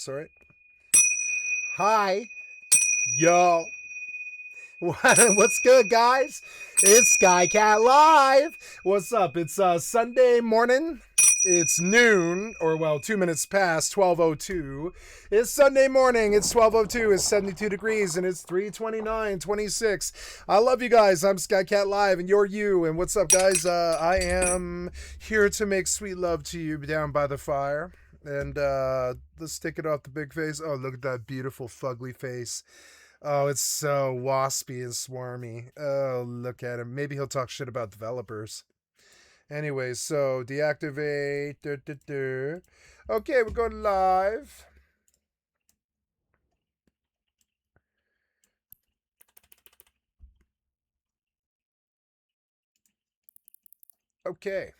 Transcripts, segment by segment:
Sorry. Hi. Yo. What's good, guys? It's Skycatlive. What's up? It's Sunday morning. It's noon, or well, 2 minutes past 12:02. It's Sunday morning. It's 12:02. It's 72 degrees, and it's 3:29:26. I love you guys. I'm Skycatlive, and you're you. And what's up, guys? I am here to make sweet love to you down by the fire. And let's take it off the big face. Oh, look at that beautiful fugly face. Oh, it's so waspy and swarmy. Oh, look at him. Maybe he'll talk shit about developers. Anyway, so deactivate. Okay, we're going live. Okay.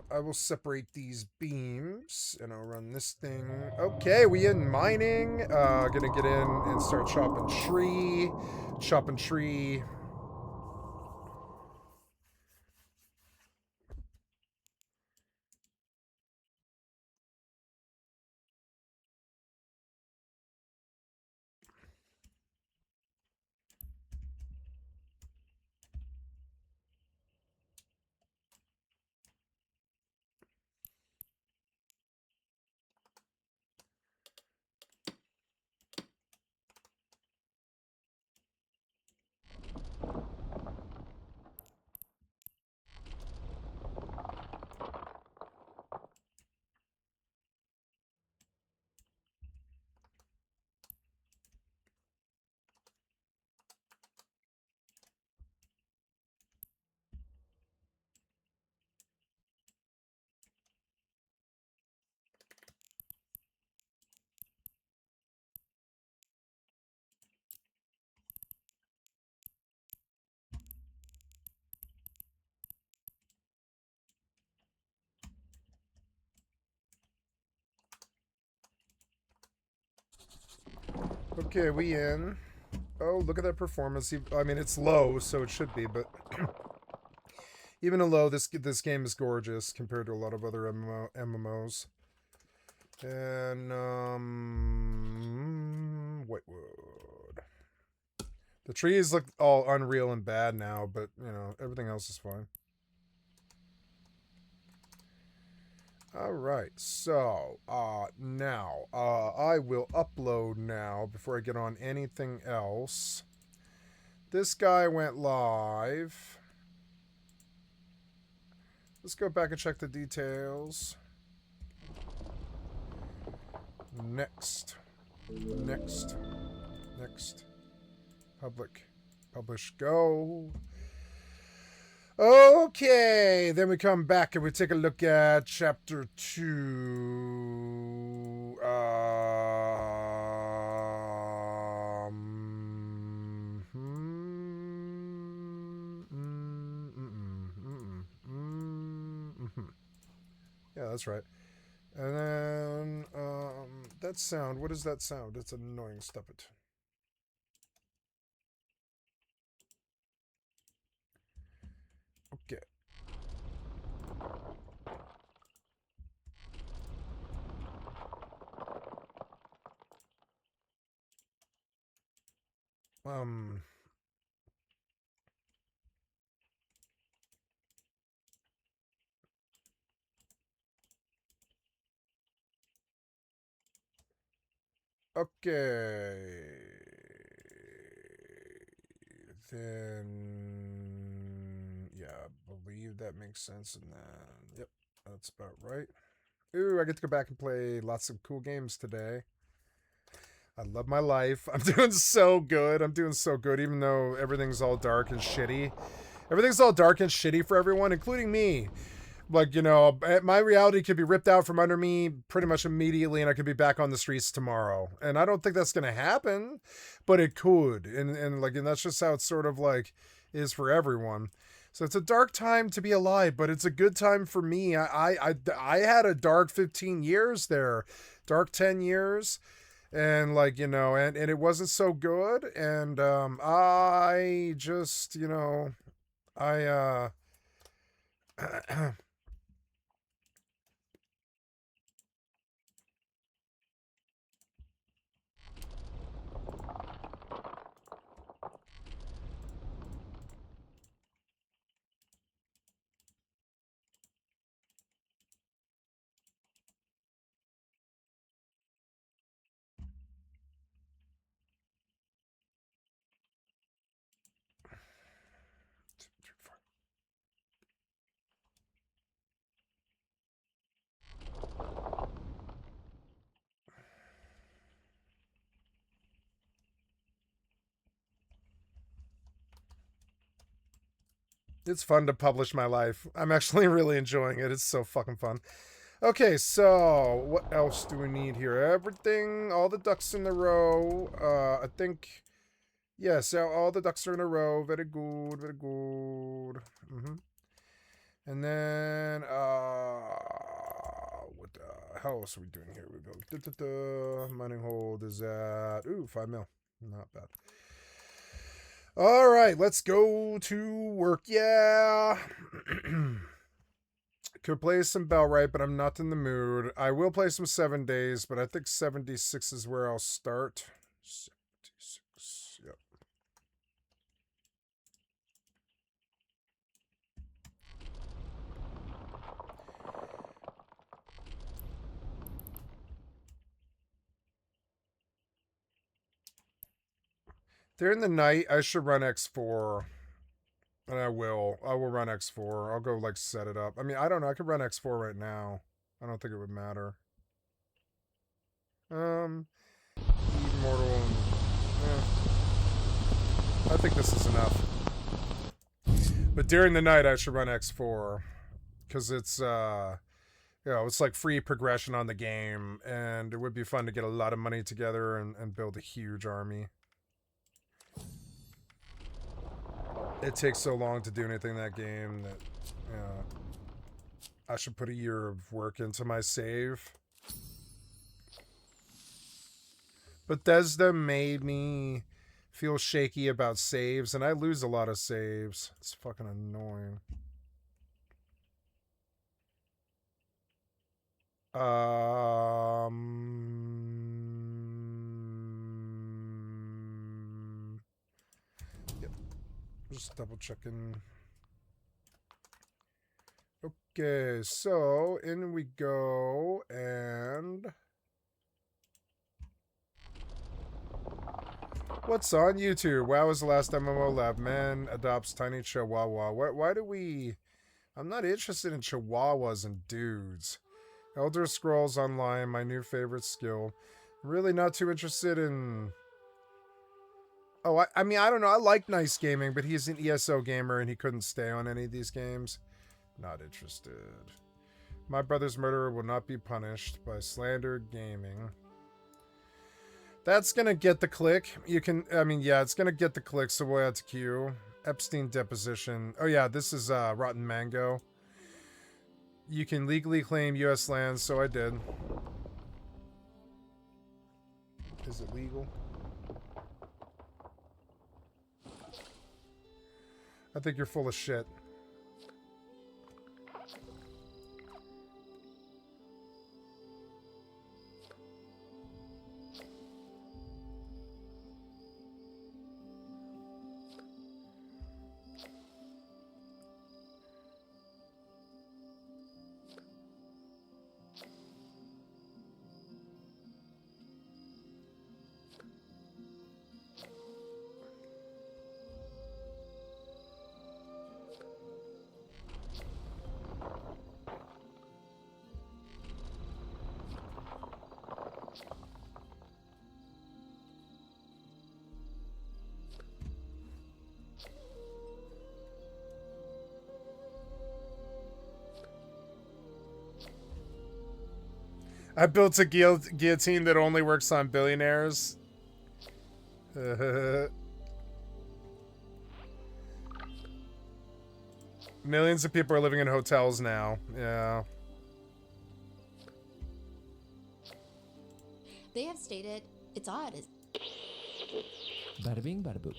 I will separate these beams and I'll run this thing. Okay, we in mining. Gonna get in and start chopping tree. Chopping tree. Okay, we in. Oh, look at that performance. I mean, it's low, so it should be, but even a low, this game is gorgeous compared to a lot of other MMOs. And Whitewood. The trees look all unreal and bad now, but you know everything else is fine. All right, so now I will upload now before I get on anything else. This guy went live. Let's go back and check the details. Next. Publish, go. Okay, then we come back and we take a look at chapter 2. Yeah, that's right. And then, that sound, what is that sound? It's annoying, stop it. Okay. Um, okay. Then, yeah, I believe that makes sense. And then, yep, that's about right. Ooh, I get to go back and play lots of cool games today. I love my life. I'm doing so good. I'm doing so good, even though everything's all dark and shitty. Everything's all dark and shitty for everyone, including me. Like, you know, my reality could be ripped out from under me pretty much immediately, and I could be back on the streets tomorrow. And I don't think that's going to happen, but it could. And that's just how it's sort of like is for everyone. So it's a dark time to be alive, but it's a good time for me. I had a dark 15 years there, dark 10 years. And like, you know, and it wasn't so good. And I just, you know, I It's fun to publish my life. I'm actually really enjoying it. It's so fucking fun. Okay, so what else do we need here? Everything, all the ducks in a row. I think, yeah, so all the ducks are in a row. Very good, very good. And then, what the hell else are we doing here? We go, mining hold is at, 5 mil. Not bad. All right, let's go to work. Yeah. Could play some Bellright, but I'm not in the mood. I will play some 7 days, but I think 76 is where I'll start. 76, yep. During the night, I should run X4. And I will. I will run X4. I'll go, like, set it up. I mean, I don't know. I could run X4 right now. I don't think it would matter. Immortal. Yeah. I think this is enough. But during the night, I should run X4. Because it's, it's like free progression on the game. And it would be fun to get a lot of money together and build a huge army. It takes so long to do anything in that game that, I should put a year of work into my save. Bethesda made me feel shaky about saves, and I lose a lot of saves. It's fucking annoying. Yep. Just double checking. Okay, so in we go, and what's on YouTube? WoW was the last MMO lab. Man adopts tiny chihuahua. Why do we? I'm not interested in chihuahuas and dudes. Elder Scrolls Online, my new favorite skill. Really not too interested in... Oh, I mean, I don't know. I like Nice Gaming, but he's an ESO gamer and he couldn't stay on any of these games. Not interested. My brother's murderer will not be punished by slandered gaming. That's gonna get the click. You can, I mean, yeah, it's gonna get the clicks, so we'll add to queue. Epstein deposition. Oh yeah, this is Rotten Mango. You can legally claim U.S. lands, so I did. Is it legal? I think you're full of shit. I built a guillotine that only works on billionaires. Millions of people are living in hotels now. Yeah. They have stated it's odd. Bada bing, bada boo.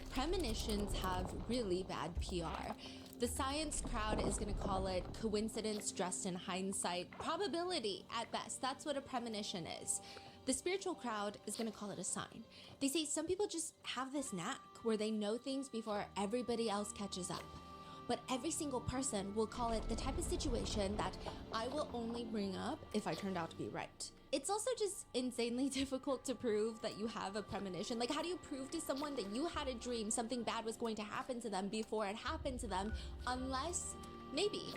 Premonitions have really bad PR. The science crowd is going to call it coincidence dressed in hindsight, probability at best. That's what a premonition is. The spiritual crowd is going to call it a sign. They say some people just have this knack where they know things before everybody else catches up. But every single person will call it the type of situation that I will only bring up if I turned out to be right. It's also just insanely difficult to prove that you have a premonition. Like, how do you prove to someone that you had a dream something bad was going to happen to them before it happened to them, unless maybe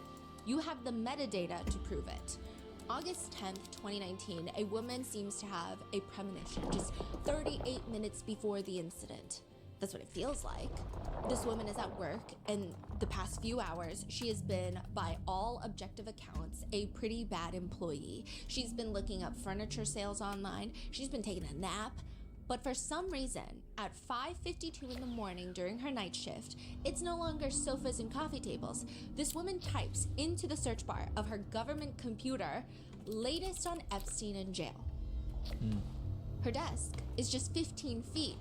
you have the metadata to prove it? August 10th, 2019, a woman seems to have a premonition just 38 minutes before the incident. That's what it feels like. This woman is at work, and the past few hours, she has been, by all objective accounts, a pretty bad employee. She's been looking up furniture sales online. She's been taking a nap. But for some reason, at 5:52 in the morning during her night shift, it's no longer sofas and coffee tables. This woman types into the search bar of her government computer, latest on Epstein in jail. Her desk is just 15 feet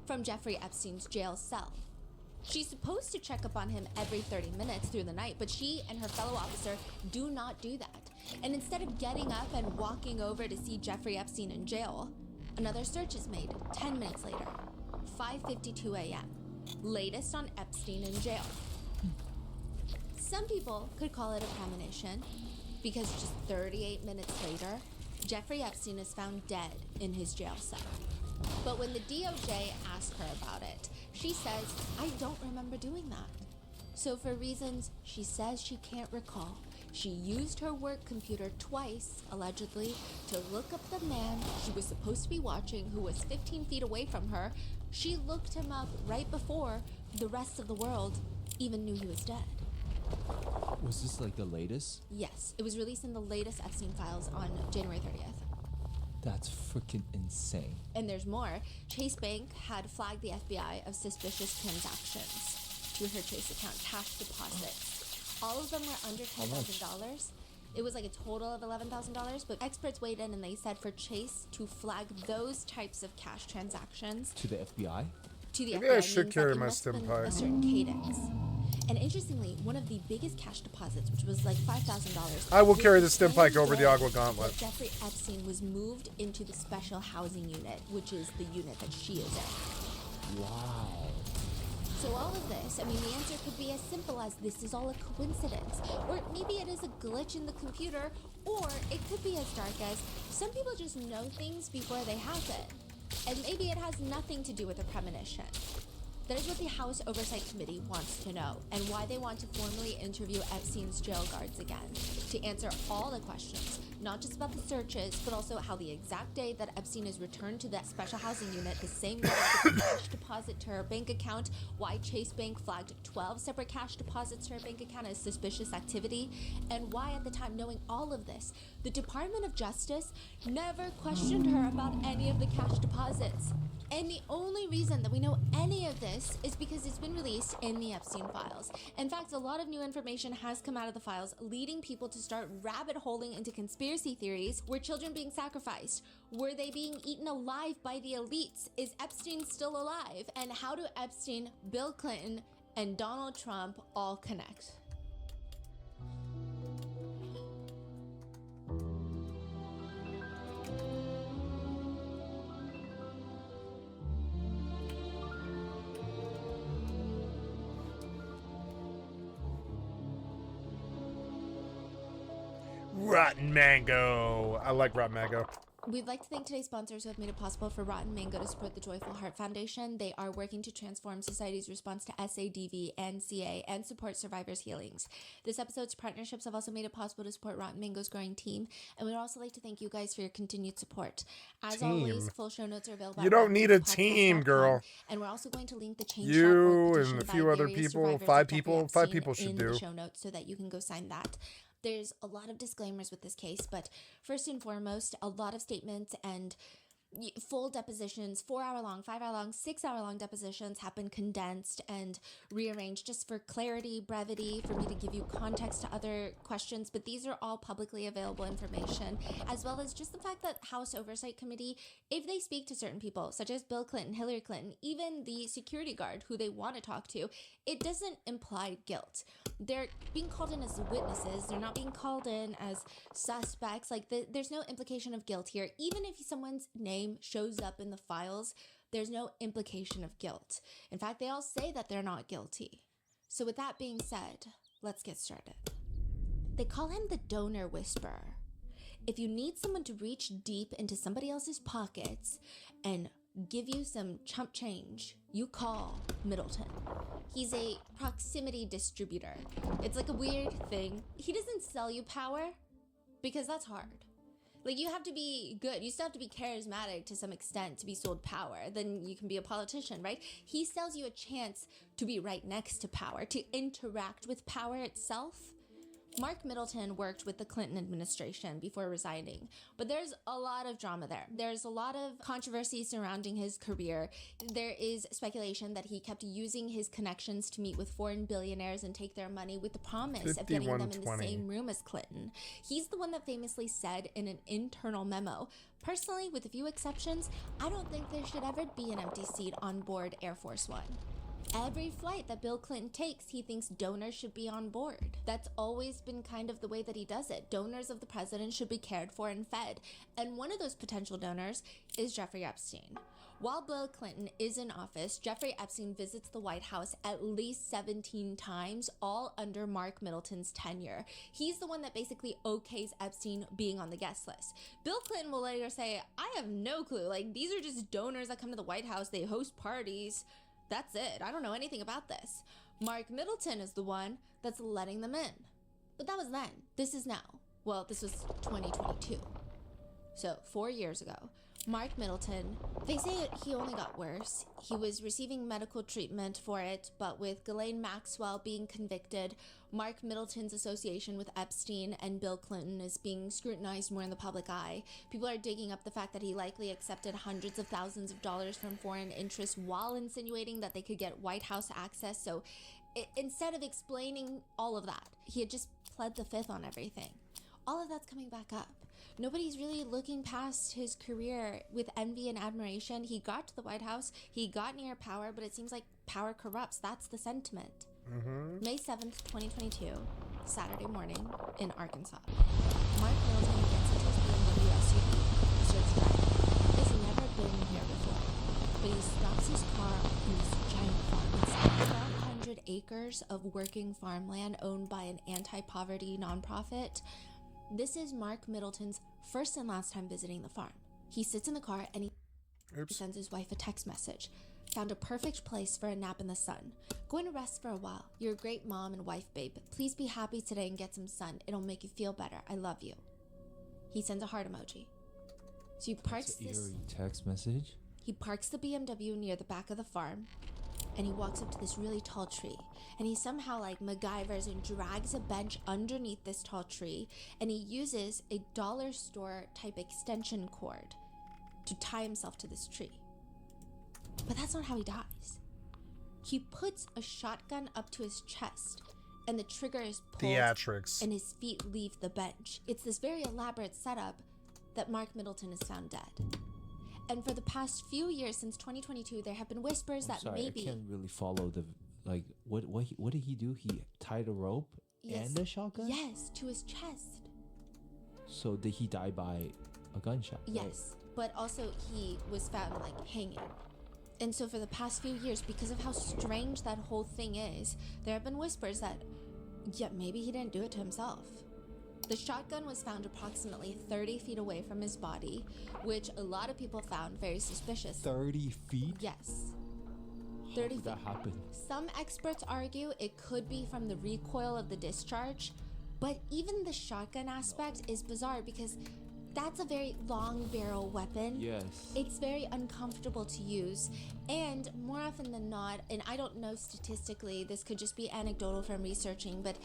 from Jeffrey Epstein's jail cell. She's supposed to check up on him every 30 minutes through the night, but she and her fellow officer do not do that. And instead of getting up and walking over to see Jeffrey Epstein in jail, another search is made 10 minutes later, 5:52 a.m. Latest on Epstein in jail. Some people could call it a premonition because just 38 minutes later, Jeffrey Epstein is found dead in his jail cell. But when the DOJ asked her about it, she says, I don't remember doing that. So for reasons she says she can't recall, she used her work computer twice, allegedly, to look up the man she was supposed to be watching who was 15 feet away from her. She looked him up right before the rest of the world even knew he was dead. Was this like the latest? Yes, it was released in the latest Epstein files on January 30th. That's freaking insane. And there's more. Chase Bank had flagged the FBI of suspicious transactions to her Chase account, cash deposits. All of them were under $10,000. It was like a total of $11,000, but experts weighed in and they said for Chase to flag those types of cash transactions To the FBI? to the Maybe FBI I should means carry that it my must have been stim a certain cadence. And interestingly, one of the biggest cash deposits, which was like $5,000. I will was carry the the stim same pike over the day Agua Gauntlet. that Jeffrey Epstein was moved into the special housing unit, which is the unit that she is in. Wow. So all of this, I mean, the answer could be as simple as this is all a coincidence, or maybe it is a glitch in the computer, or it could be as dark as some people just know things before they happen, and maybe it has nothing to do with a premonition. That is what the House Oversight Committee wants to know, and why they want to formally interview Epstein's jail guards again, to answer all the questions, not just about the searches, but also how the exact day that Epstein is returned to that special housing unit, the same day as the cash deposit to her bank account, why Chase Bank flagged 12 separate cash deposits to her bank account as suspicious activity, and why at the time, knowing all of this, the Department of Justice never questioned her about any of the cash deposits. And the only reason that we know any of this is because it's been released in the Epstein files. In fact, a lot of new information has come out of the files, leading people to start rabbit holing into conspiracy theories. Were children being sacrificed? Were they being eaten alive by the elites? Is Epstein still alive? And how do Epstein, Bill Clinton, and Donald Trump all connect? Rotten Mango. I like Rotten Mango. We'd like to thank today's sponsors who have made it possible for Rotten Mango to support the Joyful Heart Foundation. They are working to transform society's response to SADV and CA and support survivors' healings. This episode's partnerships have also made it possible to support Rotten Mango's growing team, and we'd also like to thank you guys for your continued support. As always, full show notes are available. You don't need a team, girl. And we're also going to link the change.org You petition and a by few other various people, survivors five of Jeffrey people Epstein should in do. the show notes so that you can go sign that. There's a lot of disclaimers with this case, but first and foremost, a lot of statements and full depositions, 4-hour long, 5-hour long, 6-hour long depositions have been condensed and rearranged just for clarity, brevity, for me to give you context to other questions. But these are all publicly available information, as well as just the fact that House Oversight Committee, if they speak to certain people, such as Bill Clinton, Hillary Clinton, even the security guard who they want to talk to, it doesn't imply guilt. They're being called in as witnesses. They're not being called in as suspects. Like, there's no implication of guilt here. Even if someone's name shows up in the files, there's no implication of guilt. In fact, they all say that they're not guilty. So with that being said, let's get started. They call him the donor whisperer. If you need someone to reach deep into somebody else's pockets and give you some chump change, you call Middleton. He's a proximity distributor. It's like a weird thing. He doesn't sell you power because that's hard. Like, you have to be good. You still have to be charismatic to some extent to be sold power. Then you can be a politician, right? He sells you a chance to be right next to power, to interact with power itself. Mark Middleton worked with the Clinton administration before resigning, but there's a lot of drama there. There's a lot of controversy surrounding his career. There is speculation that he kept using his connections to meet with foreign billionaires and take their money with the promise of getting them in the 51-20. same room as Clinton. He's the one that famously said in an internal memo, "Personally, with a few exceptions, I don't think there should ever be an empty seat on board Air Force One." Every flight that Bill Clinton takes, he thinks donors should be on board. That's always been kind of the way that he does it. Donors of the president should be cared for and fed. And one of those potential donors is Jeffrey Epstein. While Bill Clinton is in office, Jeffrey Epstein visits the White House at least 17 times, all under Mark Middleton's tenure. He's the one that basically okays Epstein being on the guest list. Bill Clinton will later say, "I have no clue. Like, these are just donors that come to the White House. They host parties. That's it. I don't know anything about this." Mark Middleton is the one that's letting them in. But that was then. This is now. Well, this was 2022. So 4 years ago, Mark Middleton, they say he only got worse. He was receiving medical treatment for it, but with Ghislaine Maxwell being convicted, Mark Middleton's association with Epstein and Bill Clinton is being scrutinized more in the public eye. People are digging up the fact that he likely accepted hundreds of thousands of dollars from foreign interests while insinuating that they could get White House access. So instead of explaining all of that, he had just pled the fifth on everything. All of that's coming back up. Nobody's really looking past his career with envy and admiration. He got to the White House, he got near power, but it seems like power corrupts. That's the sentiment. May 7th, 2022, Saturday morning in Arkansas. Mark Middleton gets into his BMW SUV, starts driving. He's never been here before, but he stops his car in this giant farm. It's 1,200 acres of working farmland owned by an anti-poverty nonprofit. This is Mark Middleton's first and last time visiting the farm. He sits in the car and he sends his wife a text message. "Found a perfect place for a nap in the sun. Going to rest for a while. You're a great mom and wife, babe. Please be happy today and get some sun. It'll make you feel better. I love you." He sends a heart emoji. So he parks That's an eerie text message. He parks the BMW near the back of the farm, and he walks up to this really tall tree, and he somehow like MacGyvers and drags a bench underneath this tall tree, and he uses a dollar store type extension cord to tie himself to this tree. But that's not how he dies. He puts a shotgun up to his chest, and the trigger is pulled Theatrics. and his feet leave the bench. It's this very elaborate setup that Mark Middleton is found dead. And for the past few years, since 2022, there have been whispers that Sorry, maybe... I can't really follow the like. What did he do? He tied a rope and a shotgun. Yes, to his chest. So did he die by a gunshot? Right? Yes, but also he was found like hanging. And so for the past few years, because of how strange that whole thing is, there have been whispers that, yeah, maybe he didn't do it to himself. The shotgun was found approximately 30 feet away from his body, which a lot of people found very suspicious. 30 feet? Yes. How 30 did feet. that happen? Some experts argue it could be from the recoil of the discharge, but even the shotgun aspect is bizarre because that's a very long barrel weapon. Yes. It's very uncomfortable to use, and more often than not, and I don't know statistically, this could just be anecdotal from researching, but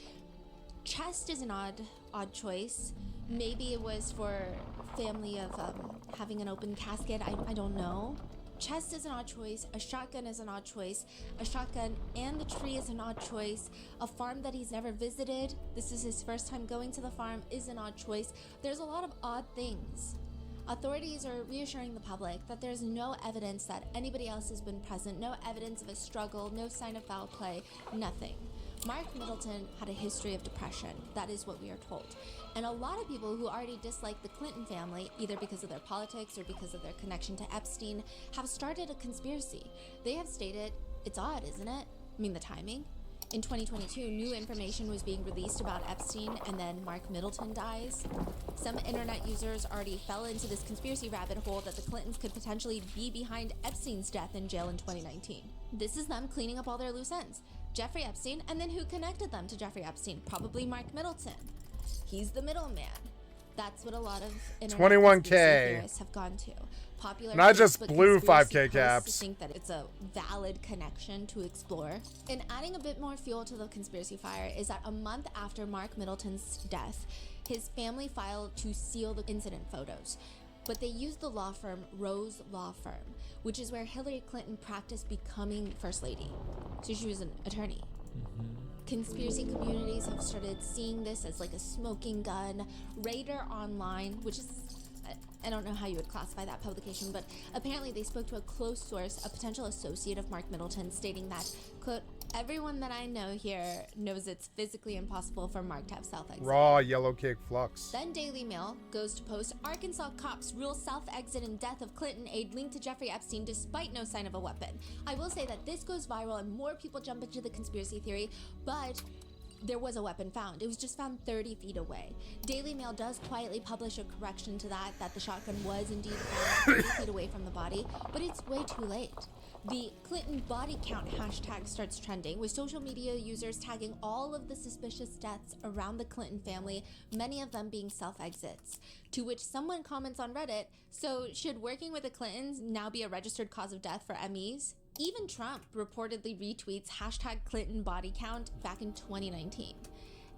chest is an odd choice. Maybe it was for family of having an open casket. I don't know. Chest is an odd choice. A shotgun is an odd choice. A shotgun and the tree is an odd choice. A farm that he's never visited, this is his first time going to the farm, is an odd choice. There's a lot of odd things. Authorities are reassuring the public that there's no evidence that anybody else has been present, no evidence of a struggle, no sign of foul play, nothing. Mark Middleton had a history of depression. That is what we are told. And a lot of people who already dislike the Clinton family, either because of their politics or because of their connection to Epstein, have started a conspiracy. They have stated, it's odd, isn't it? I mean, the timing. In 2022, new information was being released about Epstein, and then Mark Middleton dies. Some internet users already fell into this conspiracy rabbit hole that the Clintons could potentially be behind Epstein's death in jail in 2019. This is them cleaning up all their loose ends. Jeffrey Epstein, and then who connected them to Jeffrey Epstein? Probably Mark Middleton. He's the middleman. That's what a lot of internet 21K. conspiracy theorists have gone to. Popular And I just Facebook blew conspiracy 5K posts caps. think that it's a valid connection to explore. And adding a bit more fuel to the conspiracy fire is that a month after Mark Middleton's death, his family filed to seal the incident photos. But they used the law firm Rose Law Firm, which is where Hillary Clinton practiced becoming First Lady. So she was an attorney. Conspiracy communities have started seeing this as like a smoking gun. Radar Online, which is, I don't know how you would classify that publication, but apparently they spoke to a close source, a potential associate of Mark Middleton, stating that, quote, everyone that I know here knows it's physically impossible for Mark to have self-exit. Raw yellow cake flux. Then Daily Mail goes to post, Arkansas cops rule self-exit in death of Clinton aide linked to Jeffrey Epstein despite no sign of a weapon. I will say that this goes viral and more people jump into the conspiracy theory, but there was a weapon found. It was just found 30 feet away. Daily Mail does quietly publish a correction to that the shotgun was indeed found 30 feet away from the body, but it's way too late. The Clinton body count hashtag starts trending, with social media users tagging all of the suspicious deaths around the Clinton family, many of them being self-exits. To which someone comments on Reddit, so should working with the Clintons now be a registered cause of death for MEs? Even Trump reportedly retweets hashtag Clinton body count back in 2019.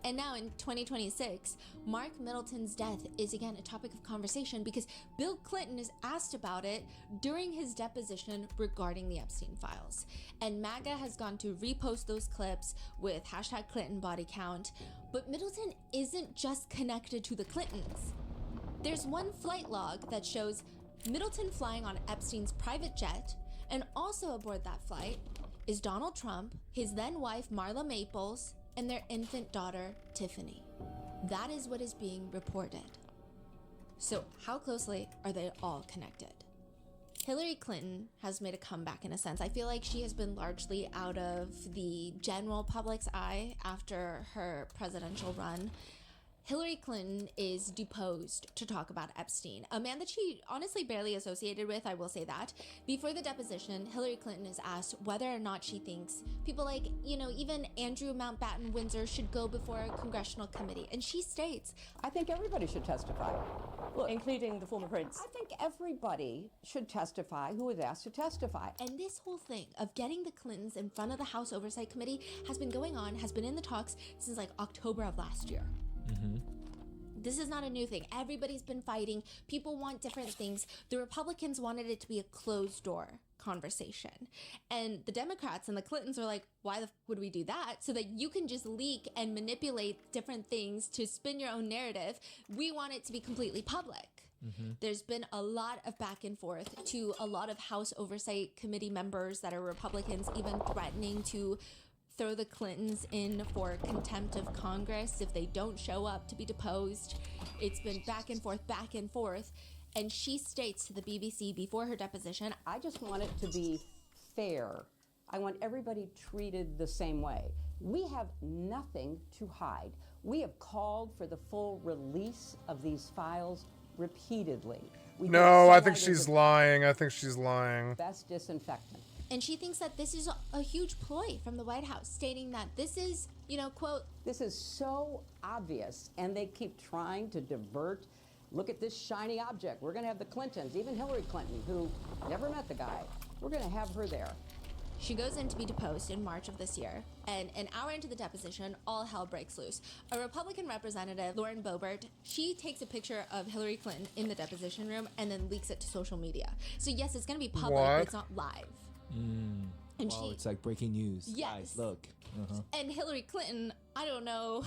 And now in 2026, Mark Middleton's death is again a topic of conversation because Bill Clinton is asked about it during his deposition regarding the Epstein files. And MAGA has gone to repost those clips with hashtag Clinton body count. But Middleton isn't just connected to the Clintons. There's one flight log that shows Middleton flying on Epstein's private jet, and also aboard that flight is Donald Trump, his then wife Marla Maples, and their infant daughter, Tiffany. That is what is being reported. So how closely are they all connected? Hillary Clinton has made a comeback in a sense. I feel like she has been largely out of the general public's eye after her presidential run. Hillary Clinton is deposed to talk about Epstein, a man that she honestly barely associated with, I will say that. Before the deposition, Hillary Clinton is asked whether or not she thinks people like, even Andrew Mountbatten Windsor should go before a congressional committee. And she states, I think everybody should testify. Look, including the former prince. I think everybody should testify who is asked to testify. and this whole thing of getting the Clintons in front of the House Oversight Committee has been going on, has been in the talks since like October of last year. This is not a new thing. Everybody's been fighting. People want different things. The Republicans wanted it to be a closed door conversation. And the Democrats and the Clintons are like, why the f would we do that? So that you can just leak and manipulate different things to spin your own narrative. We want it to be completely public. There's been a lot of back and forth to a lot of House Oversight Committee members that are Republicans, even threatening to throw the Clintons in for contempt of Congress if they don't show up to be deposed. It's been back and forth. And she states to the BBC before her deposition, I just want it to be fair. I want everybody treated the same way. We have nothing to hide. We have called for the full release of these files repeatedly. No, I think she's lying. I think she's lying. Best disinfectant. and she thinks that this is a huge ploy from the White House, stating that this is, quote, This is so obvious, and they keep trying to divert. Look at this shiny object. We're going to have the Clintons, even Hillary Clinton, who never met the guy. We're going to have her there. She goes in to be deposed in March of this year, and an hour into the deposition, all hell breaks loose. A Republican representative, Lauren Boebert, she takes a picture of Hillary Clinton in the deposition room and then leaks it to social media. So yes, it's going to be public, but it's not live. And Wow, it's like breaking news. Yes. Guys, look. And Hillary Clinton, I don't know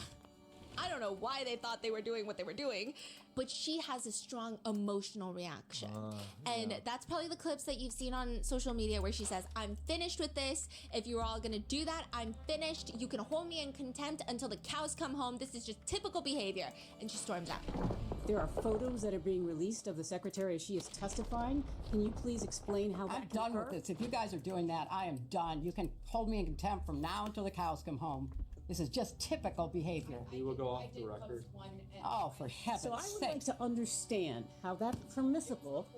why they thought they were doing what they were doing, but she has a strong emotional reaction. And that's probably the clips that you've seen on social media where she says, I'm finished with this. If you're all going to do that, I'm finished. You can hold me in contempt until the cows come home. This is just typical behavior. And she storms out. There are photos that are being released of the secretary as she is testifying. Can you please explain how that I'm done with this. If you guys are doing that, I am done. You can hold me in contempt from now until the cows come home. This is just typical behavior. We will go off the record. Oh, for heaven's So I would sake. like to understand how that's permissible.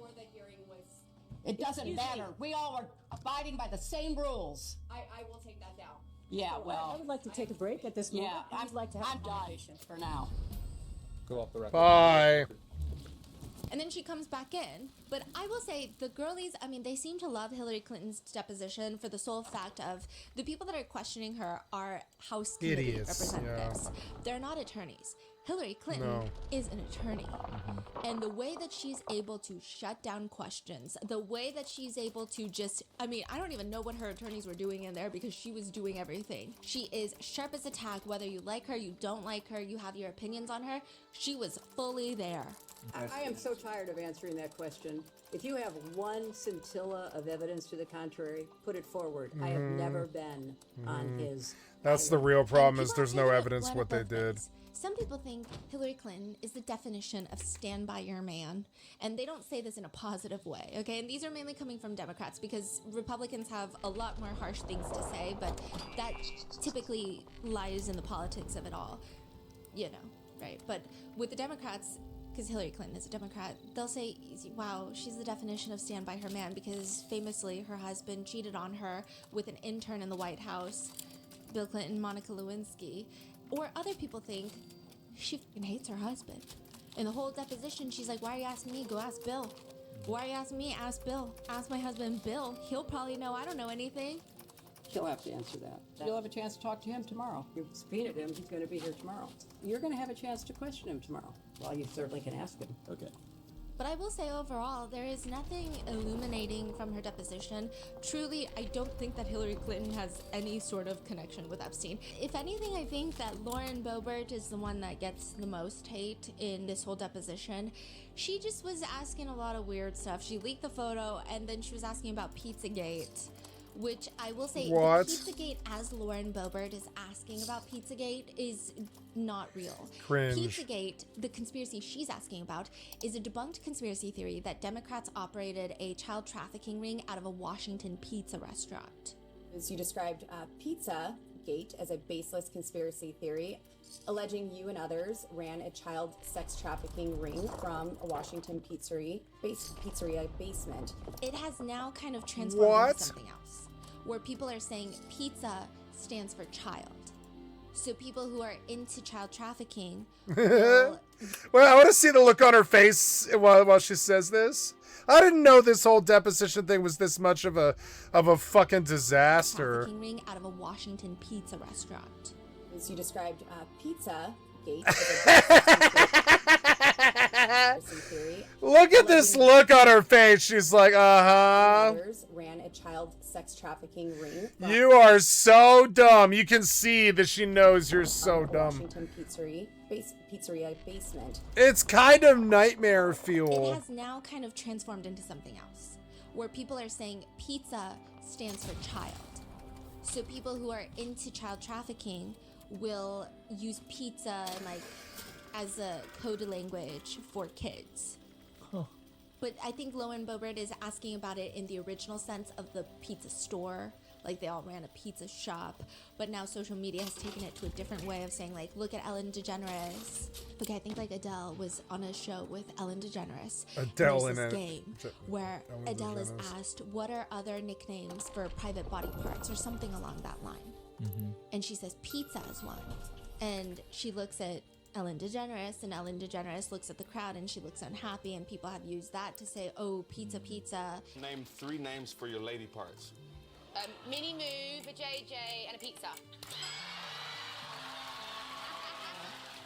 It doesn't Excuse matter. me. We all are abiding by the same rules. I will take that down. Yeah, I well, would like to take a break at this moment. yeah, I would like to have I'm a done conversation. for now. go off the record. Bye. And then she comes back in. But I will say, the girlies, I mean, they seem to love Hillary Clinton's deposition for the sole fact of the people that are questioning her are House Committee Idiots, representatives. They're not attorneys. Hillary Clinton is an attorney. And the way that she's able to shut down questions, the way that she's able to just, I mean, I don't even know what her attorneys were doing in there because she was doing everything. She is sharp as a tack, whether you like her, you don't like her, you have your opinions on her. She was fully there. I am so tired of answering that question. If you have one scintilla of evidence to the contrary, put it forward. I have never been on his. That's the island. real problem And is people there's are no taking it evidence one what of they both did. ways. Some people think Hillary Clinton is the definition of stand by your man. And they don't say this in a positive way, okay? And these are mainly coming from Democrats because Republicans have a lot more harsh things to say, but that typically lies in the politics of it all, you know, right? But with the Democrats, because Hillary Clinton is a Democrat, they'll say, wow, she's the definition of stand by her man because famously her husband cheated on her with an intern in the White House, Bill Clinton, Monica Lewinsky. Or other people think she fucking hates her husband. In the whole deposition, she's like, why are you asking me? Go ask Bill. Why are you asking me? Ask Bill. Ask my husband, Bill. He'll probably know. I don't know anything. He'll have to answer that. You'll have a chance to talk to him tomorrow. You've subpoenaed him. He's going to be here tomorrow. You're going to have a chance to question him tomorrow. Well, you certainly can ask him. Okay. But I will say overall, there is nothing illuminating from her deposition. Truly, I don't think that Hillary Clinton has any sort of connection with Epstein. If anything, I think that Lauren Boebert is the one that gets the most hate in this whole deposition. She just was asking a lot of weird stuff. She leaked the photo, and then she was asking about Pizzagate, which I will say, What? the Pizzagate, as Lauren Boebert is asking about Pizzagate, is not real. Cringe. Pizzagate, the conspiracy she's asking about, is a debunked conspiracy theory that Democrats operated a child trafficking ring out of a Washington pizza restaurant. As you described Pizzagate as a baseless conspiracy theory, alleging you and others ran a child sex trafficking ring from a Washington pizzeria basement. It has now kind of transformed What? into something else, where people are saying pizza stands for child. So people who are into child trafficking will Well, I want to see the look on her face while she says this. I didn't know this whole deposition thing was this much of a fucking disaster. trafficking ring out of a Washington pizza restaurant. As you described Pizzagate as a baseless conspiracy theory, Look at this look on her face. She's like, others ran a child sex trafficking ring from You are so dumb. You can see that she knows you're so a dumb. Washington pizzeria basement. It's kind of nightmare It fuel. has now kind of transformed into something else, where people are saying pizza stands for child. So people who are into child trafficking will use pizza like as a code language for kids. But I think Lauren Boebert is asking about it in the original sense of the pizza store. Like they all ran a pizza shop, but now social media has taken it to a different way of saying like, look at Ellen DeGeneres. Okay, I think like Adele was on a show with Ellen DeGeneres. Adele And in there's it. this game where Ellen Adele is DeGeneres. asked, what are other nicknames for private body parts or something along that line? And she says pizza is one. And she looks at Ellen DeGeneres, and Ellen DeGeneres looks at the crowd and she looks unhappy, and people have used that to say, oh, pizza, pizza. Name 3 names for your lady parts. Mini Move, a JJ, and a pizza.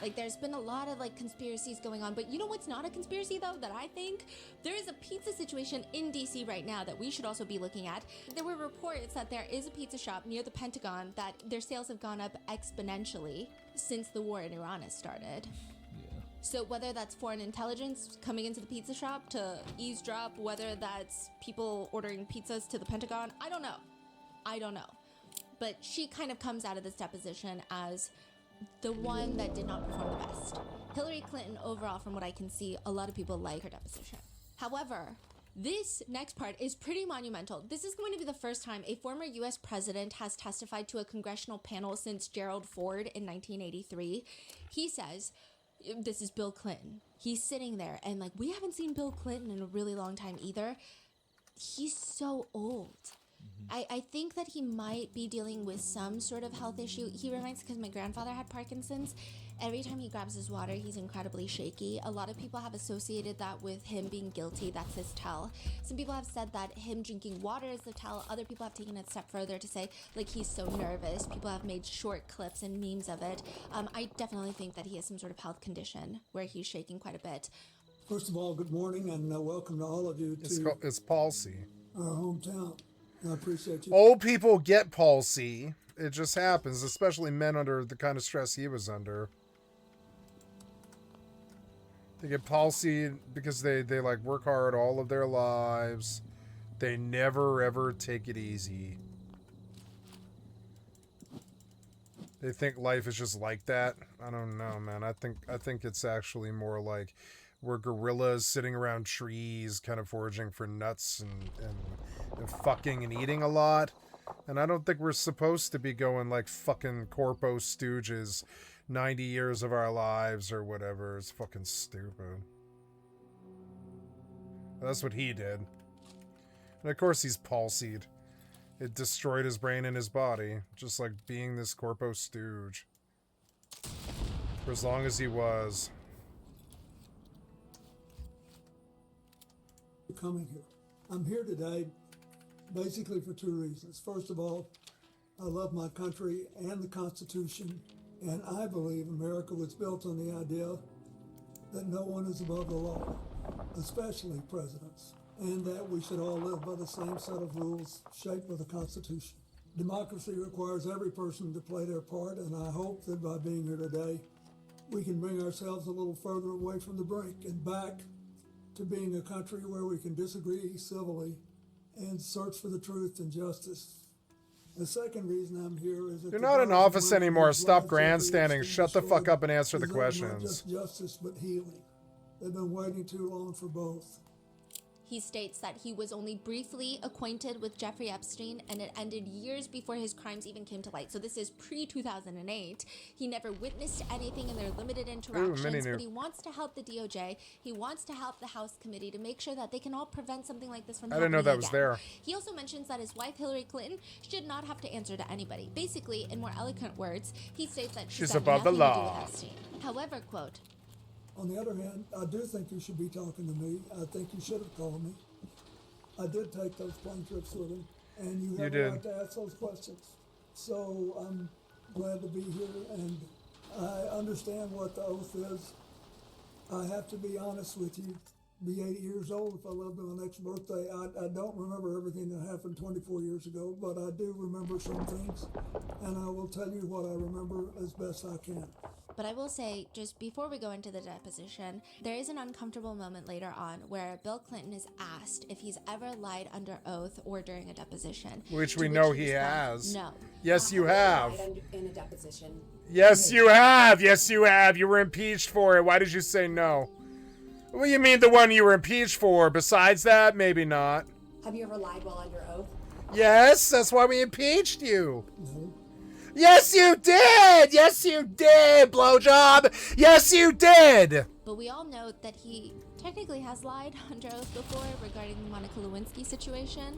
Like there's been a lot of like conspiracies going on, but you know what's not a conspiracy though that I think? There is a pizza situation in DC right now that we should also be looking at. There were reports that there is a pizza shop near the Pentagon that their sales have gone up exponentially since the war in Iran has started. So whether that's foreign intelligence coming into the pizza shop to eavesdrop, whether that's people ordering pizzas to the Pentagon, I don't know. But she kind of comes out of this deposition as the one that did not perform the best. Hillary Clinton, overall, from what I can see, a lot of people like her deposition. However, this next part is pretty monumental. This is going to be the first time a former US president has testified to a congressional panel since Gerald Ford in 1983. He says, this is Bill Clinton. He's sitting there and like, we haven't seen Bill Clinton in a really long time either. He's so old. I think that he might be dealing with some sort of health issue. He reminds, because my grandfather had Parkinson's, Every time he grabs his water, he's incredibly shaky. A lot of people have associated that with him being guilty. That's his tell. Some people have said that him drinking water is the tell. Other people have taken it a step further to say, like, he's so nervous. People have made short clips and memes of it. I definitely think that he has some sort of health condition where he's shaking quite a bit. First of all, good morning and welcome to all of you to It's palsy. our hometown. I appreciate you. Old people get palsy. It just happens, especially men under the kind of stress he was under. They get palsy because they like work hard all of their lives. They never ever take it easy. They think life is just like that. I don't know, man. I think it's actually more like we're gorillas sitting around trees, kind of foraging for nuts and fucking and eating a lot. And I don't think we're supposed to be going like fucking Corpo Stooges 90 years of our lives or whatever. It's fucking stupid. That's what he did. And of course he's palsied. It destroyed his brain and his body, just like being this Corpo Stooge. For as long as he was. Coming here. I'm here today basically for two reasons. First of all, I love my country and the Constitution, and I believe America was built on the idea that no one is above the law, especially presidents, and that we should all live by the same set of rules shaped by the Constitution. Democracy requires every person to play their part, and I hope that by being here today, we can bring ourselves a little further away from the brink and back to being a country where we can disagree civilly and search for the truth and justice. The second reason I'm here is that You're not in office anymore. Stop grandstanding. Shut the fuck up and answer the questions. Not just justice, but healing. They've been waiting too long for both. He states that he was only briefly acquainted with Jeffrey Epstein and it ended years before his crimes even came to light. So this is pre-2008. He never witnessed anything in their limited interactions, but he wants to help the DOJ. He wants to help the House committee to make sure that they can all prevent something like this from happening I didn't know that was there. He also mentions that his wife, Hillary Clinton, should not have to answer to anybody. Basically, in more eloquent words, he states that she's got above the nothing to do law. with Epstein. However, quote, On the other hand, I do think you should be talking to me. I think you should have called me. I did take those plane trips with him, and you have a right to ask those questions. So I'm glad to be here, and I understand what the oath is. I have to be honest with you. Be 80 years old if I live to my next birthday. I don't remember everything that happened 24 years ago, but I do remember some things, and I will tell you what I remember as best I can. But I will say, just before we go into the deposition, there is an uncomfortable moment later on where Bill Clinton is asked if he's ever lied under oath or during a deposition. Which we know he has. No. Yes, you have. In a deposition. Yes, you have. Yes, you have. You were impeached for it. Why did you say no? Well, you mean the one you were impeached for. Besides that, maybe not. Have you ever lied while under oath? Yes, that's why we impeached you. Yes, you did! Yes, you did, blowjob! Yes, you did! But we all know that he technically has lied under oath before regarding the Monica Lewinsky situation,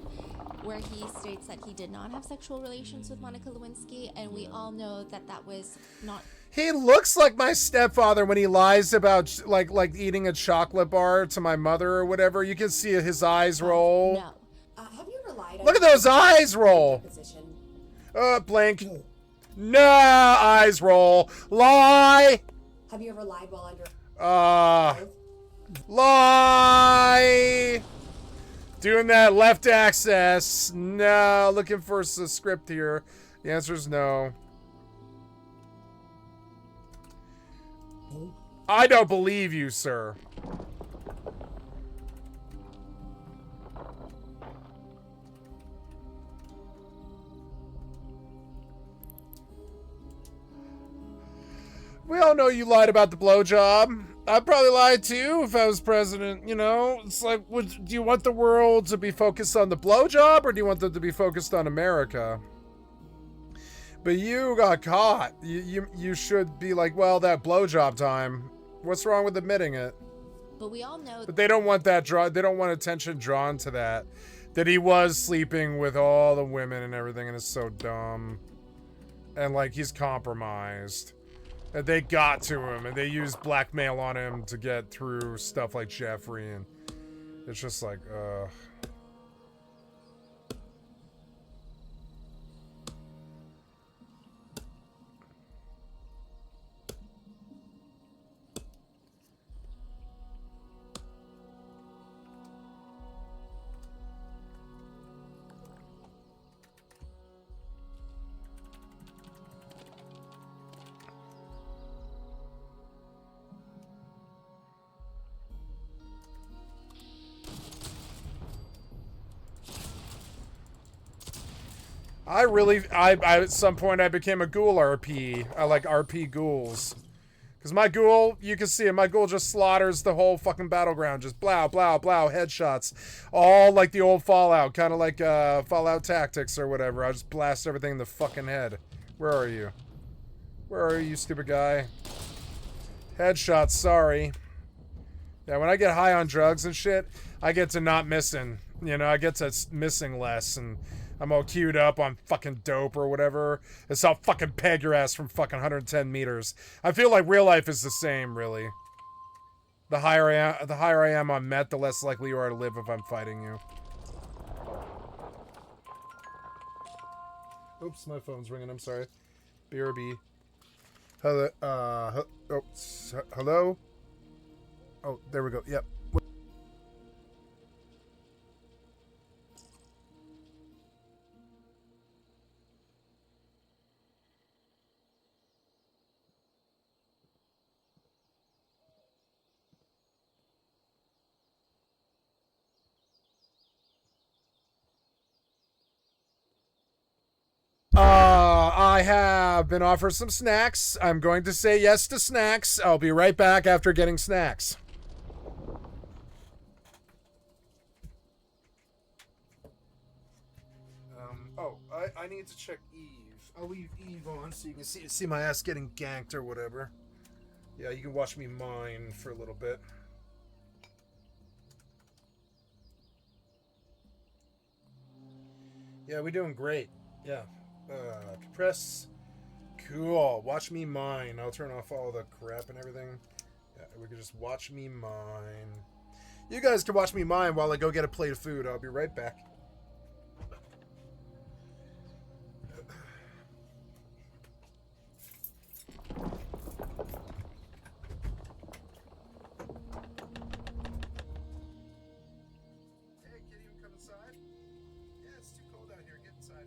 where he states that he did not have sexual relations with Monica Lewinsky, and we all know that that was not... He looks like my stepfather when he lies about like eating a chocolate bar to my mother or whatever. You can see his eyes roll. No. Have you ever lied? Look at those eyes roll. Deposition? Blink. No, eyes roll. Lie. Have you ever lied while under lie. Doing that left access. No, looking for a script here. The answer is no. I don't believe you, sir. We all know you lied about the blowjob. I'd probably lie too if I was president, you know? It's like, do you want the world to be focused on the blowjob or do you want them to be focused on America? But you got caught. You should be like, well, that blowjob time. What's wrong with admitting it? But we all know... But they don't want that they don't want attention drawn to that. That he was sleeping with all the women and everything and it's so dumb. And like, he's compromised. And they got to him, and they used blackmail on him to get through stuff like Jeffrey, and it's just like, I at some point I became a ghoul RP. I like RP ghouls. Because my ghoul, you can see it, my ghoul just slaughters the whole fucking battleground. Just blow, blow, blow, headshots. All like the old Fallout. Kind of like Fallout Tactics or whatever. I just blast everything in the fucking head. Where are you? Where are you, stupid guy? Headshots, sorry. Yeah, when I get high on drugs and shit, I get to not missing. You know, I get to missing less, and I'm all queued up on fucking dope or whatever. It's I'll fucking peg your ass from fucking 110 meters. I feel like real life is the same, really. The higher I am on meth, the less likely you are to live if I'm fighting you. Oops, my phone's ringing. I'm sorry. BRB. Hello. Hello. Oh, there we go. Yep. I have been offered some snacks. I'm going to say yes to snacks. I'll be right back after getting snacks. I need to check Eve. I'll leave Eve on so you can see my ass getting ganked or whatever. Yeah, you can watch me mine for a little bit. Yeah, we're doing great. Yeah. Press. Cool. Watch me mine. I'll turn off all the crap and everything. Yeah, we can just watch me mine. You guys can watch me mine while I go get a plate of food. I'll be right back. Hey, kitty, come inside. Yeah, it's too cold out here. Get inside.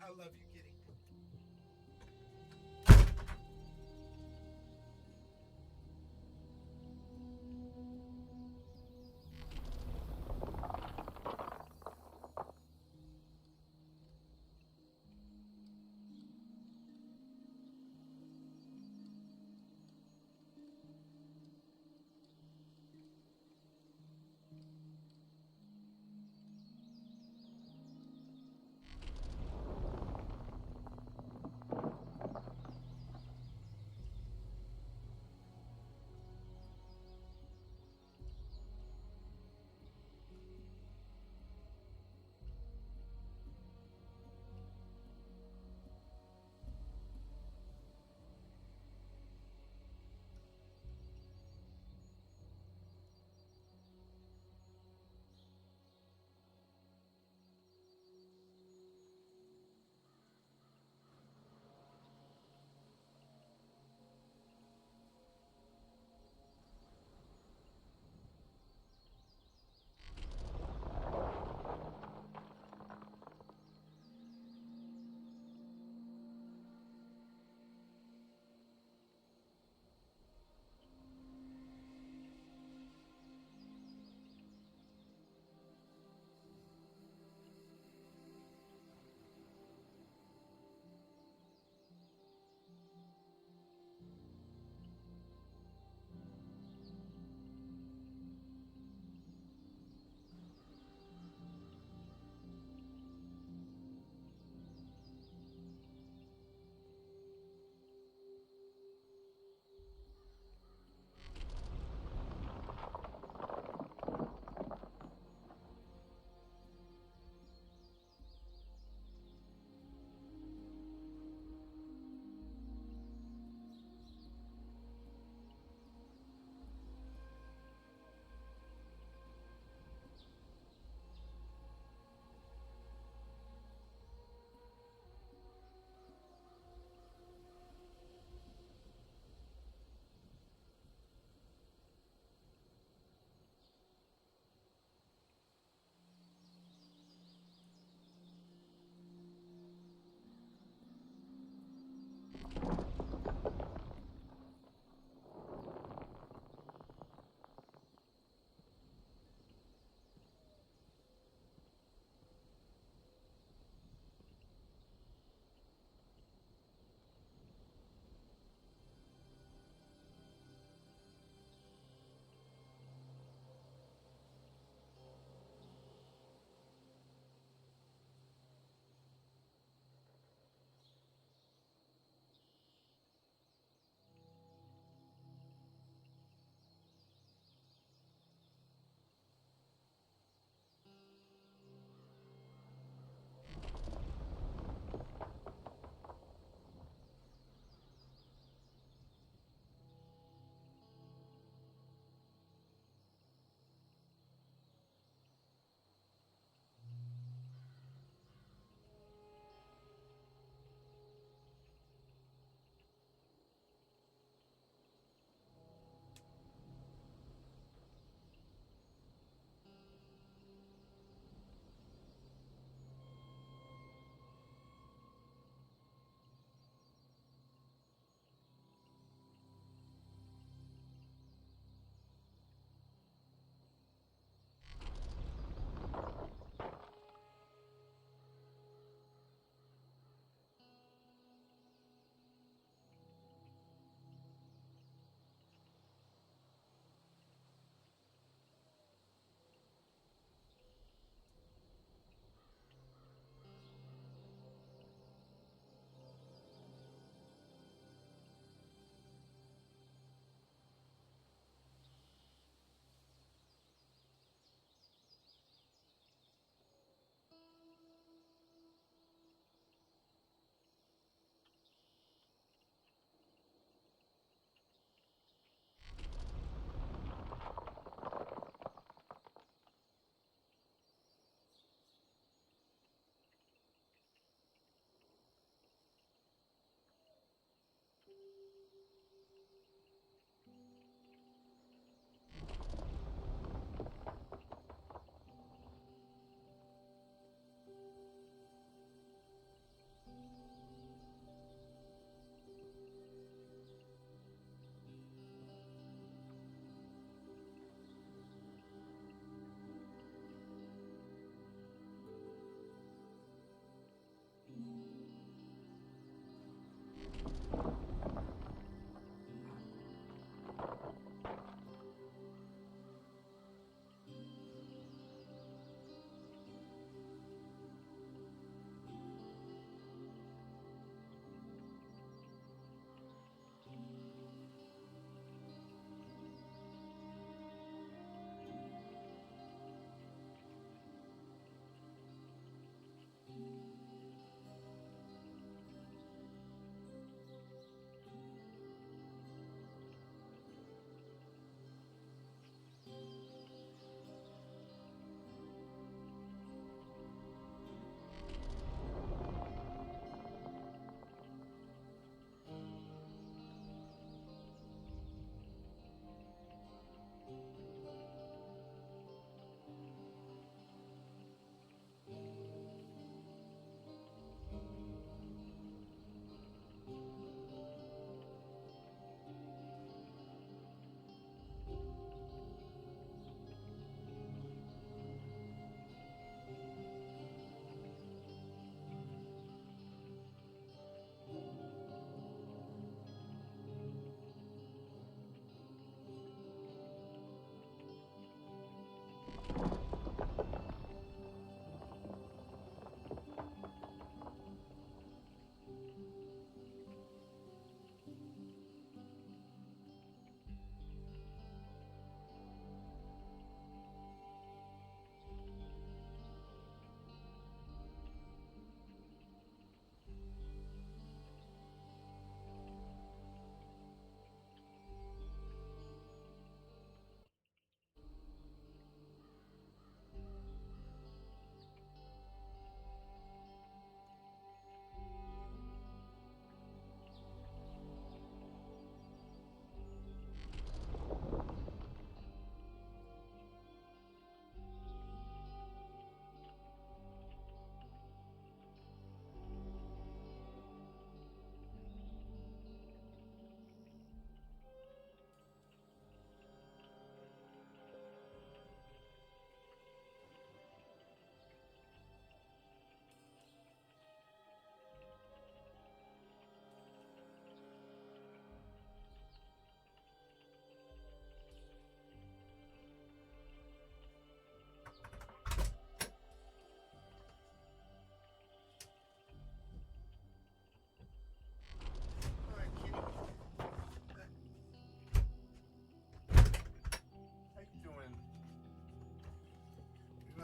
I love you, kitty.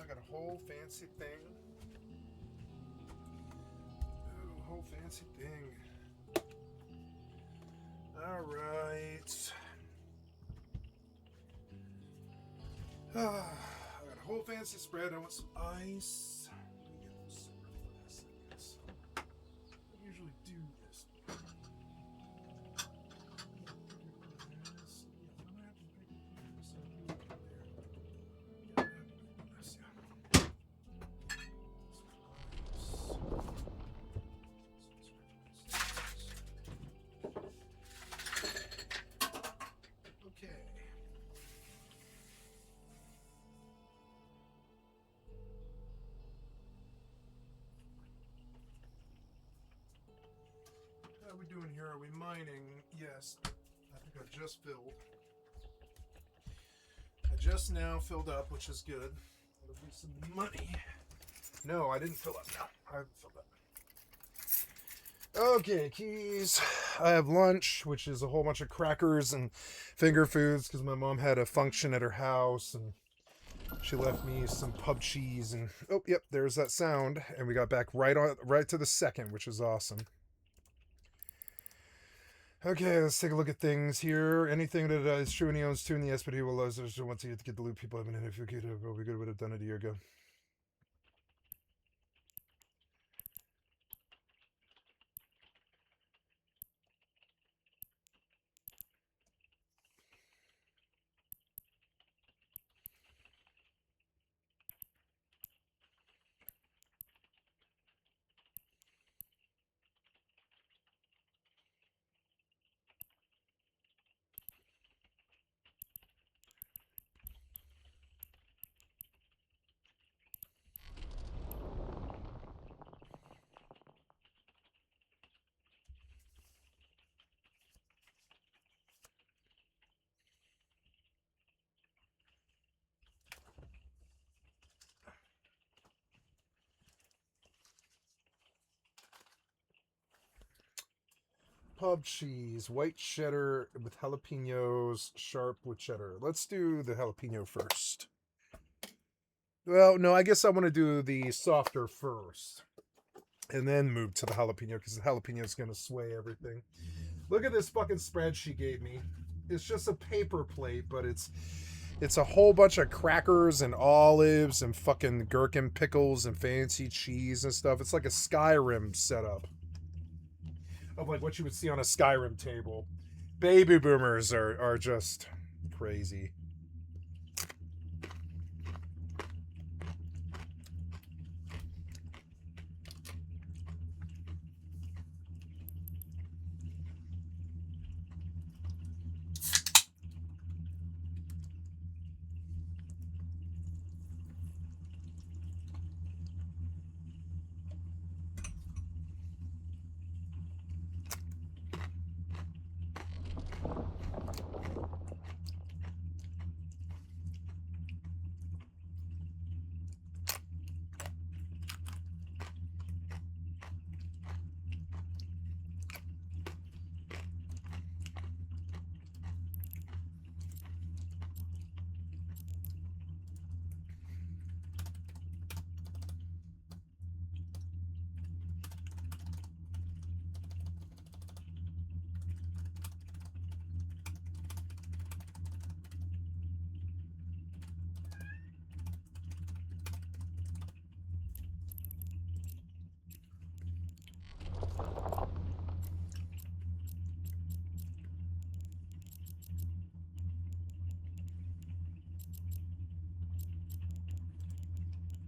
I got a whole fancy thing. Ooh, whole fancy thing. All right. I got a whole fancy spread. I want some ice. Let me get those separate glass, I guess. I usually do this. Okay. How are we doing here? Are we mining? Yes. I think I just filled. I just now filled up, which is good. That'll be some money. No, I didn't fill up. No, I haven't filled up. Okay, keys. I have lunch, which is a whole bunch of crackers and finger foods because my mom had a function at her house and she left me some pub cheese and oh, yep, there's that sound. And we got back right to the second, which is awesome. Okay, let's take a look at things here. Anything that is true and he owns two in the S, but he will lose. Once he get the loot, people have been in. If you could, we would have done it a year ago. Pub cheese, white cheddar with jalapenos, sharp with cheddar. Let's do the jalapeno first. Well, no, I guess I want to do the softer first. And then move to the jalapeno because the jalapeno is going to sway everything. Look at this fucking spread she gave me. It's just a paper plate, but it's a whole bunch of crackers and olives and fucking gherkin pickles and fancy cheese and stuff. It's like a Skyrim setup of like what you would see on a Skyrim table. Baby boomers are just crazy.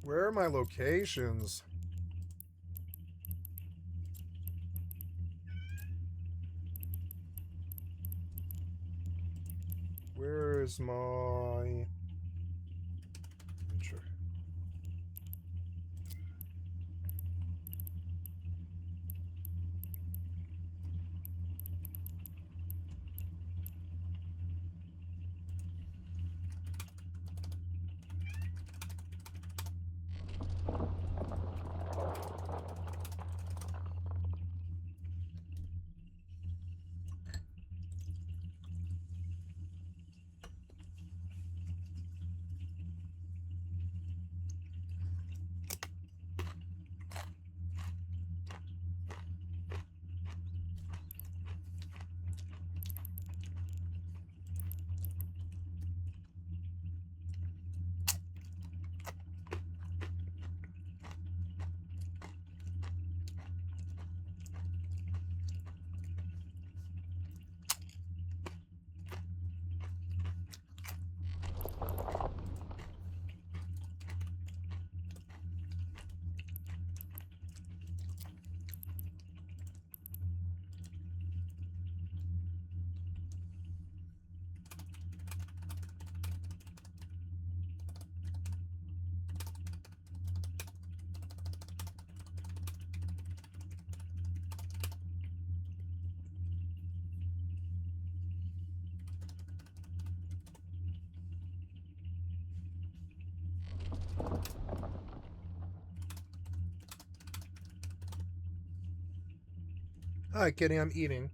Where are my locations? Where is my intro? Hi, kitty, I'm eating.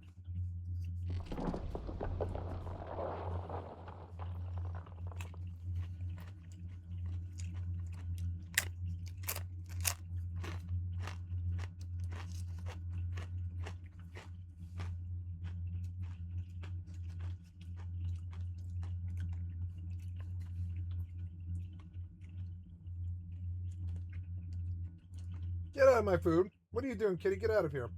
Get out of my food. What are you doing, kitty? Get out of here.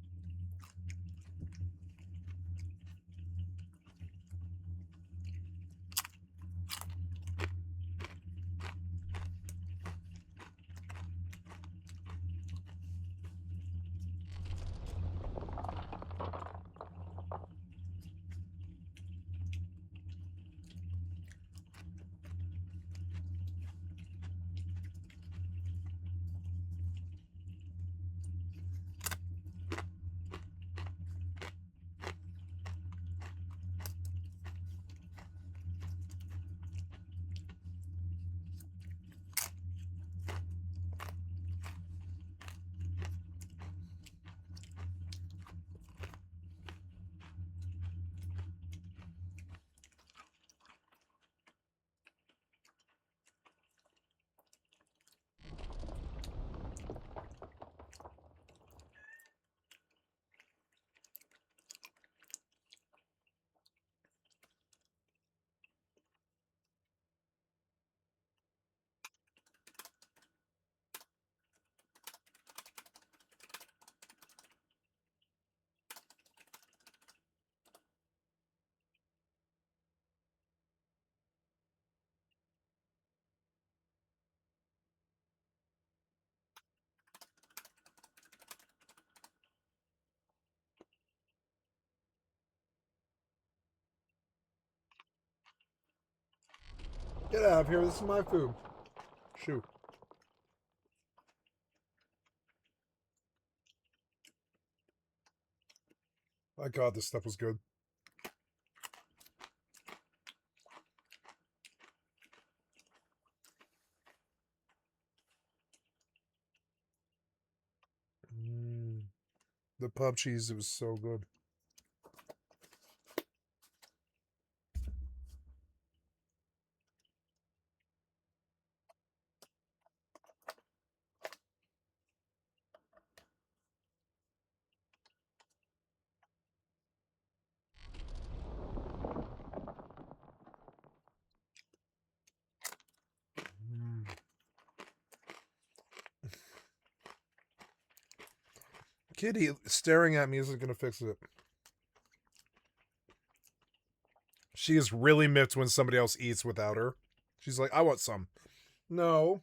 Get out of here. This is my food. Shoot. My God, this stuff was good. The pub cheese, it was so good. Kitty staring at me isn't going to fix it. She is really miffed when somebody else eats without her. She's like, I want some. No.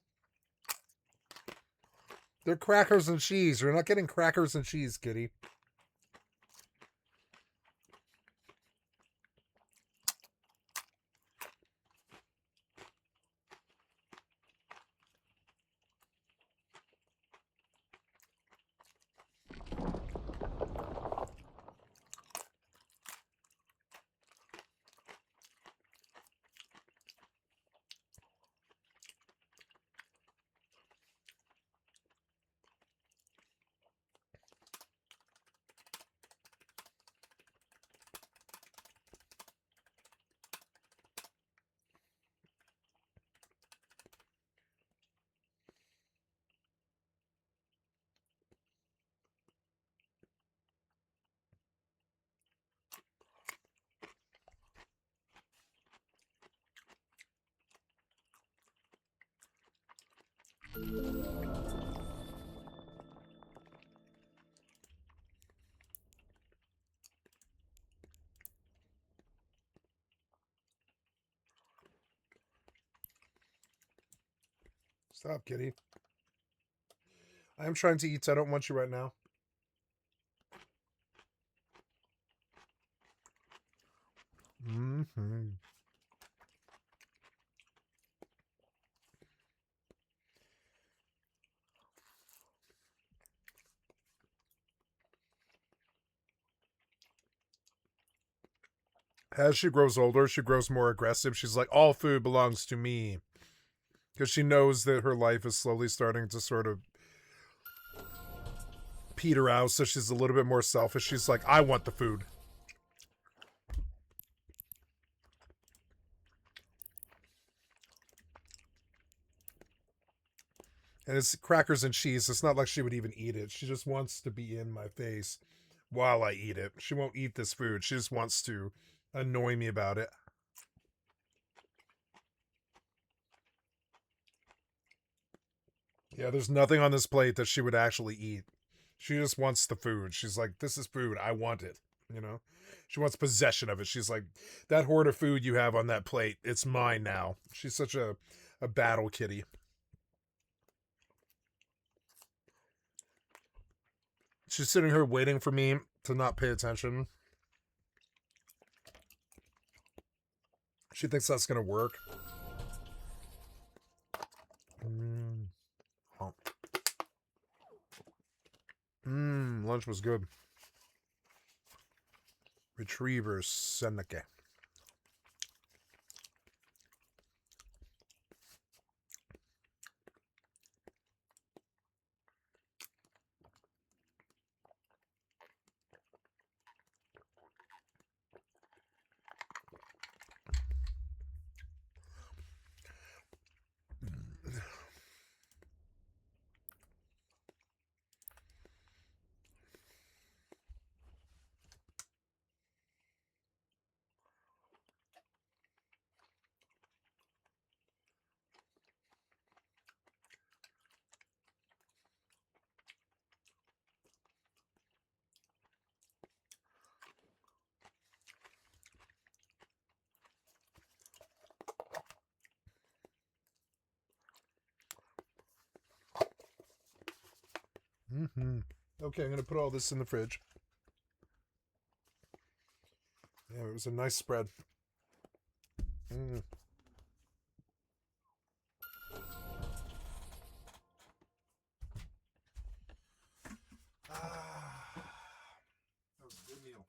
They're crackers and cheese. You're not getting crackers and cheese, kitty. Stop, kitty. I am trying to eat, so I don't want you right now. Mm-hmm. As she grows older, she grows more aggressive. She's like, all food belongs to me. Because she knows that her life is slowly starting to sort of peter out, so she's a little bit more selfish. She's like, I want the food. And it's crackers and cheese. It's not like she would even eat it. She just wants to be in my face while I eat it. She won't eat this food. She just wants to annoy me about it. Yeah, there's nothing on this plate that she would actually eat. She just wants the food. She's like, this is food. I want it. You know? She wants possession of it. She's like, that hoard of food you have on that plate, it's mine now. She's such a battle kitty. She's sitting here waiting for me to not pay attention. She thinks that's going to work. Lunch was good. Retriever Seneca. Okay, I'm going to put all this in the fridge. Yeah, it was a nice spread. That was a good meal.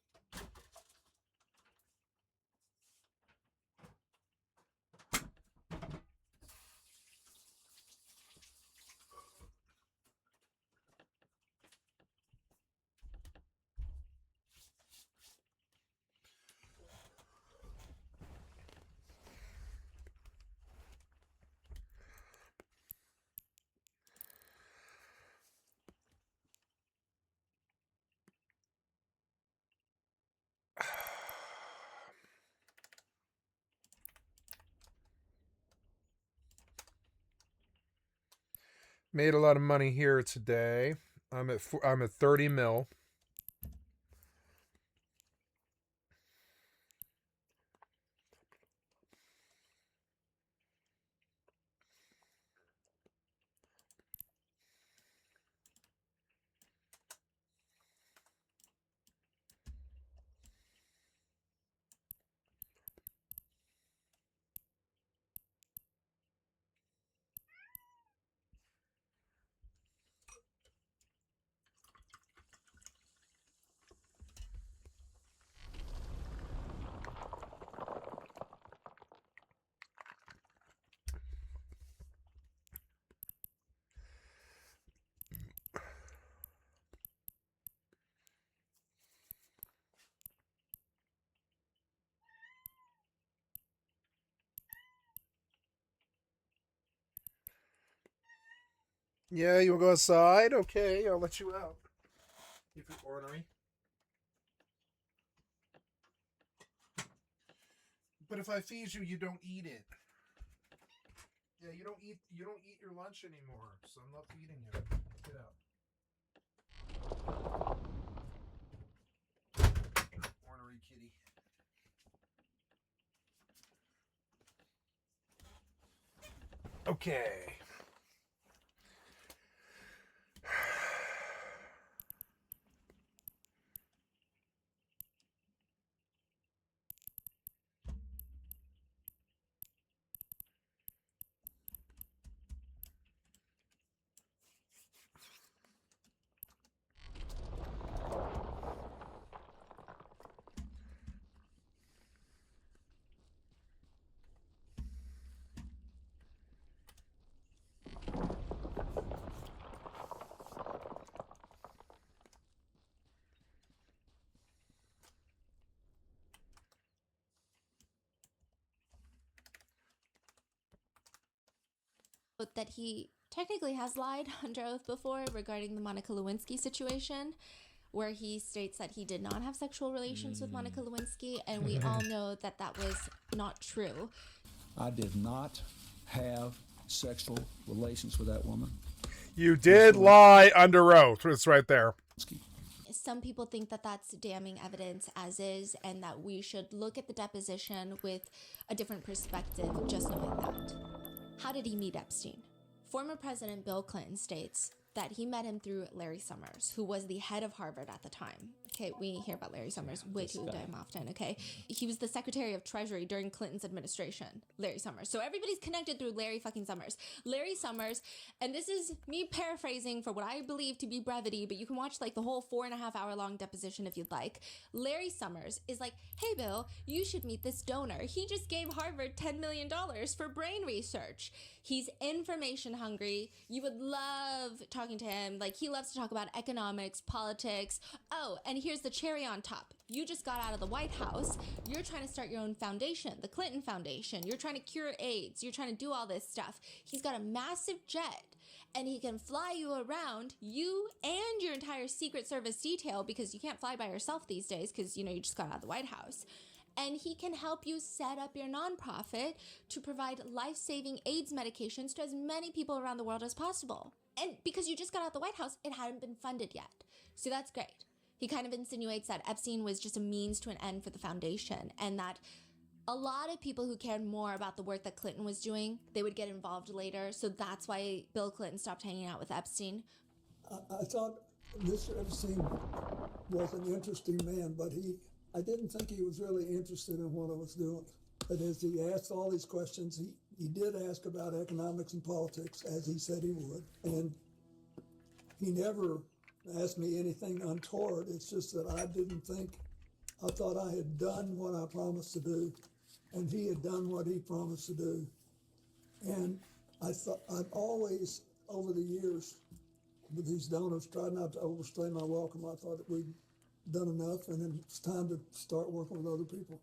Made a lot of money here today. I'm at 30 mil. Yeah, you want to go outside? Okay, I'll let you out. If you're ornery. But if I feed you, you don't eat it. Yeah, you don't eat your lunch anymore, so I'm not feeding you. Get out. Ornery kitty. Okay. But that he technically has lied under oath before regarding the Monica Lewinsky situation, where he states that he did not have sexual relations with Monica Lewinsky, and we all know that that was not true. I did not have sexual relations with that woman. You did lie under oath. It's right there. Some people think that that's damning evidence as is, and that we should look at the deposition with a different perspective, just knowing that. How did he meet Epstein? Former President Bill Clinton states that he met him through Larry Summers, who was the head of Harvard at the time. Okay, we hear about Larry Summers way too damn often, okay? He was the Secretary of Treasury during Clinton's administration, Larry Summers. So everybody's connected through Larry fucking Summers. Larry Summers, and this is me paraphrasing for what I believe to be brevity, but you can watch like the whole 4.5 hour long deposition if you'd like. Larry Summers is like, hey Bill, you should meet this donor. He just gave Harvard $10 million for brain research. He's information hungry. You would love talking to him. Like, he loves to talk about economics, politics. Oh, and here's the cherry on top. You just got out of the White House. You're trying to start your own foundation, the Clinton Foundation. You're trying to cure AIDS. You're trying to do all this stuff. He's got a massive jet, and he can fly you around, you and your entire Secret Service detail, because you can't fly by yourself these days because, you know, you just got out of the White House. And he can help you set up your nonprofit to provide life-saving AIDS medications to as many people around the world as possible. And because you just got out of the White House, it hadn't been funded yet. So that's great. He kind of insinuates that Epstein was just a means to an end for the foundation, and that a lot of people who cared more about the work that Clinton was doing, they would get involved later. So that's why Bill Clinton stopped hanging out with Epstein. I thought Mr. Epstein was an interesting man, but I didn't think he was really interested in what I was doing. That is, he asked all these questions. He did ask about economics and politics, as he said he would. And he never asked me anything untoward. It's just that I thought I had done what I promised to do, and he had done what he promised to do. And I've always, over the years, with these donors, tried not to overstay my welcome. I thought that we'd done enough, and then it's time to start working with other people.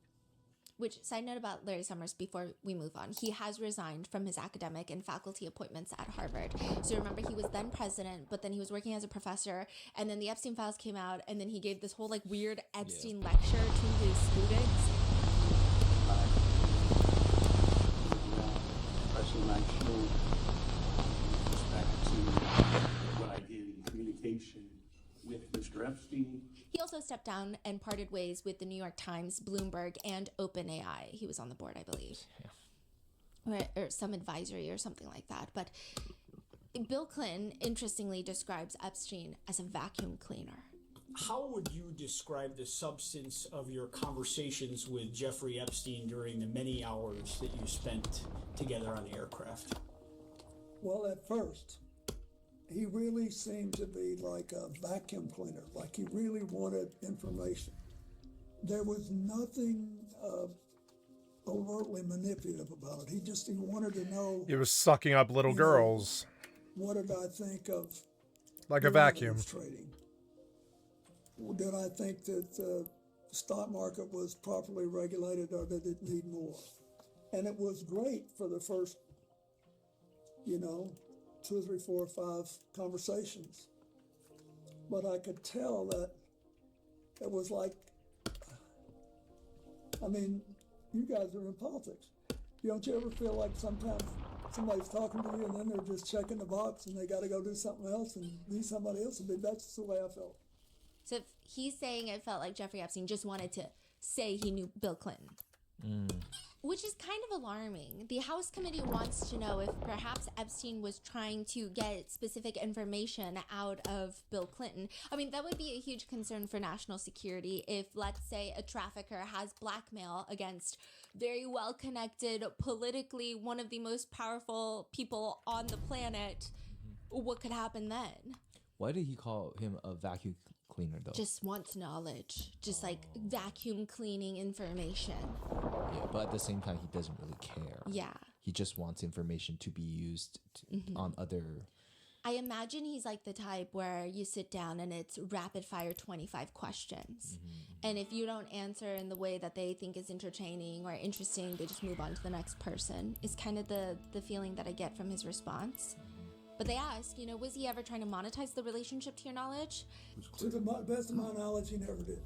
Which, side note about Larry Summers before we move on, he has resigned from his academic and faculty appointments at Harvard. So remember, he was then president, but then he was working as a professor, and then the Epstein files came out, and then he gave this whole like weird Epstein lecture to his students. Especially my show, respect to what I did in communication with Mr. Epstein. He also stepped down and parted ways with the New York Times, Bloomberg, and OpenAI. He was on the board, I believe. Yeah. Or some advisory or something like that. But Bill Clinton, interestingly, describes Epstein as a vacuum cleaner. How would you describe the substance of your conversations with Jeffrey Epstein during the many hours that you spent together on the aircraft? Well, at first, he really seemed to be like a vacuum cleaner, like he really wanted information. There was nothing overtly manipulative about it. He wanted to know. He was sucking up little girls. What did I think of like a vacuum trading? Did I think that the stock market was properly regulated, or did it need more? And it was great for the first, 2, 3, 4, 5 conversations. But I could tell that it was like, you guys are in politics. Don't you ever feel like sometimes somebody's talking to you and then they're just checking the box and they got to go do something else and be somebody else? That's the way I felt. So if he's saying it felt like Jeffrey Epstein just wanted to say he knew Bill Clinton. Which is kind of alarming. The House committee wants to know if perhaps Epstein was trying to get specific information out of Bill Clinton. That would be a huge concern for national security if, let's say, a trafficker has blackmail against very well-connected, politically one of the most powerful people on the planet. What could happen then? Why did he call him a vacuum cleaner, though? Just wants knowledge. Just like vacuum cleaning information. Yeah, but at the same time, he doesn't really care. Yeah. He just wants information to be used on other I imagine he's like the type where you sit down and it's rapid fire 25 questions. And if you don't answer in the way that they think is entertaining or interesting, they just move on to the next person. Is kind of the feeling that I get from his response. But they ask, you know, was he ever trying to monetize the relationship to your knowledge? To the best of my knowledge, he never did.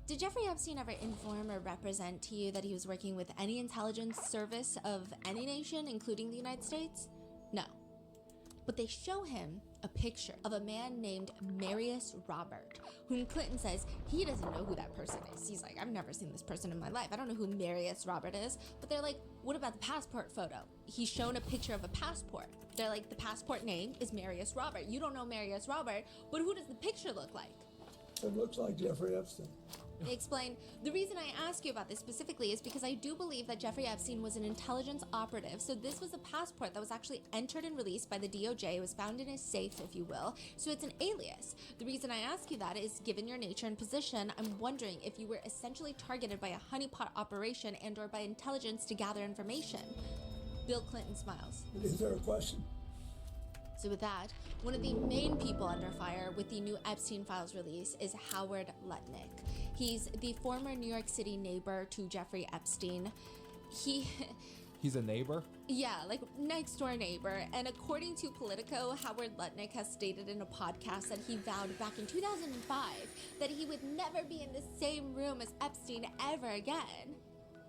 Did Jeffrey Epstein ever inform or represent to you that he was working with any intelligence service of any nation, including the United States? No. But they show him a picture of a man named Marius Robert, whom Clinton says he doesn't know who that person is. He's like, I've never seen this person in my life. I don't know who Marius Robert is. But they're like, what about the passport photo? He's shown a picture of a passport. They're like, the passport name is Marius Robert. You don't know Marius Robert, but who does the picture look like? It looks like Jeffrey Epstein. They explain, the reason I ask you about this specifically is because I do believe that Jeffrey Epstein was an intelligence operative. So this was a passport that was actually entered and released by the DOJ. It was found in his safe, if you will. So it's an alias. The reason I ask you that is, given your nature and position, I'm wondering if you were essentially targeted by a honeypot operation and or by intelligence to gather information. Bill Clinton smiles. Is there a question? So with that, one of the main people under fire with the new Epstein Files release is Howard Lutnick. He's the former New York City neighbor to Jeffrey Epstein. He's a neighbor? Yeah, like next door neighbor. And according to Politico, Howard Lutnick has stated in a podcast that he vowed back in 2005 that he would never be in the same room as Epstein ever again.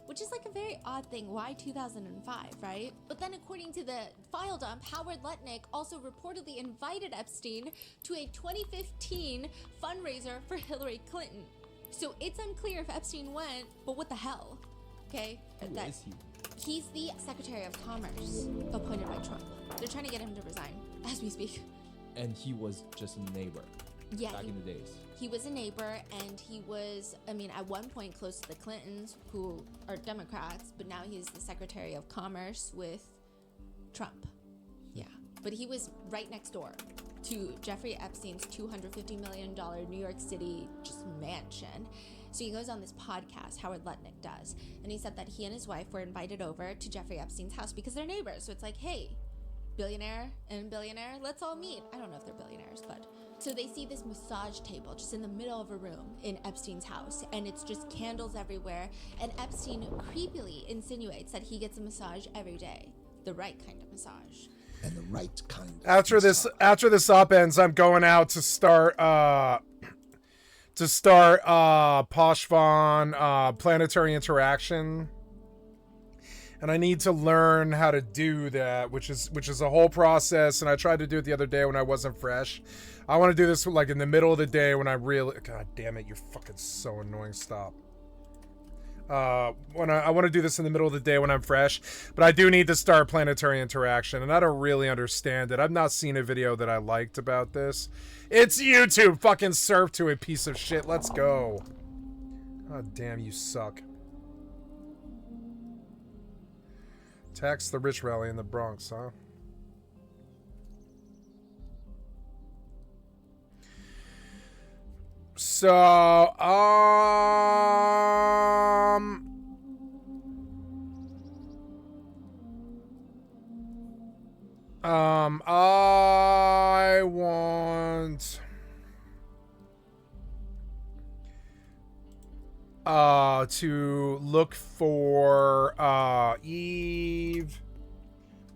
Which is like a very odd thing. Why 2005, right? But then according to the file dump, Howard Lutnick also reportedly invited Epstein to a 2015 fundraiser for Hillary Clinton. So it's unclear if Epstein went, but what the hell? Okay? Who is he? He's the Secretary of Commerce appointed by Trump. They're trying to get him to resign as we speak. And he was just a neighbor. Yeah, back in the days. He was a neighbor, and he was, I mean, at one point close to the Clintons, who are Democrats, but now he's the Secretary of Commerce with Trump. Yeah, but he was right next door to Jeffrey Epstein's $250 million New York City just mansion. So he goes on this podcast, Howard Lutnick does, and he said that he and his wife were invited over to Jeffrey Epstein's house because they're neighbors. So it's like, hey, billionaire and billionaire, let's all meet. I don't know if they're billionaires, but... So they see this massage table just in the middle of a room in Epstein's house, and it's just candles everywhere, and Epstein creepily insinuates that he gets a massage every day. The right kind of massage. And the right kind of After this op ends, I'm going out to start Poshvon Planetary Interaction. And I need to learn how to do that, which is a whole process. And I tried to do it the other day when I wasn't fresh. I want to do this like in the middle of the day when I really... God damn it, you're fucking so annoying. Stop. When I want to do this in the middle of the day when I'm fresh. But I do need to start Planetary Interaction. And I don't really understand it. I've not seen a video that I liked about this. It's YouTube. Fucking surf to it, piece of shit. Let's go. God damn, you suck. Tax the rich rally in the Bronx, huh? So, I want to look for Eve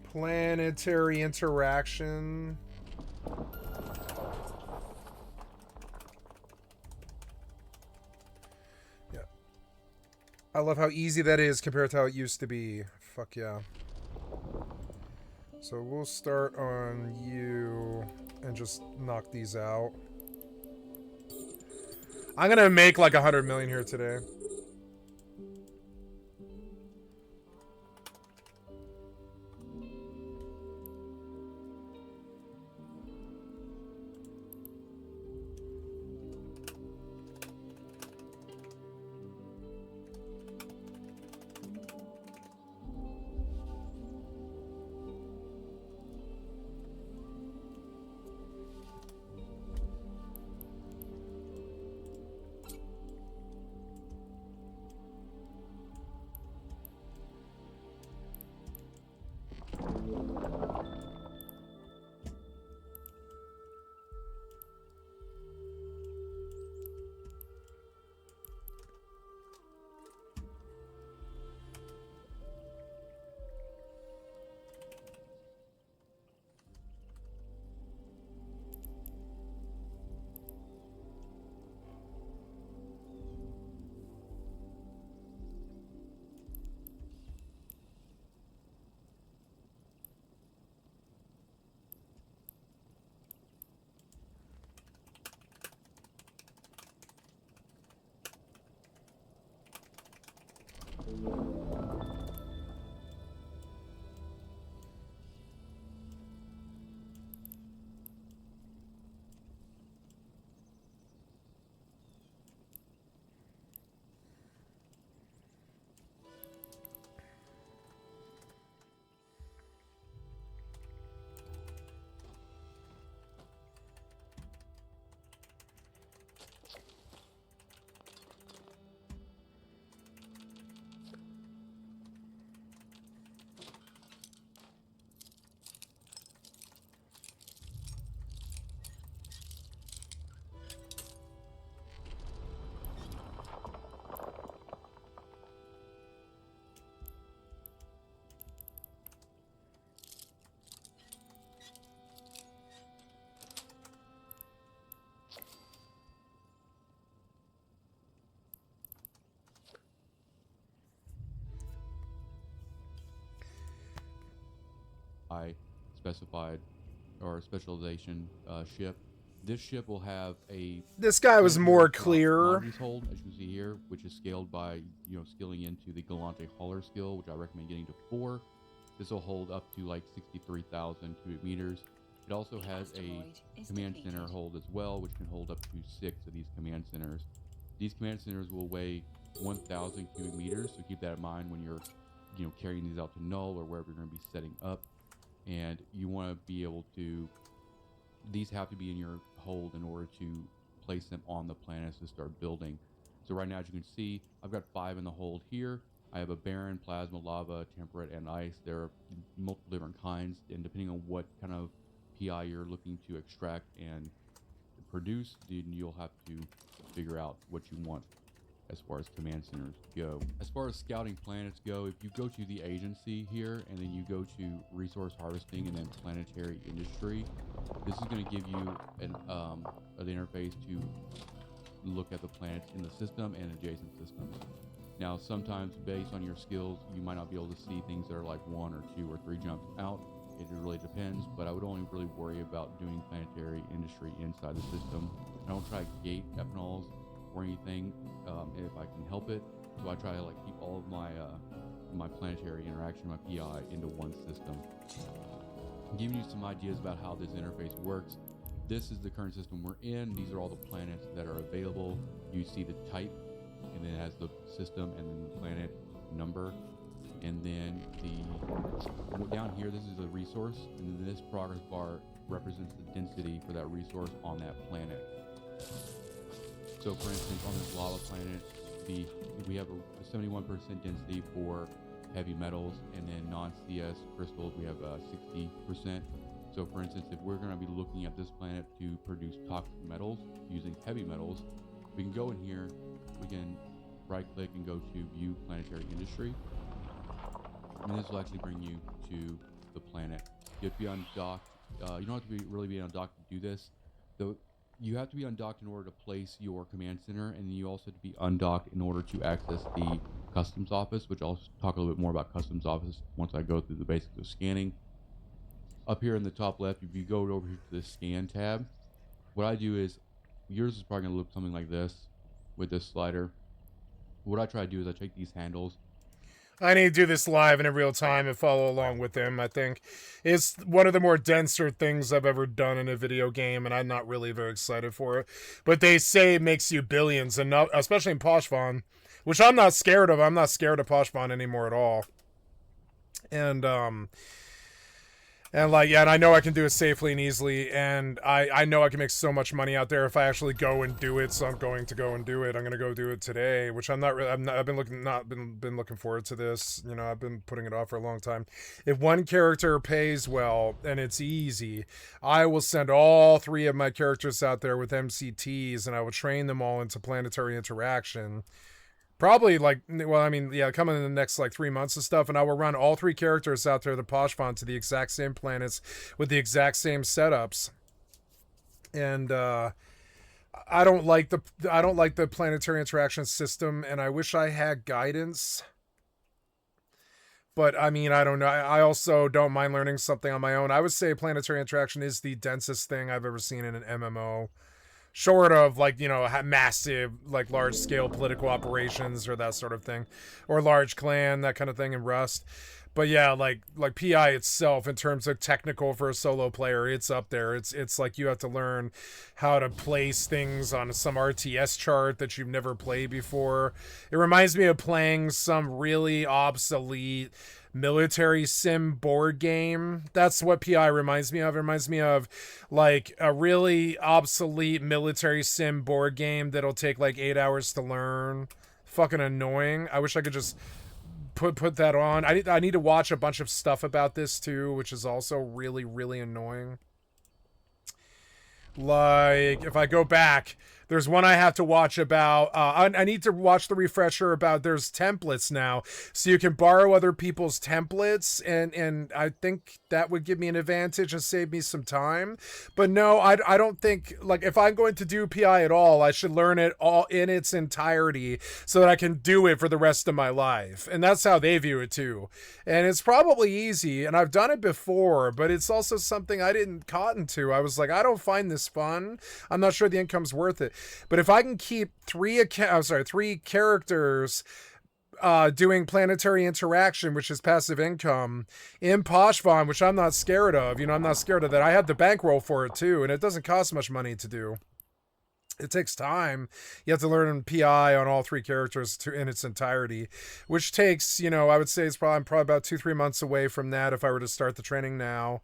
Planetary Interaction. Yeah. I love how easy that is compared to how it used to be. Fuck yeah. So we'll start on you and just knock these out. I'm gonna make like 100 million here today. high specified or specialization ship. This ship will have a. This guy was more clear. Hold, as you can see here, which is scaled by skilling into the Galante hauler skill, which I recommend getting to 4. This will hold up to like 63,000 cubic meters. It also has a command center hold as well, which can hold up to 6 of these command centers. These command centers will weigh 1,000 cubic meters, so keep that in mind when you're carrying these out to null or wherever you're going to be setting up. And you want to be able to, these have to be in your hold in order to place them on the planets to start building. So right now, as you can see, I've got 5 in the hold here. I have a barren, plasma, lava, temperate, and ice. There are multiple different kinds, and depending on what kind of PI you're looking to extract and produce, then you'll have to figure out what you want as far as command centers go. As far as scouting planets go, if you go to the agency here and then you go to resource harvesting and then planetary industry, this is going to give you an interface to look at the planets in the system and adjacent systems. Now, sometimes based on your skills, you might not be able to see things that are like 1 or 2 or 3 jumps out. It really depends, but I would only really worry about doing planetary industry inside the system. I don't try to gate ethanols or anything if I can help it. So I try to keep all of my planetary interaction, my PI, into one system. I'm giving you some ideas about how this interface works. This is the current system we're in. These are all the planets that are available. You see the type, and then it has the system and then the planet number. And then down here, this is a resource, and then this progress bar represents the density for that resource on that planet. So for instance, on this lava planet, we have a 71% density for heavy metals, and then non-CS crystals, we have 60%. So for instance, if we're going to be looking at this planet to produce toxic metals using heavy metals, we can go in here, we can right click and go to view planetary industry. And this will actually bring you to the planet. You have to be undocked. You don't have to really be undocked to do this. Though you have to be undocked in order to place your command center, and you also have to be undocked in order to access the customs office, which I'll talk a little bit more about customs office once I go through the basics of scanning. Up here in the top left, if you go over here to the scan tab, what I do is, yours is probably going to look something like this with this slider. What I try to do is I take these handles. I need to do this live and in real time and follow along with him. I think it's one of the more denser things I've ever done in a video game, and I'm not really very excited for it. But they say it makes you billions, and not, especially in Poshvon, which I'm not scared of. I'm not scared of Poshvon anymore at all. And I know I can do it safely and easily, and I know I can make so much money out there if I actually go and do it. So I'm going to go and do it. I'm going to go do it today, which I'm not really. I've been looking forward to this. I've been putting it off for a long time. If one character pays well and it's easy, I will send all 3 of my characters out there with MCTs, and I will train them all into planetary interaction. Probably coming in the next 3 months and stuff, and I will run all 3 characters out there to Poshvon to the exact same planets with the exact same setups. And I don't like the planetary interaction system, and I wish I had guidance. But I don't know. I also don't mind learning something on my own. I would say planetary interaction is the densest thing I've ever seen in an MMO. Short of massive, large scale political operations or that sort of thing, or large clan, that kind of thing in Rust. But yeah, like PI itself, in terms of technical for a solo player, it's up there. It's like you have to learn how to place things on some RTS chart that you've never played before. It reminds me of playing some really obsolete military sim board game. That's what PI reminds me of. It reminds me of a really obsolete military sim board game that'll take 8 hours to learn. Fucking annoying. I wish I could just put that on. I need to watch a bunch of stuff about this too, which is also really, really annoying. If I go back, There's one I have to watch about. I need to watch the refresher about there's templates now. So you can borrow other people's templates. And I think that would give me an advantage and save me some time. But no, I don't think, like, if I'm going to do PI at all, I should learn it all in its entirety so that I can do it for the rest of my life. And that's how they view it too. And it's probably easy. And I've done it before, but it's also something I didn't cotton to. I was like, I don't find this fun. I'm not sure the income's worth it. But if I can keep three characters doing planetary interaction, which is passive income, in Poshvon, which I'm not scared of, I'm not scared of that. I had the bankroll for it too, and it doesn't cost much money to do. It takes time. You have to learn PI on all 3 characters in its entirety, which takes, I would say I'm probably about 2-3 months away from that if I were to start the training now.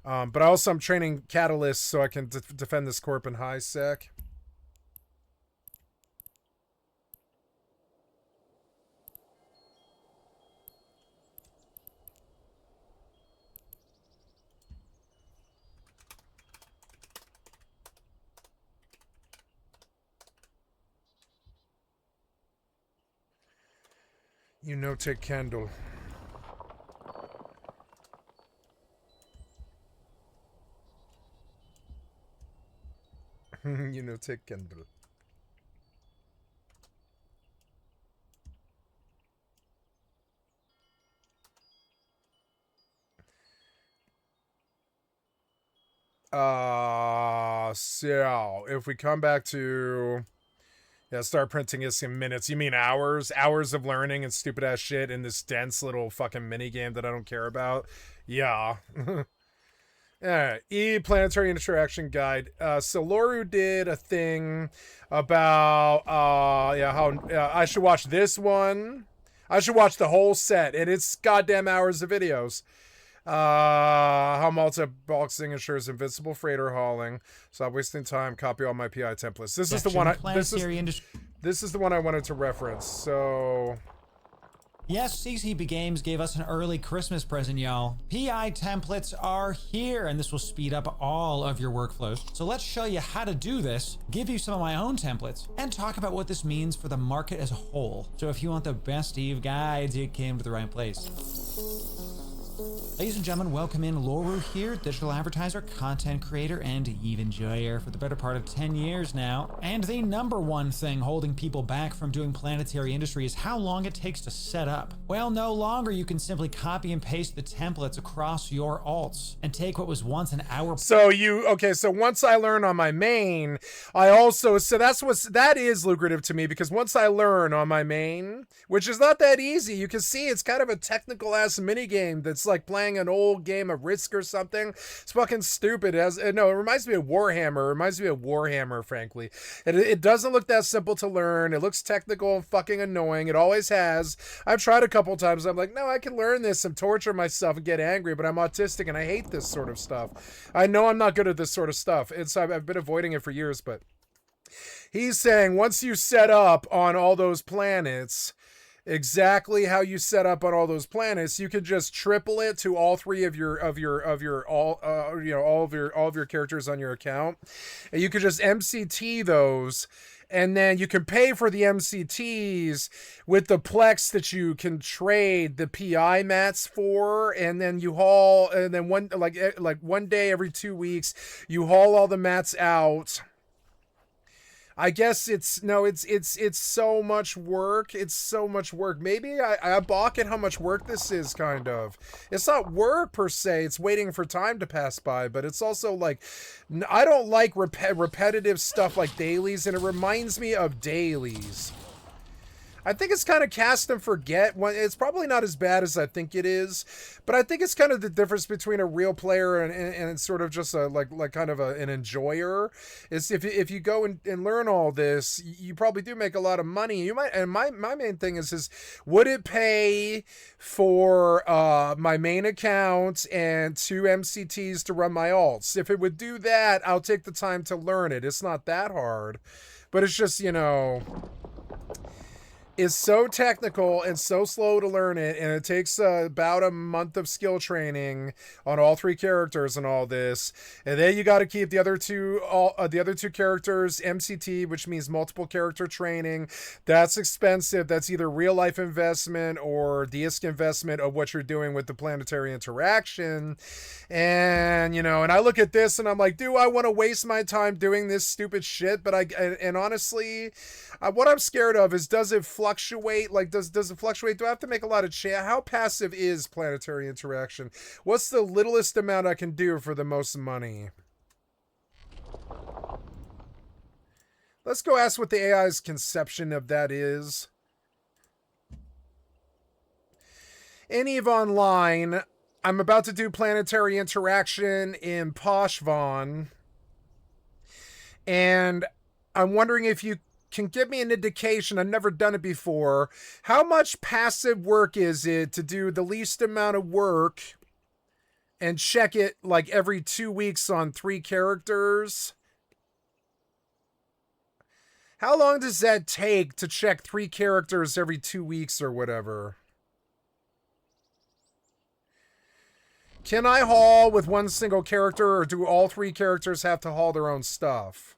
But also I'm training Catalyst so I can defend this corp in high sec. Take candle. Take candle. So if we come back to start printing is in minutes. You mean hours? Hours of learning and stupid ass shit in this dense little fucking mini game that I don't care about? Yeah. Planetary Interaction Guide. So Loru did a thing about how I should watch this one. I should watch the whole set, and it's goddamn hours of videos. How multi-boxing ensures invincible freighter hauling. Stop wasting time. Copy all my PI templates. This is the one. This is the one I wanted to reference. So. Yes, CCP Games gave us an early Christmas present, y'all. PI templates are here, and this will speed up all of your workflows. So let's show you how to do this, give you some of my own templates, and talk about what this means for the market as a whole. So if you want the best of guides, you came to the right place. Ladies and gentlemen, welcome in. Loru here, digital advertiser, content creator, and Eve enjoyer for the better part of 10 years now. And the number one thing holding people back from doing planetary industry is how long it takes to set up. Well, no longer. You can simply copy and paste the templates across your alts and take what was once an hour. So once I learn on my main, that is lucrative to me, because once I learn on my main, which is not that easy, you can see it's kind of a technical ass mini game that's like playing an old game of Risk or something. It's fucking stupid. It reminds me of Warhammer. Frankly, it doesn't look that simple to learn. It looks technical and fucking annoying. It always has. I've tried a couple times. I'm like, no, I can learn this and torture myself and get angry, but I'm autistic and I hate this sort of stuff. I know I'm not good at this sort of stuff. I've been avoiding it for years, but he's saying once you set up on all those planets, exactly how you set up on all those planets, you can just triple it to all 3 of your all of your characters on your account, and you could just MCT those, and then you can pay for the MCTs with the plex that you can trade the PI mats for, and then you haul, and then one day every 2 weeks you haul all the mats out. I guess it's so much work. It's so much work. Maybe I balk at how much work this is, kind of. It's not work per se. It's waiting for time to pass by, but it's also like, I don't like repetitive stuff like dailies, and it reminds me of dailies. I think it's kind of cast and forget. It's probably not as bad as I think it is, but I think it's kind of the difference between a real player and sort of just a kind of an enjoyer. Is if you go and learn all this, you probably do make a lot of money. You might, and my main thing is would it pay for my main account and 2 MCTs to run my alts? If it would do that, I'll take the time to learn it. It's not that hard, but it's just, is so technical and so slow to learn it, and it takes about a month of skill training on all 3 characters and all this, and then you got to keep the other two characters MCT, which means multiple character training. That's expensive. That's either real life investment or disc investment of what you're doing with the planetary interaction. And and I look at this and I'm like, do I want to waste my time doing this stupid shit? But honestly, what I'm scared of is, does it fluctuate? Like, does it fluctuate? Do I have to make a lot of How passive is planetary interaction? What's the littlest amount I can do for the most money? Let's go ask what the AI's conception of that is. In EVE Online, I'm about to do planetary interaction in Poshvon, and I'm wondering if you can give me an indication. I've never done it before. How much passive work is it to do the least amount of work and check it like every 2 weeks on 3 characters? How long does that take to check 3 characters every 2 weeks or whatever? Can I haul with one single character, or do all 3 characters have to haul their own stuff?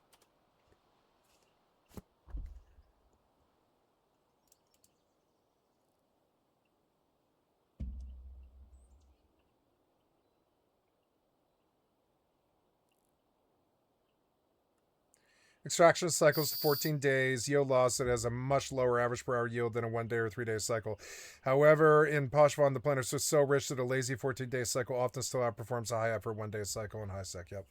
Extraction cycles to 14 days. Yield loss, it has a much lower average per hour yield than a 1 day or 3 day cycle. However, in Poshvon, the planets are so rich that a lazy 14-day cycle often still outperforms a high effort 1 day cycle in high sec. Yep.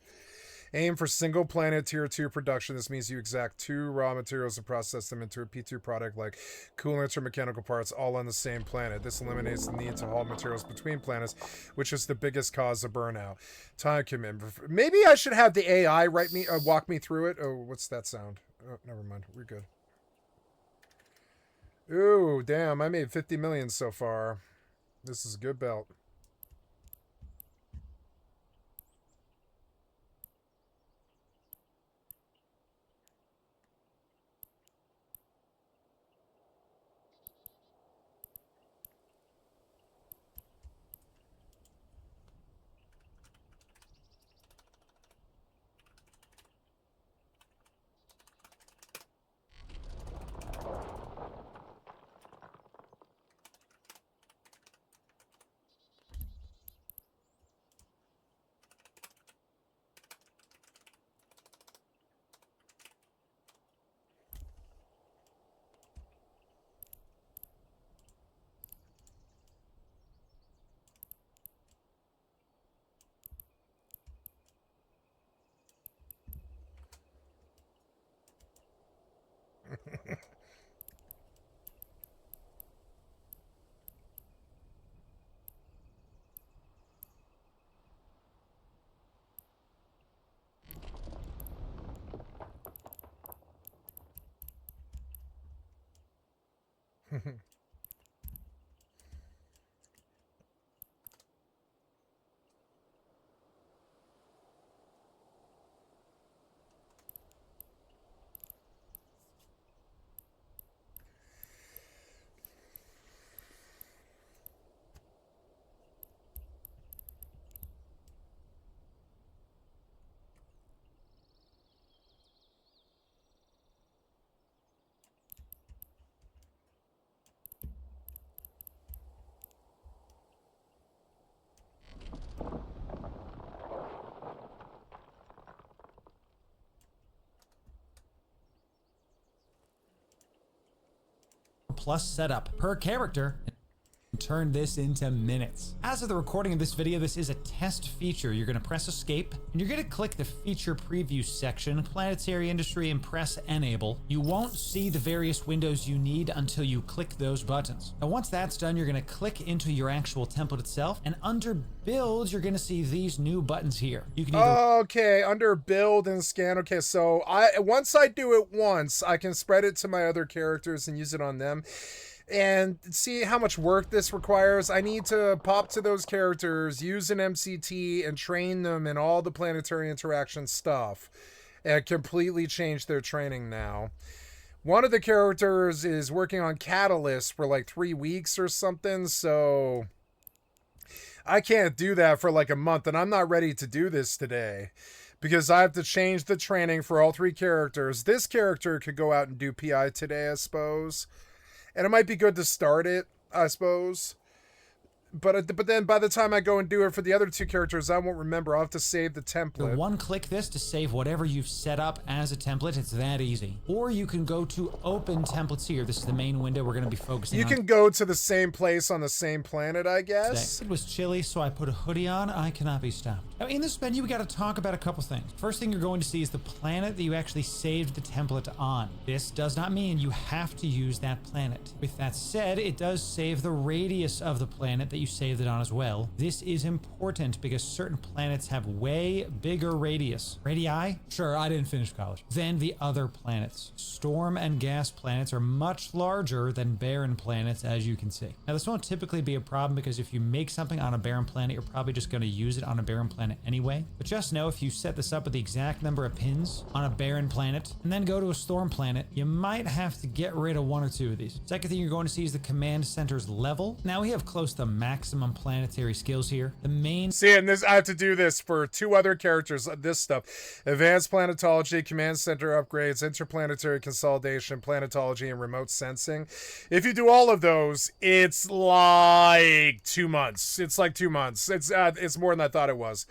Aim for single planet tier 2 production. This means you exact 2 raw materials and process them into a P2 product like coolants or mechanical parts all on the same planet. This eliminates the need to haul materials between planets, which is the biggest cause of burnout. Time commitment. Maybe I should have the AI walk me through it. Oh, what's that sound? Oh, never mind. We're good. Ooh, damn. I made 50 million so far. This is a good belt. Plus setup per character. Turn this into minutes. As of the recording of this video, this is a test feature. You're going to press escape and you're going to click the feature preview section, planetary industry, and press enable. You won't see the various windows you need until you click those buttons. Now, once that's done, you're going to click into your actual template itself, and under build, you're going to see these new buttons here. You can either okay, under build and scan. Okay, so once I do it once, I can spread it to my other characters and use it on them. And see how much work this requires. I need to pop to those characters, use an MCT, and train them in all the planetary interaction stuff. And completely change their training now. one of the characters is working on Catalyst for like 3 weeks or something, so I can't do that for like a month, and I'm not ready to do this today because I have to change the training for all 3 characters. This character could go out and do PI today, I suppose, and it might be good to start it, I suppose. But then by the time I go and do it for the other 2 characters, I won't remember. I'll have to save the template. One-click this to save whatever you've set up as a template. It's that easy. Or you can go to Open Templates here. This is the main window we're going to be focusing on. You can go to the same place on the same planet, I guess. It was chilly, so I put a hoodie on. I cannot be stopped. Now, in this menu, we got to talk about a couple things. First thing you're going to see is the planet that you actually saved the template on. This does not mean you have to use that planet. With that said, it does save the radius of the planet that you saved it on as well. This is important because certain planets have way bigger radius. Radii? Sure, I didn't finish college. Than the other planets. Storm and gas planets are much larger than barren planets, as you can see. Now, this won't typically be a problem because if you make something on a barren planet, you're probably just going to use it on a barren planet anyway. But just know if you set this up with the exact number of pins on a barren planet and then go to a storm planet, you might have to get rid of 1 or 2 of these. Second thing you're going to see is the command center's level. Now we have close to maximum planetary skills here. The main... See, and this, I have to do this for 2 other characters, this stuff. Advanced planetology, command center upgrades, interplanetary consolidation, planetology, and remote sensing. If you do all of those, it's like 2 months. It's like 2 months. It's more than I thought it was.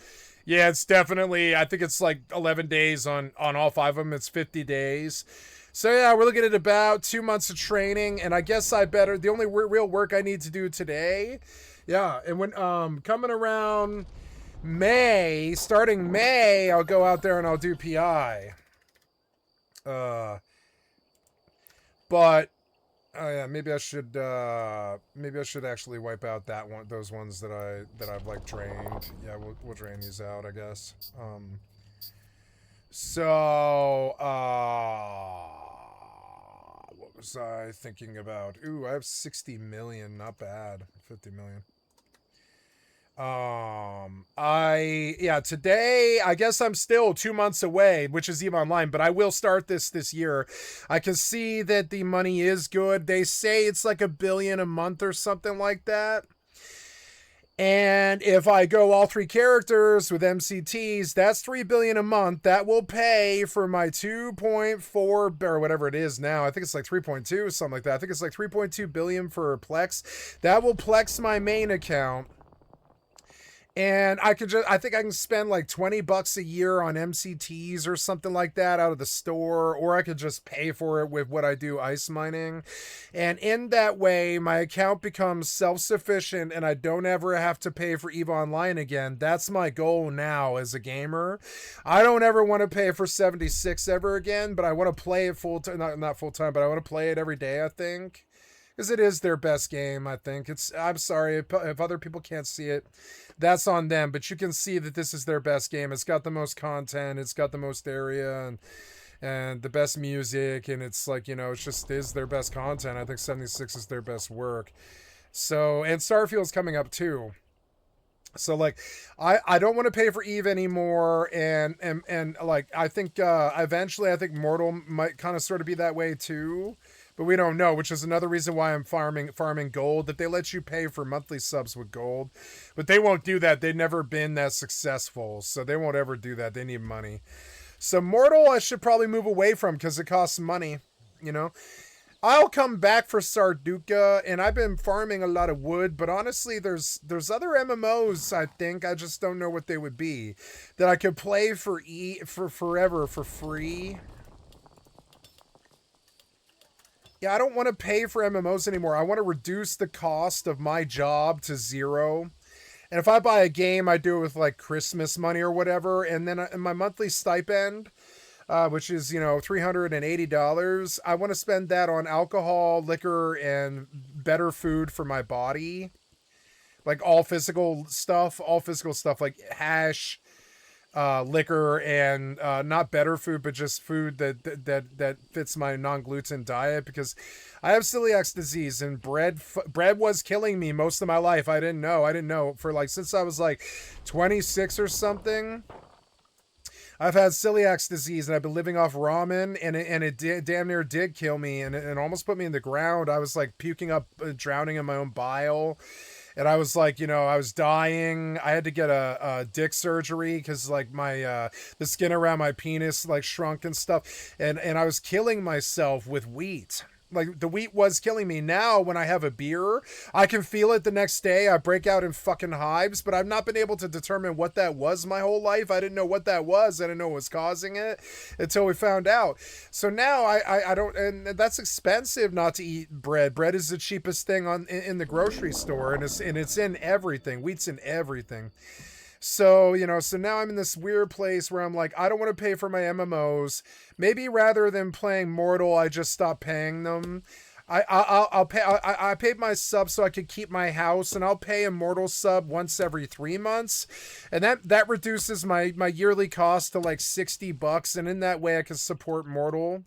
Yeah, it's definitely, I think it's like 11 days on all 5 of them. It's 50 days. So yeah, we're looking at about 2 months of training, and I guess the only real work I need to do today, yeah, and when coming around May, starting May, I'll go out there and I'll do PI. But yeah, maybe I should actually wipe out those ones that I've like drained. Yeah, we'll drain these out, I guess. So what was I thinking about? Ooh, I have 60 million, not bad. 50 million. Today, I guess I'm still 2 months away, which is EVE Online, but I will start this year. I can see that the money is good. They say it's like $1 billion a month or something like that. And if I go all 3 characters with MCTs, that's $3 billion a month. That will pay for my 2.4 or whatever it is now. I think it's like 3.2, something like that. I think it's like 3.2 billion for Plex. That will Plex my main account. And I think I can spend like $20 a year on MCTs or something like that out of the store, or I could just pay for it with what I do ice mining. And in that way, my account becomes self-sufficient and I don't ever have to pay for EVE Online again. That's my goal now as a gamer. I don't ever want to pay for 76 ever again, but I want to play it full-time, not full-time, but I want to play it every day, I think. Because it is their best game, I think. I'm sorry if other people can't see it. That's on them, but you can see that this is their best game. It's got the most content, it's got the most area, and the best music, and it's like, you know, it's just is their best content. I think 76 is their best work. So, and Starfield's coming up too. So like, I don't want to pay for EVE anymore, and like, I think eventually I think Mortal might kind of sort of be that way too. But we don't know, which is another reason why I'm farming gold, that they let you pay for monthly subs with gold. But they won't do that. They've never been that successful, so they won't ever do that. They need money. So Mortal I should probably move away from because it costs money, you know. I'll come back for Sarduka, and I've been farming a lot of wood, but honestly, there's other MMOs, I think, I just don't know what they would be, that I could play for forever for free. Yeah, I don't want to pay for MMOs anymore. I want to reduce the cost of my job to 0. And if I buy a game, I do it with like Christmas money or whatever. And then my monthly stipend, which is, you know, $380, I want to spend that on alcohol, liquor, and better food for my body. Like all physical stuff like hash, liquor, and not better food, but just food that fits my non-gluten diet, because I have celiac disease, and bread was killing me most of my life. I didn't know for like since I was like 26 or something. I've had celiac disease and I've been living off ramen, and it damn near did kill me, and it almost put me in the ground. I was like puking up, drowning in my own bile. And I was like, I was dying. I had to get a dick surgery because like my the skin around my penis like shrunk and stuff. And I was killing myself with wheat. Like the wheat was killing me. Now when I have a beer, I can feel it the next day. I break out in fucking hives, but I've not been able to determine what that was my whole life. I didn't know what that was. I didn't know what was causing it until we found out. So now I don't, and that's expensive not to eat bread. Bread is the cheapest thing in the grocery store, and it's in everything. Wheat's in everything. So, so now I'm in this weird place where I'm like, I don't want to pay for my MMOs. Maybe rather than playing Mortal, I just stop paying them. I'll pay. I paid my sub so I could keep my house, and I'll pay a Mortal sub once every 3 months, and that reduces my yearly cost to like $60, and in that way I can support Mortal.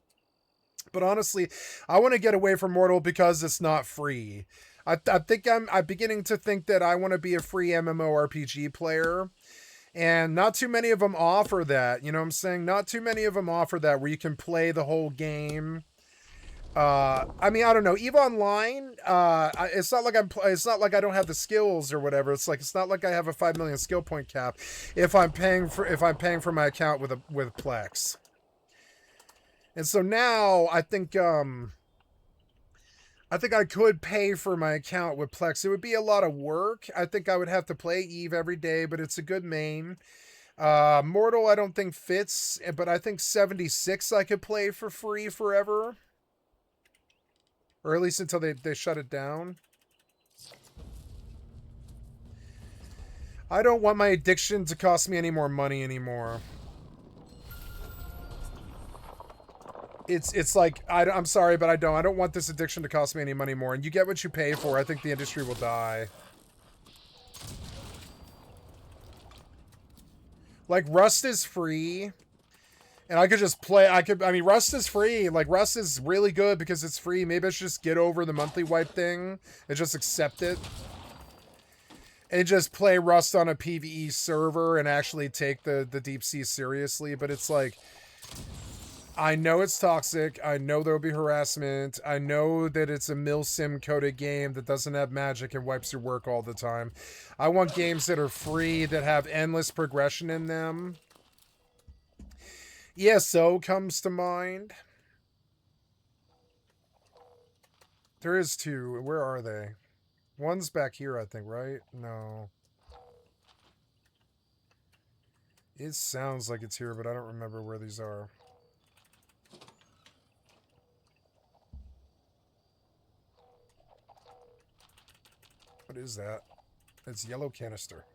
But honestly, I want to get away from Mortal because it's not free. I think I'm beginning to think that I want to be a free MMORPG player. And not too many of them offer that. You know what I'm saying? Not too many of them offer that where you can play the whole game. I mean, I don't know. EVE Online, it's not like I don't have the skills or whatever. It's not like I have a 5 million skill point cap if I'm paying for my account with Plex. And so now I think I could pay for my account with Plex. It would be a lot of work. I think I would have to play EVE every day, but it's a good main. Mortal I don't think fits, but I think 76 I could play for free forever. Or at least until they shut it down. I don't want my addiction to cost me any more money anymore. It's like, I'm sorry, but I don't want this addiction to cost me any money more. And you get what you pay for. I think the industry will die. Like, Rust is free. And I could just play, I mean, Rust is free. Like, Rust is really good because it's free. Maybe I should just get over the monthly wipe thing and just accept it. And just play Rust on a PvE server and actually take the deep sea seriously. But it's like, I know it's toxic. I know there'll be harassment. I know that it's a milsim coded game that doesn't have magic and wipes your work all the time. I want games that are free, that have endless progression in them. ESO comes to mind. There is two. Where are they? One's back here, I think, right? No. It sounds like it's here, but I don't remember where these are. What is that? It's yellow canister.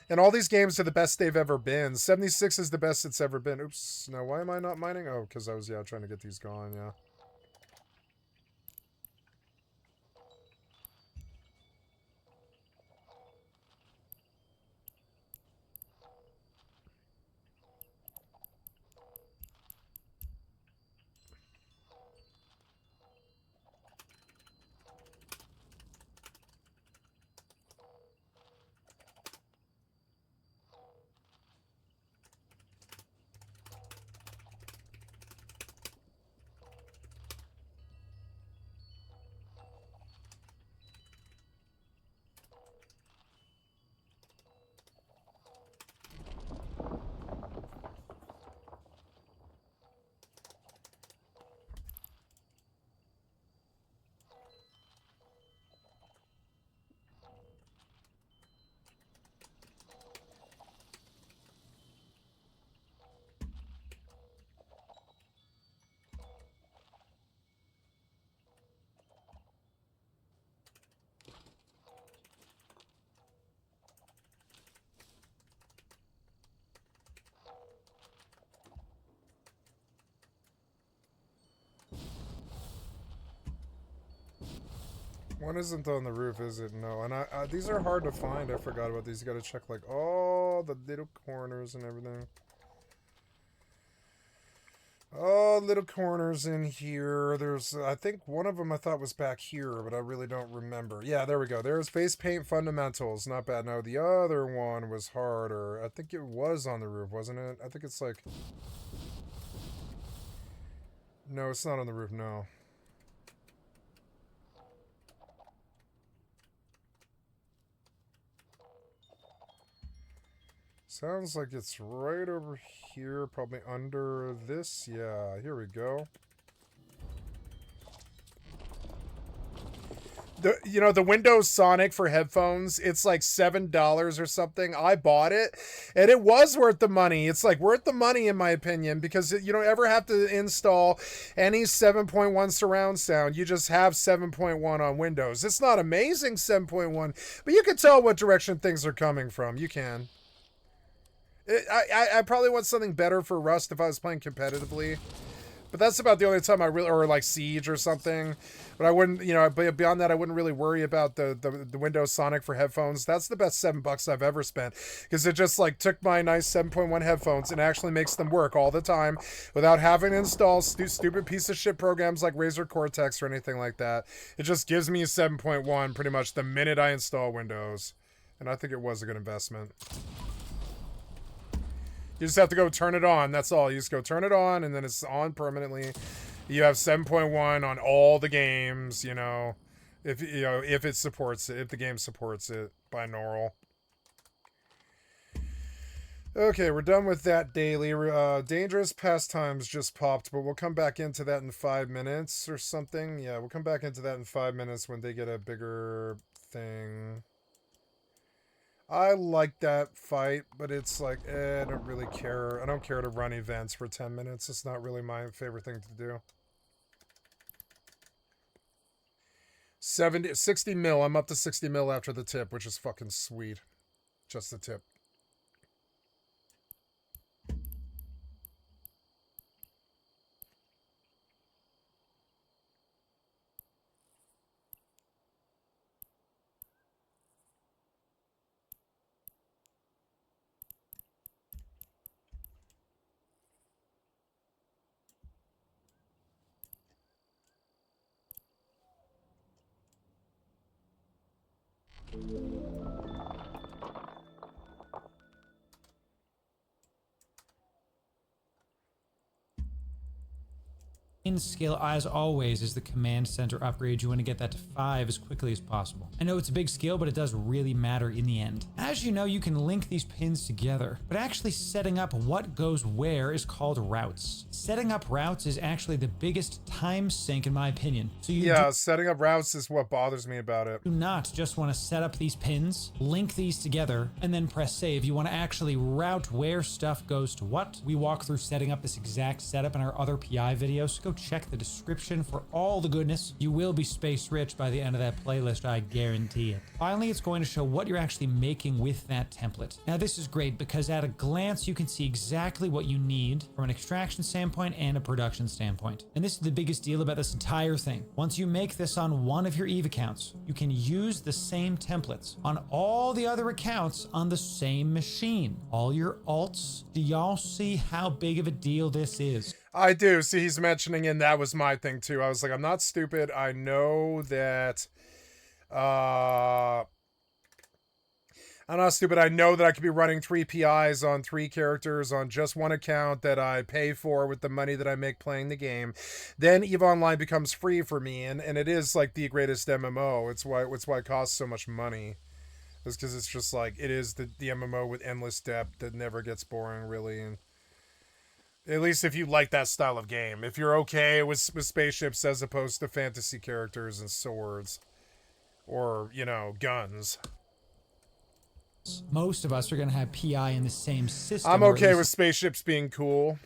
And all these games are the best they've ever been. 76 is the best it's ever been. Oops. Now, why am I not mining? Oh, because I was, trying to get these going, yeah. One isn't on the roof, is it? No. And these are hard to find. I forgot about these. You gotta check, like, all the little corners and everything. Oh, little corners in here. There's, I think one of them I thought was back here, but I really don't remember. Yeah, there we go. There's face paint fundamentals. Not bad. No, the other one was harder. I think it was on the roof, wasn't it? I think it's like... No, it's not on the roof, no. Sounds like it's right over here, probably under this. Yeah, here we go. The Windows Sonic for headphones, it's like $7 or something. I bought it, and it was worth the money. It's like worth the money in my opinion, because you don't ever have to install any 7.1 surround sound. You just have 7.1 on Windows. It's not amazing 7.1, but you can tell what direction things are coming from. You can. I probably want something better for Rust if I was playing competitively. But that's about the only time I really, or like Siege or something. But I wouldn't, you know, but beyond that, I wouldn't really worry about the Windows Sonic for headphones. That's the best $7 I've ever spent, because it just like took my nice 7.1 headphones and actually makes them work all the time without having to install stupid piece of shit programs like Razer Cortex or anything like that. It just gives me a 7.1 pretty much the minute I install Windows, and I think it was a good investment. You just have to go turn it on. That's all. You just go turn it on, and then it's on permanently. You have 7.1 on all the games, you know, if it supports it, if the game supports it binaural. Okay, we're done with that daily. Dangerous Pastimes just popped, but we'll come back into that in 5 minutes or something. Yeah, we'll come back into that in 5 minutes when they get a bigger thing. I like that fight, but it's like, I don't really care. I don't care to run events for 10 minutes. It's not really my favorite thing to do. 60 mil. I'm up to 60 mil after the tip, which is fucking sweet. Just the tip. In skill, as always, is the command center upgrade. You want to get that to 5 as quickly as possible. I know it's a big skill, but it does really matter in the end. As you know, you can link these pins together, but actually setting up what goes where is called routes. Setting up routes is actually the biggest time sink in my opinion. So setting up routes is what bothers me about it. Do not just want to set up these pins, link these together, and then press save. You want to actually route where stuff goes to what. We walk through setting up this exact setup in our other PI videos, so go check the description for all the goodness. You will be space rich by the end of that playlist, I guarantee it. Finally, it's going to show what you're actually making with that template. Now this is great because at a glance you can see exactly what you need from an extraction standpoint and a production standpoint. And this is the biggest deal about this entire thing. Once you make this on one of your Eve accounts, you can use the same templates on all the other accounts on the same machine. All your alts. Do y'all see how big of a deal this is? I do. See, he's mentioning, and that was my thing too. I was like, I'm not stupid. I know that, I'm not stupid. I know that I could be running 3 PIs on 3 characters on just one account that I pay for with the money that I make playing the game. Then EVE Online becomes free for me, and it is like the greatest MMO. It's why it costs so much money. It's because it's just like, it is the MMO with endless depth that never gets boring, really. And at least if you like that style of game. If you're okay with spaceships as opposed to fantasy characters and swords. Or, you know, guns. Most of us are going to have PI in the same system. I'm okay with spaceships being cool.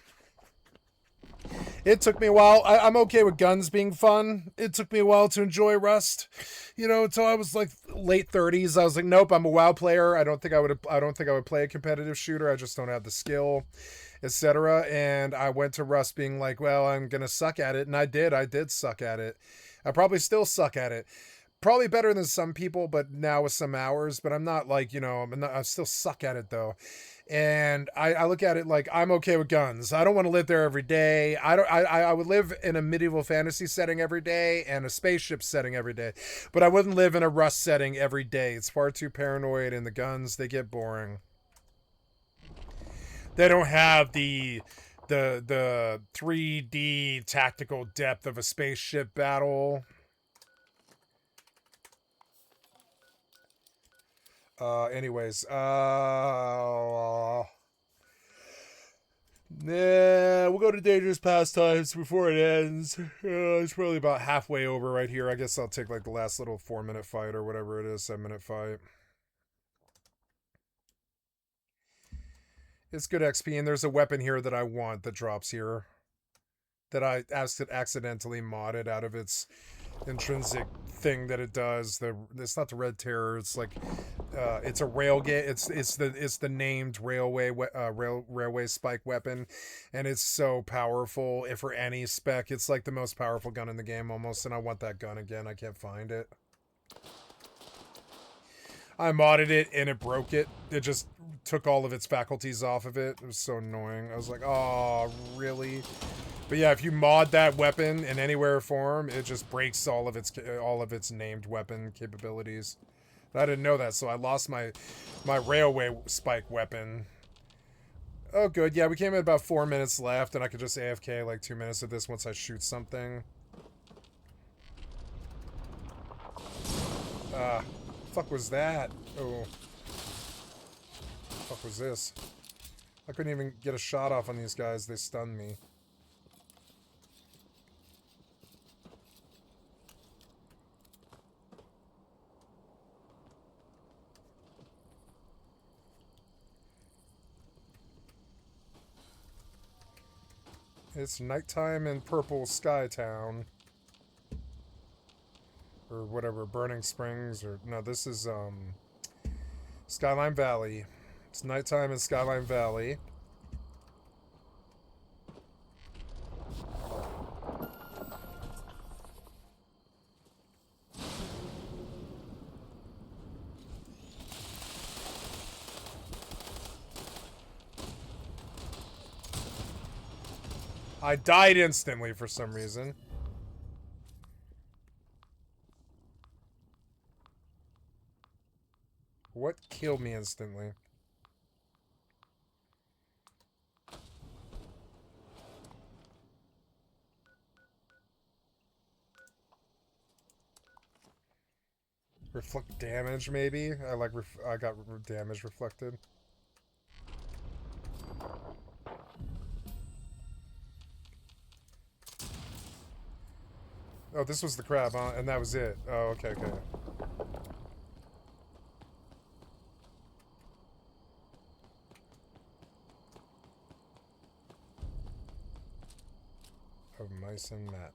It took me a while. I'm okay with guns being fun. It took me a while to enjoy Rust. You know, until I was like late 30s. I was like, nope, I'm a WoW player. I don't think I would play a competitive shooter. I just don't have the skill, etc. And I went to Rust being like, well, I'm gonna suck at it, and I did suck at it. I probably still suck at it, probably better than some people, but now with some hours. But I'm not like, you know, I still suck at it though. And I look at it like I'm okay with guns. I don't want to live there every day. I would live in a medieval fantasy setting every day and a spaceship setting every day. But I wouldn't live in a Rust setting every day. It's far too paranoid, and the guns, they get boring. They don't have the 3D tactical depth of a spaceship battle. Anyways, nah, we'll go to Dangerous Pastimes before it ends. It's probably about halfway over right here. I guess I'll take like the last little 4-minute fight or whatever it is, 7-minute fight. It's good XP, and there's a weapon here that I want that drops here. That I accidentally modded out of its intrinsic thing that it does. It's not the Red Terror. It's like it's a railgun. It's the named railway spike weapon, and it's so powerful. If for any spec, it's like the most powerful gun in the game almost. And I want that gun again. I can't find it. I modded it and it broke it. It just took all of its faculties off of it. It was so annoying. I was like, oh, really? But yeah, if you mod that weapon in anywhere form, it just breaks all of its named weapon capabilities. I didn't know that, so I lost my railway spike weapon. Oh, good. Yeah, we came at about 4 minutes left, and I could just AFK like 2 minutes of this once I shoot something. Fuck was that? Oh. Fuck was this? I couldn't even get a shot off on these guys. They stunned me. It's nighttime in Purple Sky Town. Or whatever, Burning Springs, or... No, this is, Skyline Valley. It's nighttime in Skyline Valley. I died instantly for some reason. What killed me instantly? Reflect damage, maybe? I got damage reflected. Oh, this was the crab, huh? And that was it. Oh, okay, okay. Of mice and mat.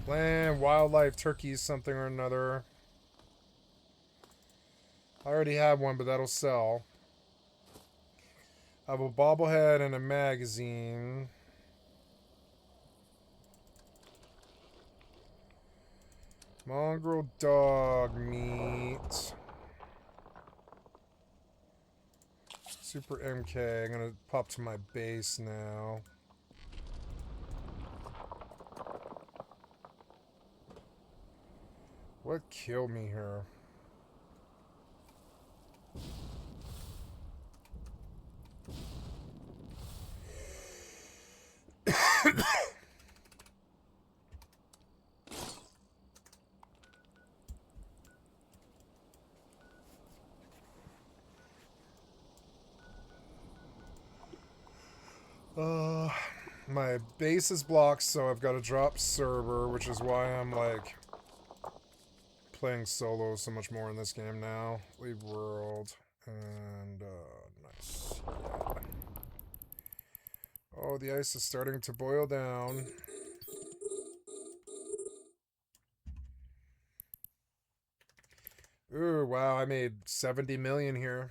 Land, wildlife, turkeys, something or another. I already have one, but that'll sell. I have a bobblehead and a magazine. Mongrel dog meat. Super MK. I'm gonna pop to my base now. What killed me here? My base is blocked, so I've got to drop server, which is why I'm like playing solo so much more in this game now. Leave world and nice. Yeah. Oh, the ice is starting to boil down. Ooh, wow, I made 70 million here.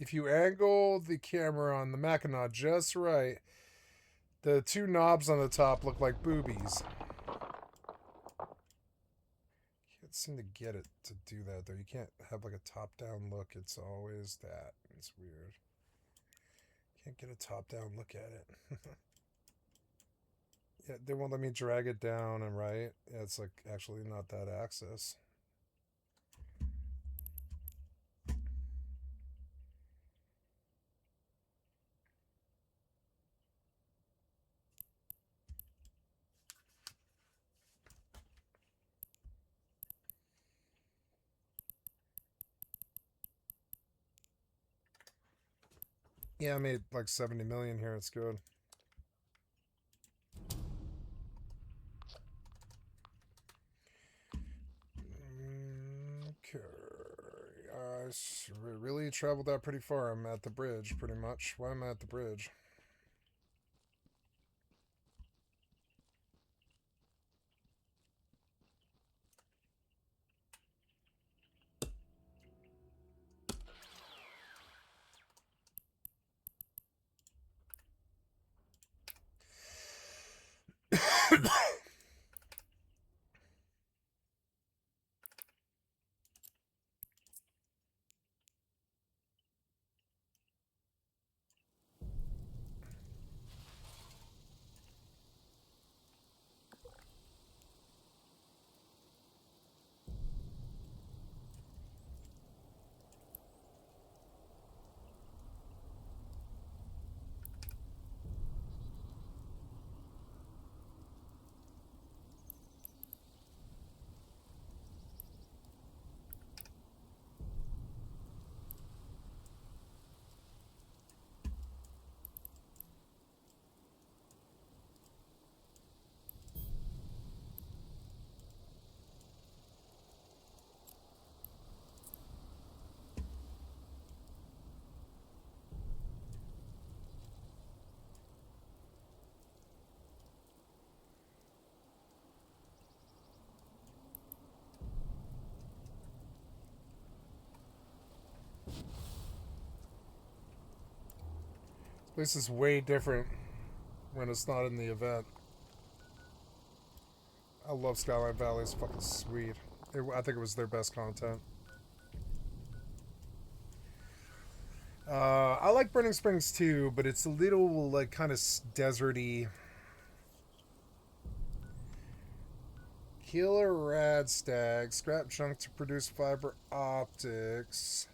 if you angle the camera on the Mackinac just right, the two knobs on the top look like boobies. Can't seem to get it to do that though. You can't have like a top-down look. It's always that. It's weird. Can't get a top-down look at it. Yeah, they won't let me drag it down and right. Yeah, it's like actually not that axis. Yeah, I made like 70 million here. It's good. Okay. I really traveled out pretty far. I'm at the bridge, pretty much. Why am I at the bridge? This is way different when it's not in the event. I love Skyline Valley. It's fucking sweet. I think it was their best content. I like Burning Springs too, but it's a little like kind of deserty. Kill a rad stag, scrap junk to produce fiber optics.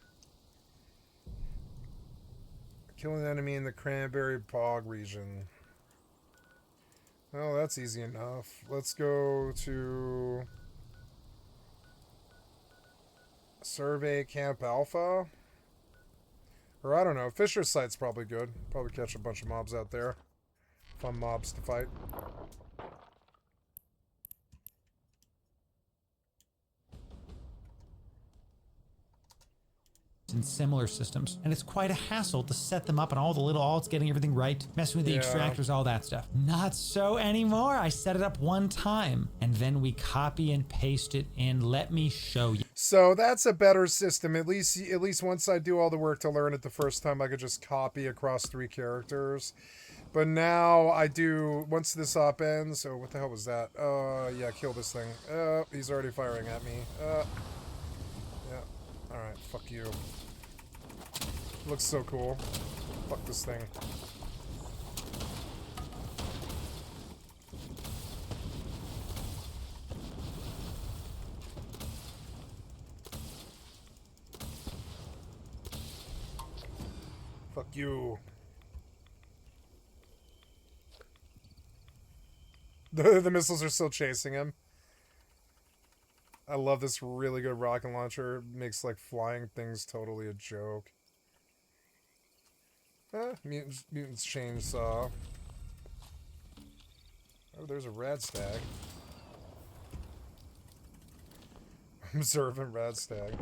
Kill an enemy in the Cranberry Bog region. Well, that's easy enough. Let's go to Survey Camp Alpha. Or I don't know. Fisher's Sight's probably good. Probably catch a bunch of mobs out there. Fun mobs to fight. In similar systems, and it's quite a hassle to set them up and all the little alts, getting everything right, messing with the extractors, all that stuff. Not so anymore. I set it up one time and then we copy and paste it in. Let me show you. So that's a better system. At least once I do all the work to learn it the first time, I could just copy across 3 characters. But now I do, once this op ends, oh, what the hell was that? Yeah, kill this thing. He's already firing at me. Yeah, alright, fuck you. Looks so cool. Fuck this thing. Fuck you. The missiles are still chasing him. I love this really good rocket launcher. It makes like flying things totally a joke. Mutants chainsaw. Oh, there's a rad stag. Observant rad stag.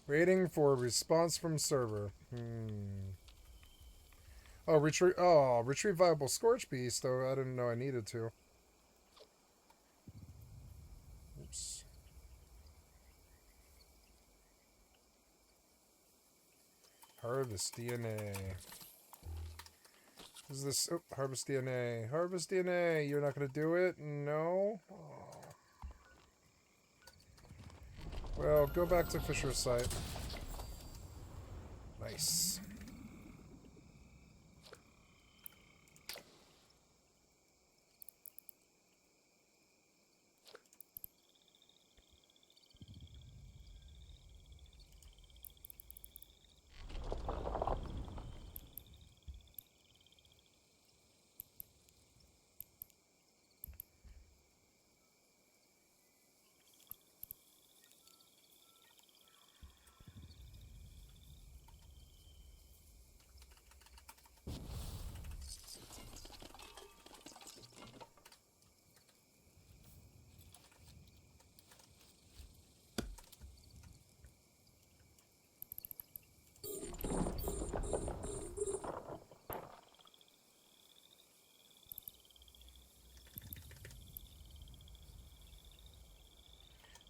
Waiting for a response from server. Oh, retrieve viable Scorch Beast, though. I didn't know I needed to. Oops. Harvest DNA. Is this... Oh, harvest DNA. Harvest DNA. You're not going to do it? No? Oh. Well, go back to Fisher's site. Nice.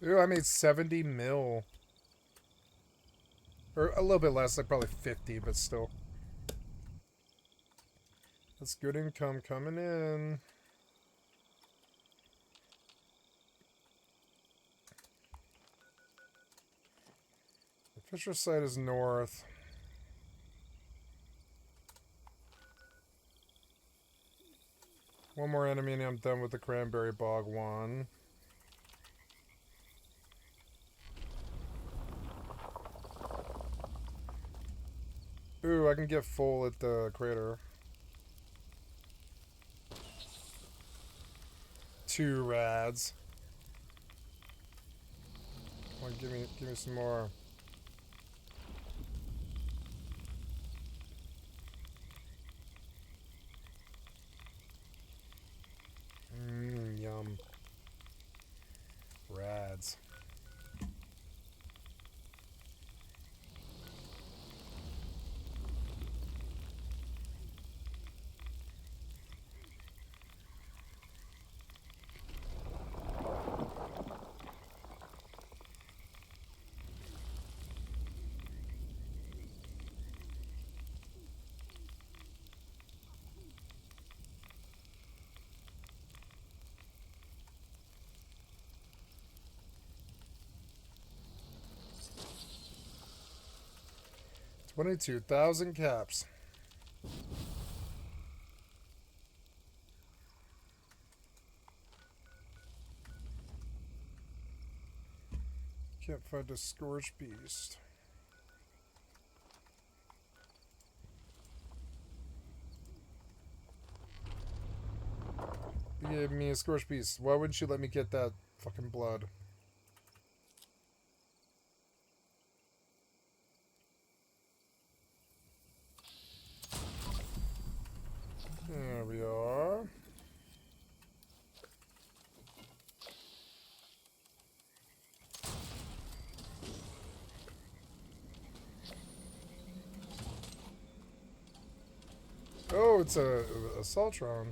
Ooh, I made 70 mil. Or a little bit less, like probably 50, but still. That's good income coming in. The Fisher site is north. One more enemy and I'm done with the Cranberry Bog one. Ooh, I can get full at the crater. 2 rads. Come on, give me some more. Yum. Rads. $22,000 caps. Can't find a Scorch Beast. You gave me a Scorch Beast. Why wouldn't you let me get that fucking blood? There we are. Oh, it's a Saltron.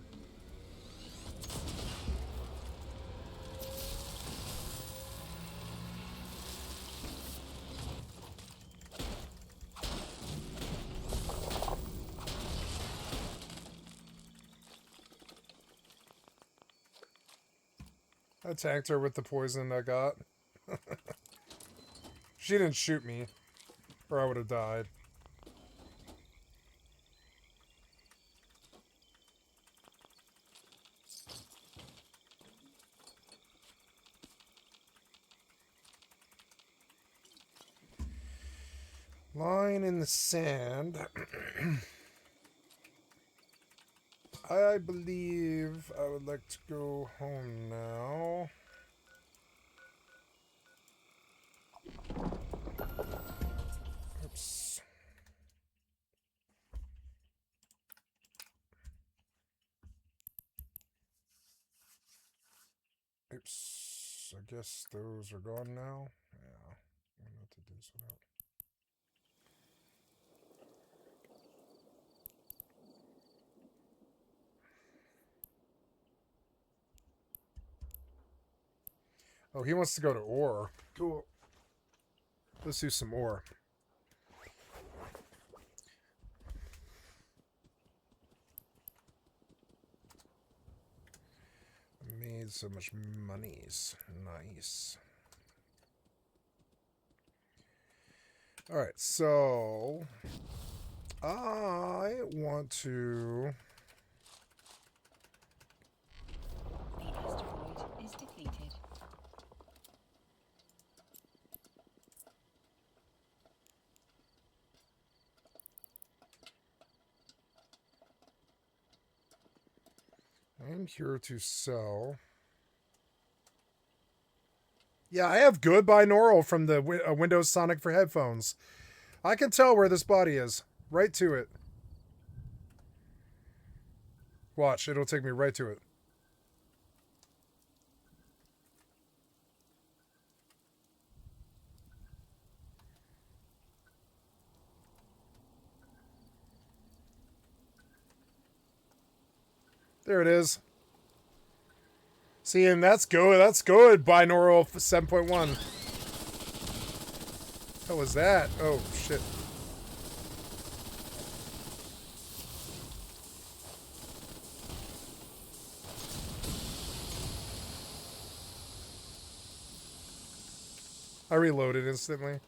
I tanked her with the poison I got. She didn't shoot me, or I would have died. Line in the sand. I believe I would like to go home now. Oops. Oops. I guess those are gone now. Yeah. I don't know what to do this without. Oh, he wants to go to ore. Cool. Let's do some ore. Made so much monies. Nice. Alright, so I want to The asteroid is depleted. I'm here to sell. Yeah, I have good binaural from the Windows Sonic for headphones. I can tell where this body is. Right to it. Watch, it'll take me right to it. There it is. See, and that's good. That's good. Binaural 7.1. What was that? Oh, shit. I reloaded instantly.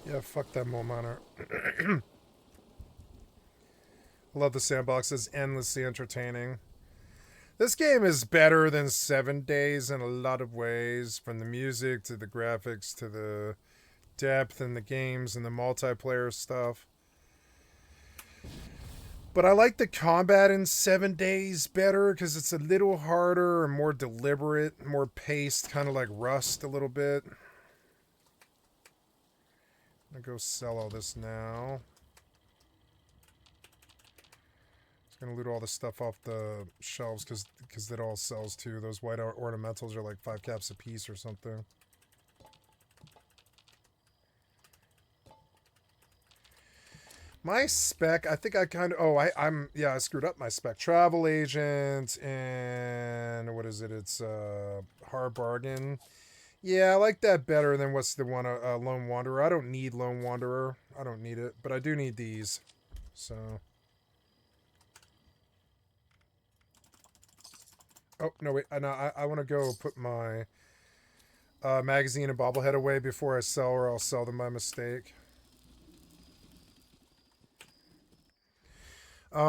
Yeah, fuck that mole monitor. I love the sandbox. It's endlessly entertaining. This game is better than 7 Days in a lot of ways, from the music to the graphics to the depth in the games and the multiplayer stuff. But I like the combat in 7 Days better because it's a little harder and more deliberate, more paced, kind of like Rust a little bit. I'm gonna go sell all this now. Just gonna loot all the stuff off the shelves because it all sells too. Those white ornamentals are like 5 caps a piece or something. My spec, I think I kind of... Oh, I screwed up my spec. Travel agent and... What is it? It's hard bargain. Yeah, I like that better than what's the one, Lone Wanderer. I don't need Lone Wanderer. I don't need it, but I do need these. So... Oh, no, wait. I want to go put my magazine and bobblehead away before I sell, or I'll sell them by mistake. I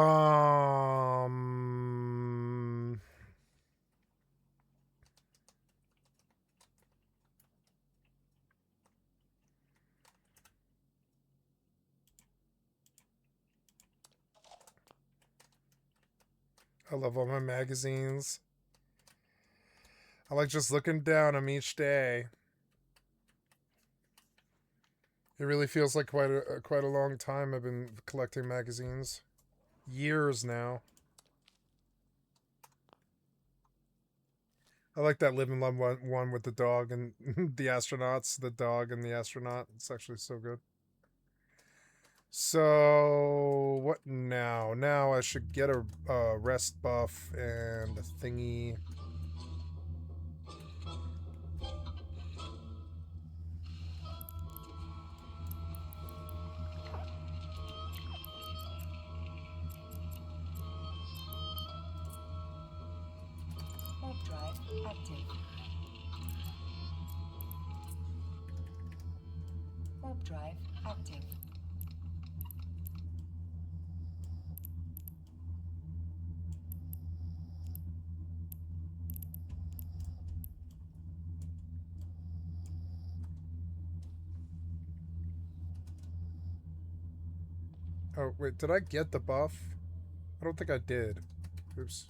love all my magazines. I like just looking down them each day. It really feels like quite a long time I've been collecting magazines. Years now. I like that Live and Love one with the dog and the astronauts. The dog and the astronaut. It's actually so good. So, what now? Now I should get a rest buff and a thingy. Warp drive active. Warp drive active. Oh, wait, did I get the buff? I don't think I did. Oops.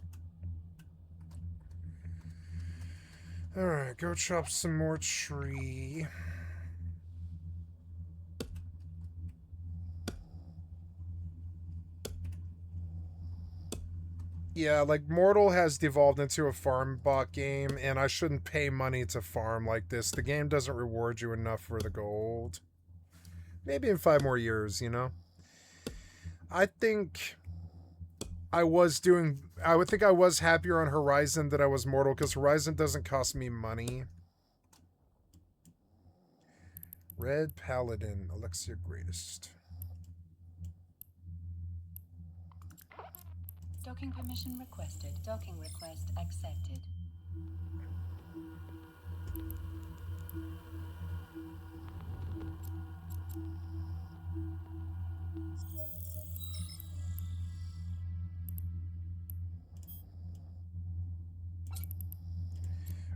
Alright, go chop some more tree. Yeah, like, Mortal has devolved into a farm bot game, and I shouldn't pay money to farm like this. The game doesn't reward you enough for the gold. Maybe in 5 more years, you know? I think I would think I was happier on Horizon than I was Mortal, because Horizon doesn't cost me money. Red Paladin, Alexia Greatest. Docking permission requested. Docking request accepted.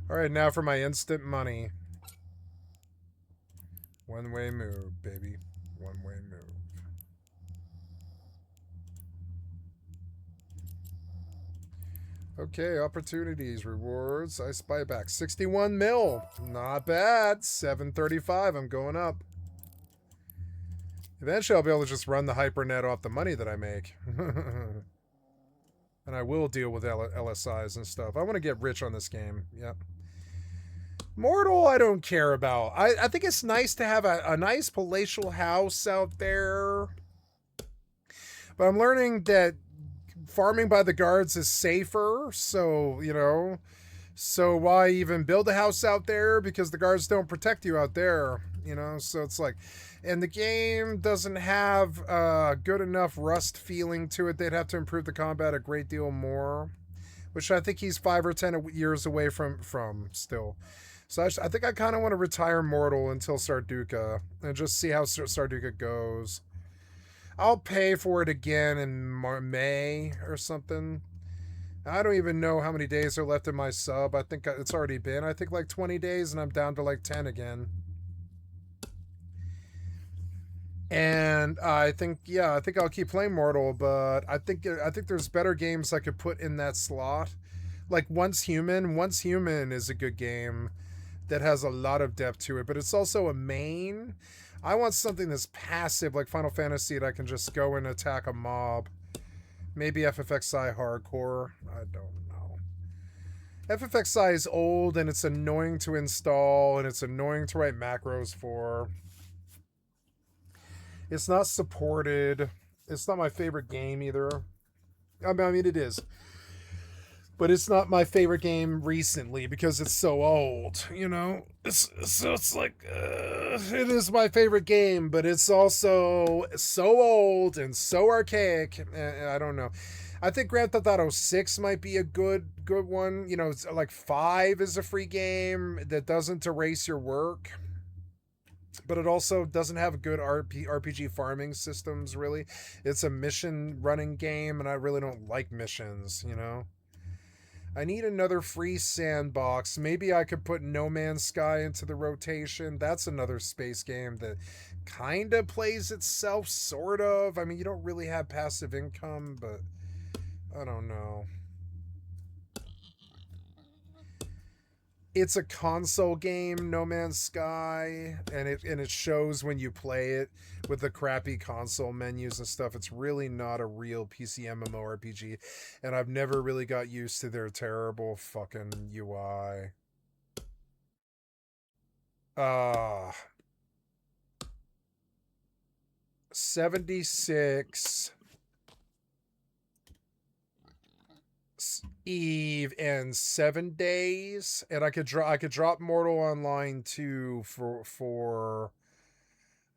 Alright, now for my instant money. One-way move, baby. One-way move. Okay, opportunities, rewards. I spy back 61 mil. Not bad. 735. I'm going up. Eventually, I'll be able to just run the hypernet off the money that I make. And I will deal with LSIs and stuff. I want to get rich on this game. Yep. Mortal, I don't care about. I think it's nice to have a nice palatial house out there. But I'm learning that farming by the guards is safer. So, you know, so why even build a house out there? Because the guards don't protect you out there, you know? So it's like, and the game doesn't have good enough Rust feeling to it. They'd have to improve the combat a great deal more, which I think he's 5 or 10 years away from still. So I think I kind of want to retire Mortal until Sarduka and just see how Sarduka goes. I'll pay for it again in May or something. I don't even know how many days are left in my sub. I think it's already been, I think, like 20 days, and I'm down to like 10 again. And I think, yeah, I think I'll keep playing Mortal, but I think there's better games I could put in that slot. Like Once Human is a good game that has a lot of depth to it, but it's also a main. I want something that's passive, like Final Fantasy, that I can just go and attack a mob. Maybe FFXI Hardcore. I don't know. FFXI is old, and it's annoying to install, and it's annoying to write macros for. It's not supported. It's not my favorite game either. I mean, it is. But it's not my favorite game recently because it's so old, you know? So it's like, it is my favorite game, but it's also so old and so archaic. I don't know. I think Grand Theft Auto 6 might be a good one. You know, it's like 5 is a free game that doesn't erase your work, but it also doesn't have good RPG farming systems, really. It's a mission running game, and I really don't like missions, you know? I need another free sandbox. Maybe I could put No Man's Sky into the rotation. That's another space game that kind of plays itself, sort of. I mean, you don't really have passive income, but I don't know. It's a console game, No Man's Sky, and it shows when you play it with the crappy console menus and stuff. It's really not a real PC MMORPG, and I've never really got used to their terrible fucking UI. 76 Eve and 7 days, and I could drop Mortal Online 2 for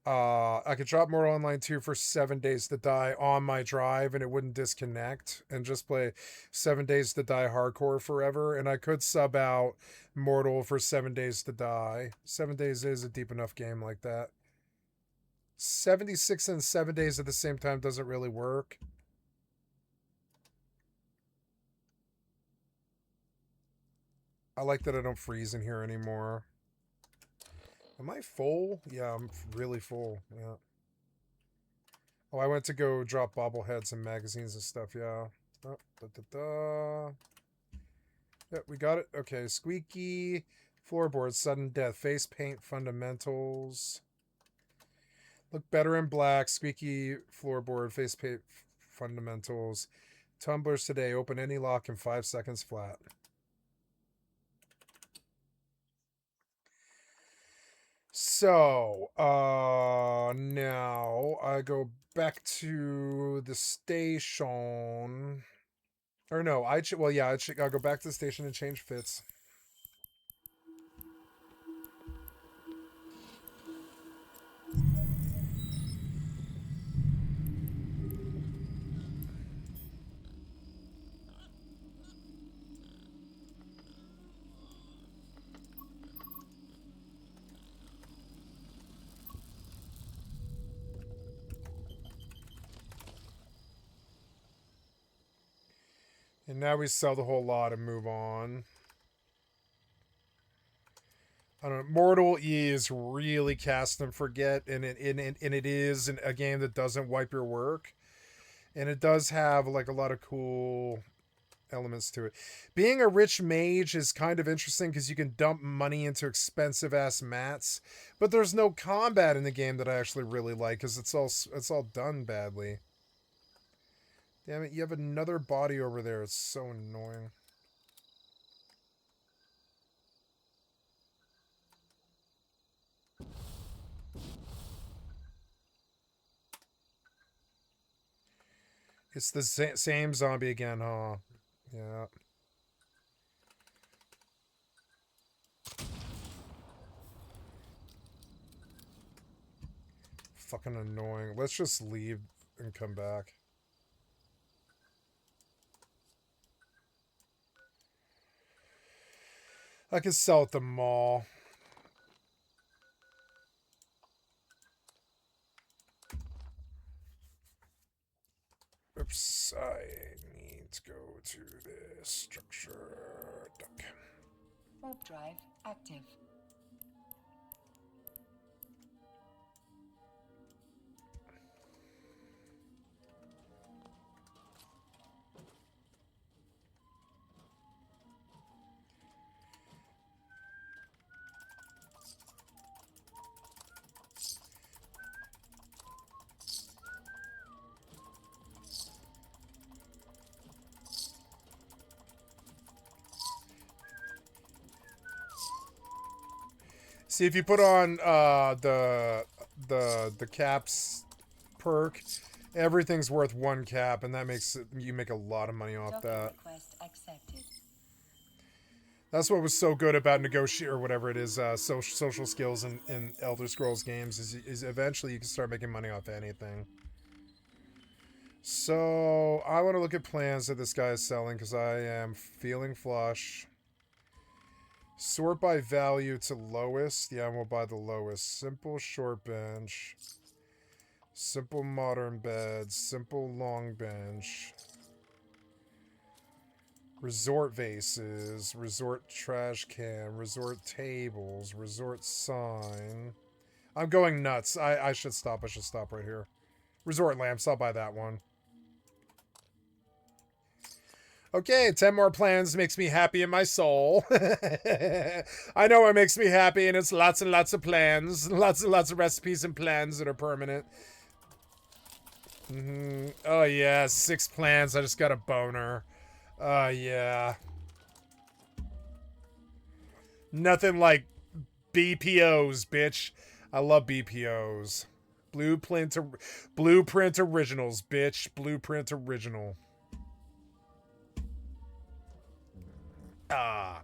I could drop Mortal Online 2 for 7 days to die on my drive, and it wouldn't disconnect, and just play 7 days to die hardcore forever. And I could sub out Mortal for 7 days to die. 7 days is a deep enough game like that. 76 and 7 days at the same time doesn't really work. I like that I don't freeze in here anymore. Am I full? Yeah, I'm really full. Yeah. Oh, I went to go drop bobbleheads and magazines and stuff. Yeah. Oh, Yeah, we got it. Okay, squeaky floorboard, sudden death, face paint fundamentals. Look better in black. Squeaky floorboard, face paint fundamentals. Tumblers today. Open any lock in 5 seconds flat. So, now I go back to the station. Or no, well, yeah, I'll go back to the station and change fits. And now we sell the whole lot and move on. I don't know. Mortal E is really cast and forget, and it is a game that doesn't wipe your work, and it does have like a lot of cool elements to it. Being a rich mage is kind of interesting because you can dump money into expensive ass mats, but there's no combat in the game that I actually really like because it's all done badly. Damn it! You have another body over there. It's so annoying. It's the same zombie again, huh? Yeah. Fucking annoying. Let's just leave and come back. I could sell at the mall. Oops, I need to go to this structure. Duck. Warp drive active. See, if you put on the caps perk, everything's worth 1 cap, and that makes you make a lot of money off that. Request accepted. That's what was so good about negotiate or whatever it is, social skills in Elder Scrolls games is eventually you can start making money off anything. So I want to look at plans that this guy is selling because I am feeling flush. Sort by value to lowest. Yeah, we'll buy the lowest. Simple short bench. Simple modern bed. Simple long bench. Resort vases. Resort trash can. Resort tables. Resort sign. I'm going nuts. I should stop. I should stop right here. Resort lamps. I'll buy that one. Okay, 10 more plans makes me happy in my soul. I know what makes me happy, and it's lots and lots of plans. Lots and lots of recipes and plans that are permanent. Oh, yeah, 6 plans. I just got a boner. Yeah. Nothing like BPOs, bitch. I love BPOs. Blueprint originals, bitch. Blueprint original. Ah.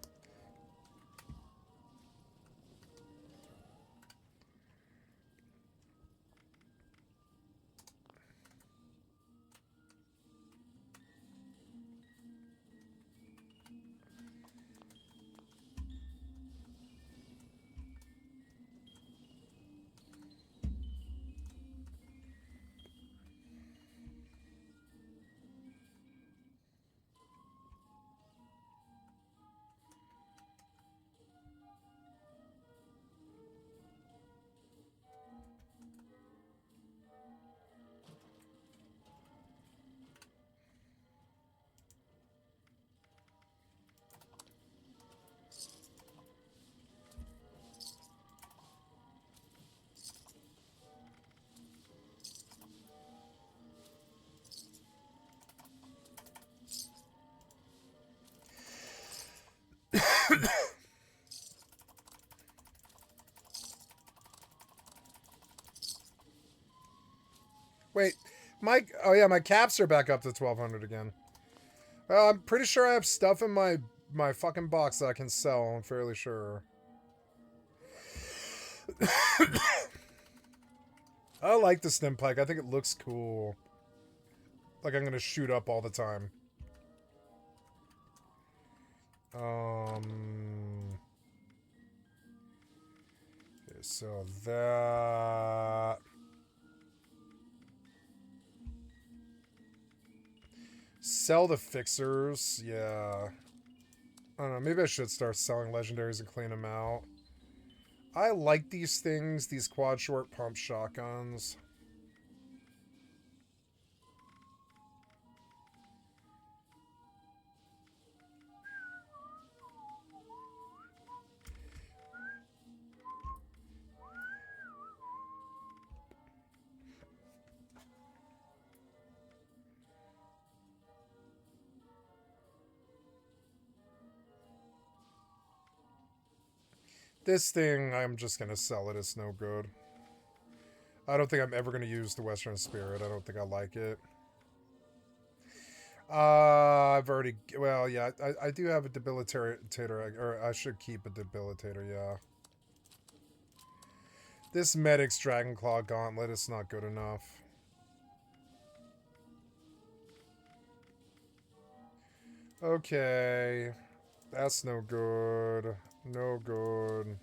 Wait, oh yeah, my caps are back up to 1200 again. Well, I'm pretty sure I have stuff in my fucking box that I can sell. I'm fairly sure. I like the stim pike. I think it looks cool. Like I'm gonna shoot up all the time. Okay, so that. Sell the fixers, yeah. I don't know, maybe I should start selling legendaries and clean them out. I like these things, these quad short pump shotguns. This thing, I'm just going to sell it. It's no good. I don't think I'm ever going to use the Western Spirit. I don't think I like it. I've already... Well, yeah, I do have a debilitator. Or I should keep a debilitator, yeah. This Medic's Dragonclaw Gauntlet is not good enough. Okay. That's no good. No good.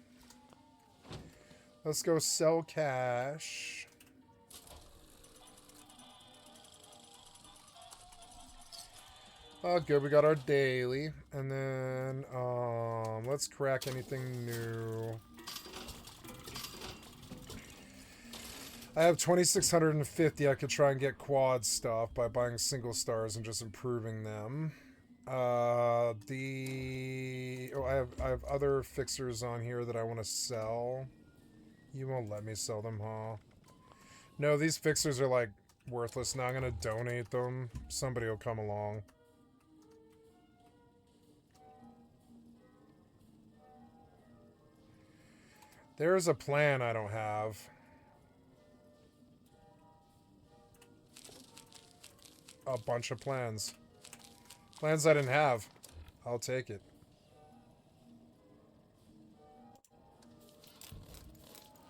Let's go sell cash. Oh, good. We got our daily. And then, let's crack anything new. I have 2,650. I could try and get quad stuff by buying single stars and just improving them. I have other fixers on here that I want to sell. You won't let me sell them, huh? No, these fixers are like worthless. Now I'm gonna donate them. Somebody will come along. There's a plan I don't have. A bunch of plans. Plans I didn't have. I'll take it.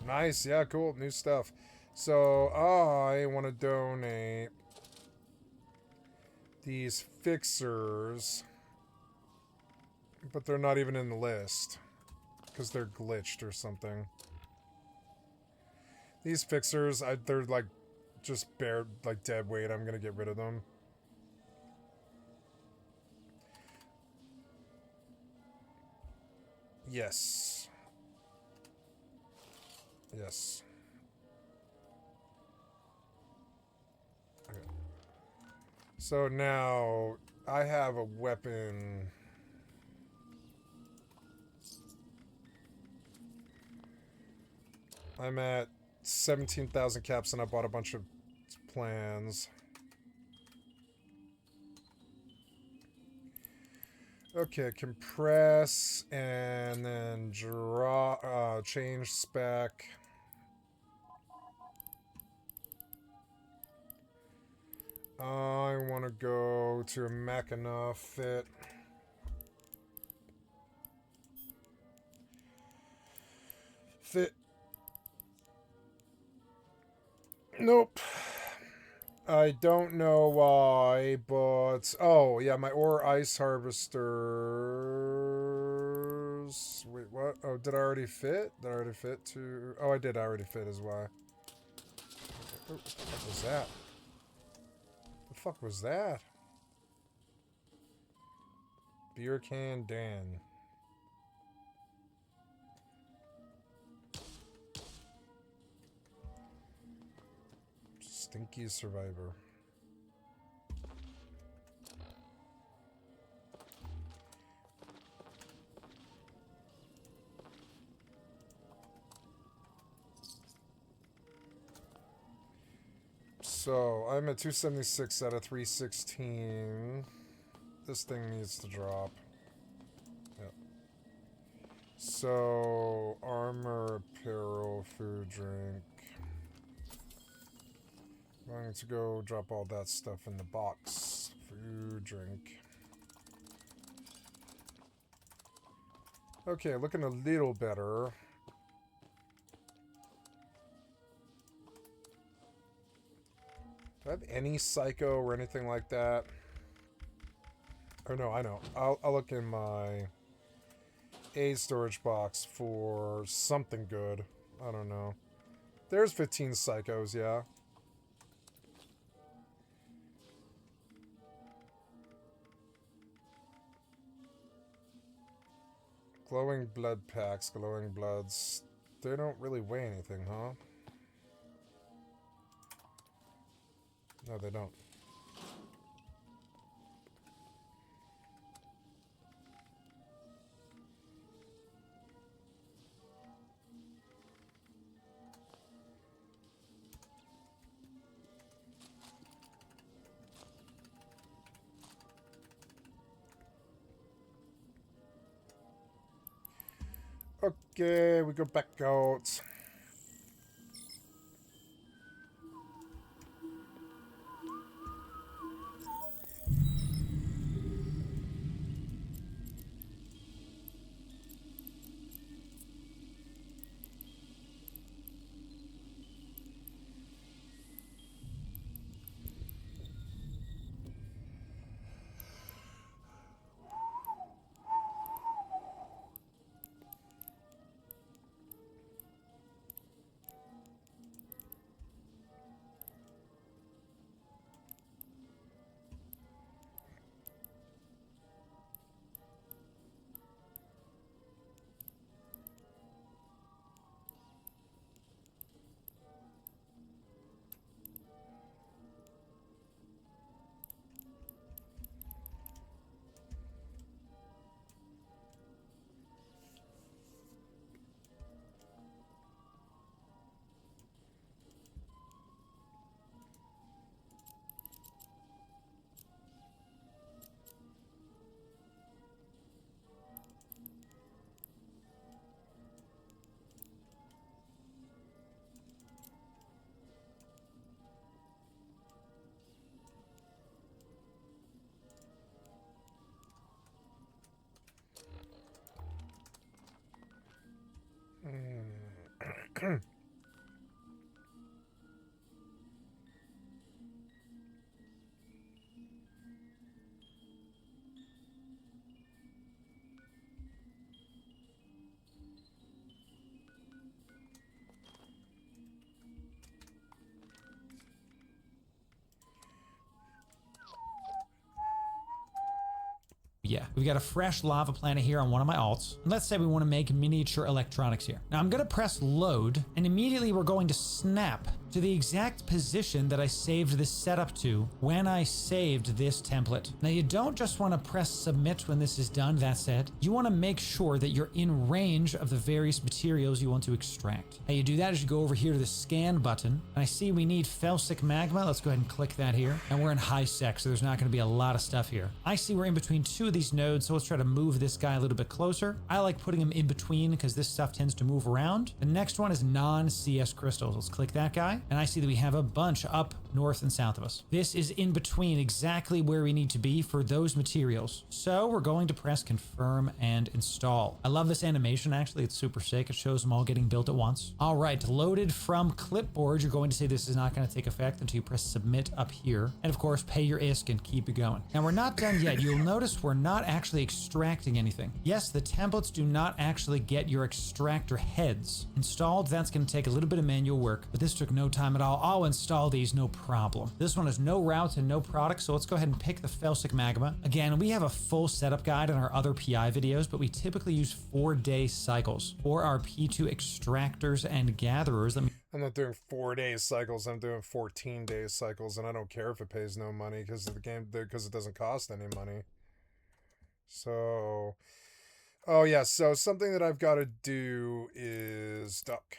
Nice. Yeah, cool. New stuff. So, I want to donate these fixers. But they're not even in the list. Because they're glitched or something. These fixers, they're like just like dead weight. I'm going to get rid of them. Yes. Yes. Okay. So now I have a weapon. I'm at 17,000 caps and I bought a bunch of plans. Okay, compress and then draw, change spec. I want to go to a Mackinac fit. Nope. I don't know why, but... Oh, yeah, my ore ice harvesters... Wait, what? Oh, did I already fit? Did I already fit to... Oh, I did already fit is why. Oh, what the fuck was that? The fuck was that? Beer can Dan. Stinky survivor. So, I'm at 276 out of 316. This thing needs to drop. Yep. So, armor, apparel, food, drink. I need to go drop all that stuff in the box. Food, drink. Okay, looking a little better. Do I have any psycho or anything like that? Oh no, I know. I'll look in my A storage box for something good. I don't know. There's 15 psychos, yeah. Glowing blood packs, glowing bloods. They don't really weigh anything, huh? No, they don't. Okay, we go back out. Yeah, we've got a fresh lava planet here on one of my alts. And let's say we want to make miniature electronics here. Now I'm going to press load and immediately we're going to snap to the exact position that I saved this setup to when I saved this template. Now you don't just want to press submit when this is done, that said. You want to make sure that you're in range of the various materials you want to extract. How you do that is you go over here to the scan button and I see we need felsic magma. Let's go ahead and click that here. And we're in high sec, so there's not going to be a lot of stuff here. I see we're in between two of these nodes, so let's try to move this guy a little bit closer. I like putting him in between because this stuff tends to move around. The next one is non-CS crystals. Let's click that guy. And I see that we have a bunch up north and south of us. This is in between exactly where we need to be for those materials. So we're going to press confirm and install. I love this animation, actually. It's super sick. It shows them all getting built at once. All right, loaded from clipboard. You're going to say this is not going to take effect until you press submit up here. And of course, pay your ISK and keep it going. Now we're not done yet. You'll notice we're not actually extracting anything. Yes, the templates do not actually get your extractor heads installed. That's going to take a little bit of manual work, but this took no time at all. I'll install these, no problem. This one has no routes and no products, so let's go ahead and pick the felsic magma. Again, we have a full setup guide in our other PI videos, but we typically use 4-day cycles for our P2 extractors and gatherers. I'm not doing 4-day cycles, I'm doing 14-day cycles, and I don't care if it pays no money because the game, because it doesn't cost any money. So, oh yeah, so something that I've got to do is duck.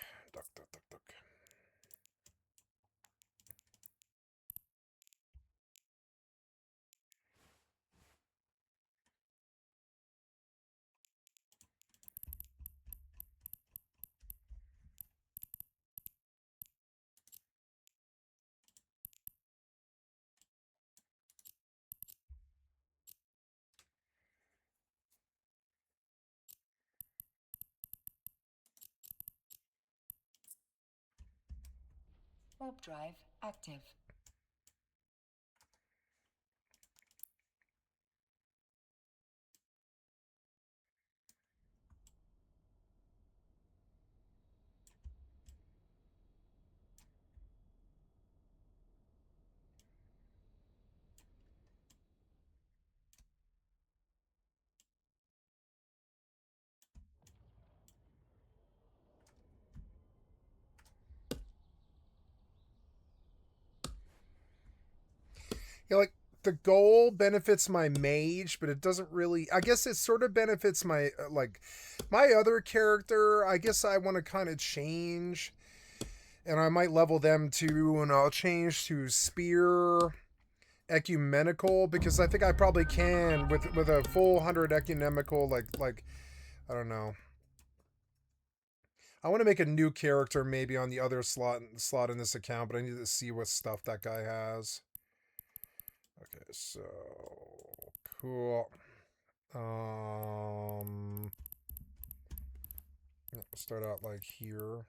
Warp drive active. Yeah, like the goal benefits my mage, but it doesn't really. I guess it sort of benefits my like my other character. I guess I want to kind of change, and I might level them too, and I'll change to spear ecumenical because I think I probably can with a full 100 ecumenical. Like I don't know. I want to make a new character maybe on the other slot in this account, but I need to see what stuff that guy has. Okay, so cool. Yeah, start out like here.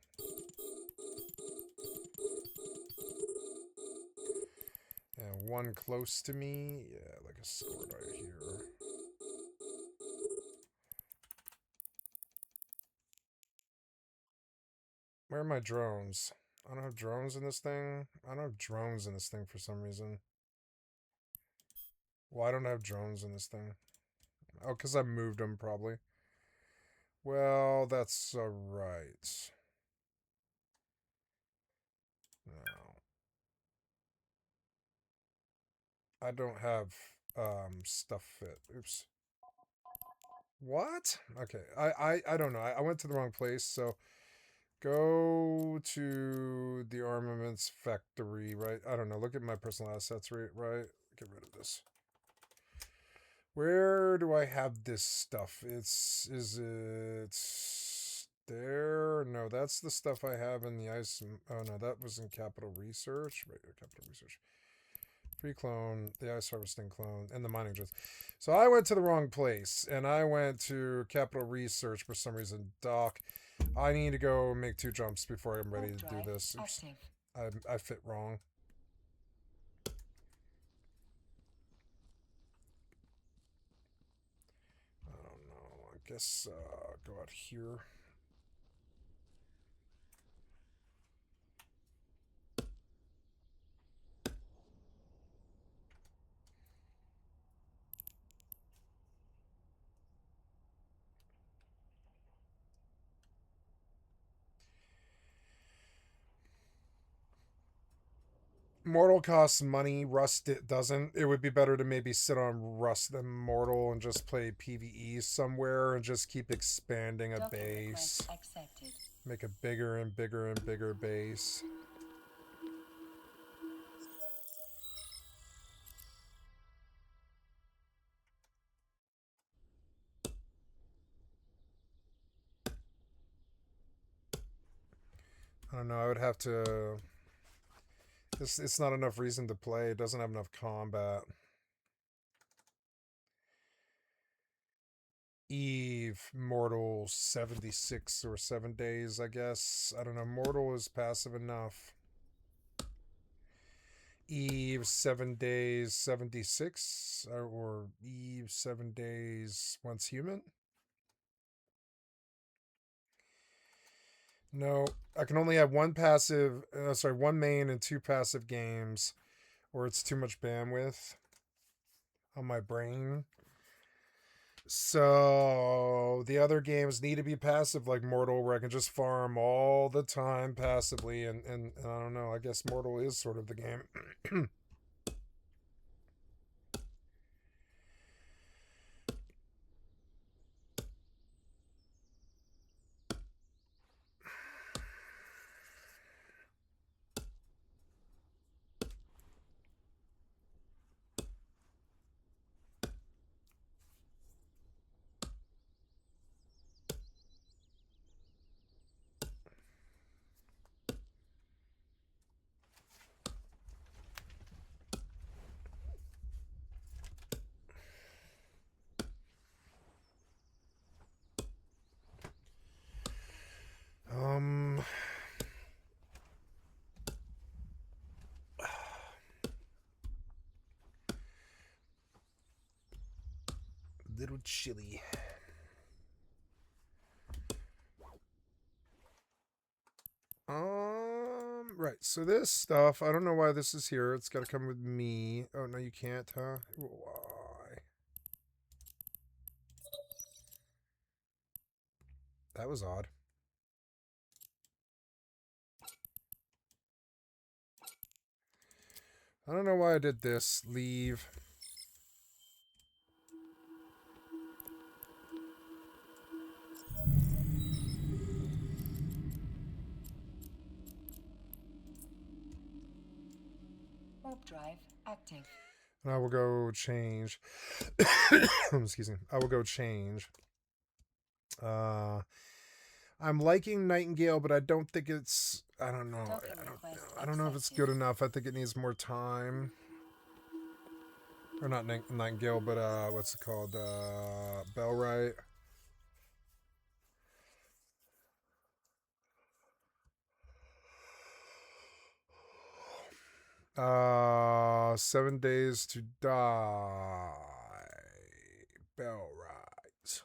And one close to me. Yeah, like a sword right here. Where are my drones? I don't have drones in this thing. I don't have drones in this thing for some reason. Well, I don't have drones in this thing. Oh, because I moved them probably. Well, that's alright. No. I don't have stuff fit. Oops. What? Okay. I don't know. I went to the wrong place, so go to the armaments factory, right? I don't know. Look at my personal assets, right? Get rid of this. Where do I have this stuff? Is it there? No, that's the stuff I have in the ice. Oh no, that was in capital research. Right, capital research. Free clone, the ice harvesting clone, and the mining drones. So I went to the wrong place, and I went to capital research for some reason. Doc, I need to go make 2 jumps before I'm ready to do this. Oops. I fit wrong. I don't know. I guess go out here. Mortal costs money, Rust it doesn't. It would be better to maybe sit on Rust than Mortal and just play PvE somewhere and just keep expanding a base. Make a bigger and bigger and bigger base. I don't know, I would have to... It's not enough reason to play. It doesn't have enough combat. Eve, Mortal, 76 or 7 days, I guess. I don't know, Mortal is passive enough. Eve, 7 days, 76? Or Eve, 7 days, once human? No, I can only have one passive, one main and 2 passive games, or it's too much bandwidth on my brain. So the other games need to be passive, like Mortal, where I can just farm all the time passively, and I don't know, I guess Mortal is sort of the game. little chilly. Right, so this stuff, I don't know why this is here. It's got to come with me. Oh, no, you can't, huh? Why? That was odd. I don't know why I did this. Leave. Warp drive active. And I will go change. Excuse me. I will go change. I'm liking Nightingale, but I don't think it's. I don't know. I don't know if it's good enough. I think it needs more time. Or not Nightingale, but what's it called? Bellwright. 7 Days to Die. Bellwright.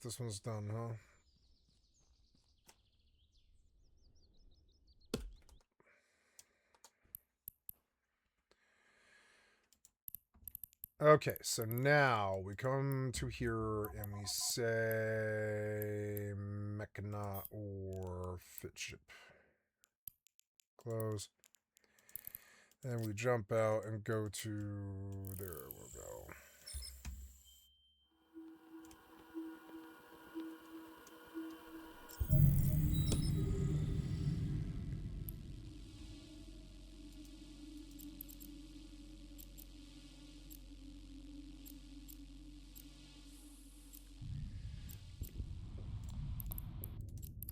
This one's done, huh? Okay, so now we come to here and we say Mechana or Fitship. Close. And we jump out and go to there. We'll go.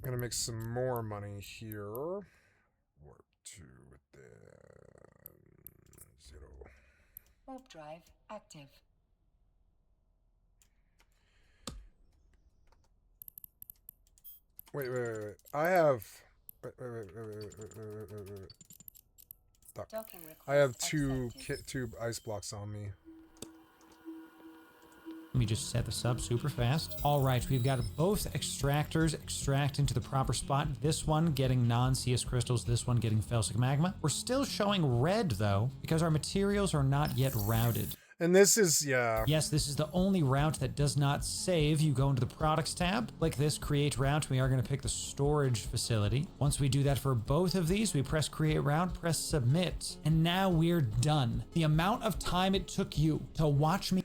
I'm gonna make some more money here. Warp 2 with the 0. Warp drive active. Wait. I have. Wait. Docking request I have two accepted. ice blocks on me. Let me just set this up super fast. All right, we've got both extractors extract into the proper spot. This one getting non-CS crystals, this one getting felsic magma. We're still showing red though, because our materials are not yet routed. And this is, yeah. Yes, this is the only route that does not save. You go into the products tab, click this create route. We are going to pick the storage facility. Once we do that for both of these, we press create route, press submit, and now we're done. The amount of time it took you to watch me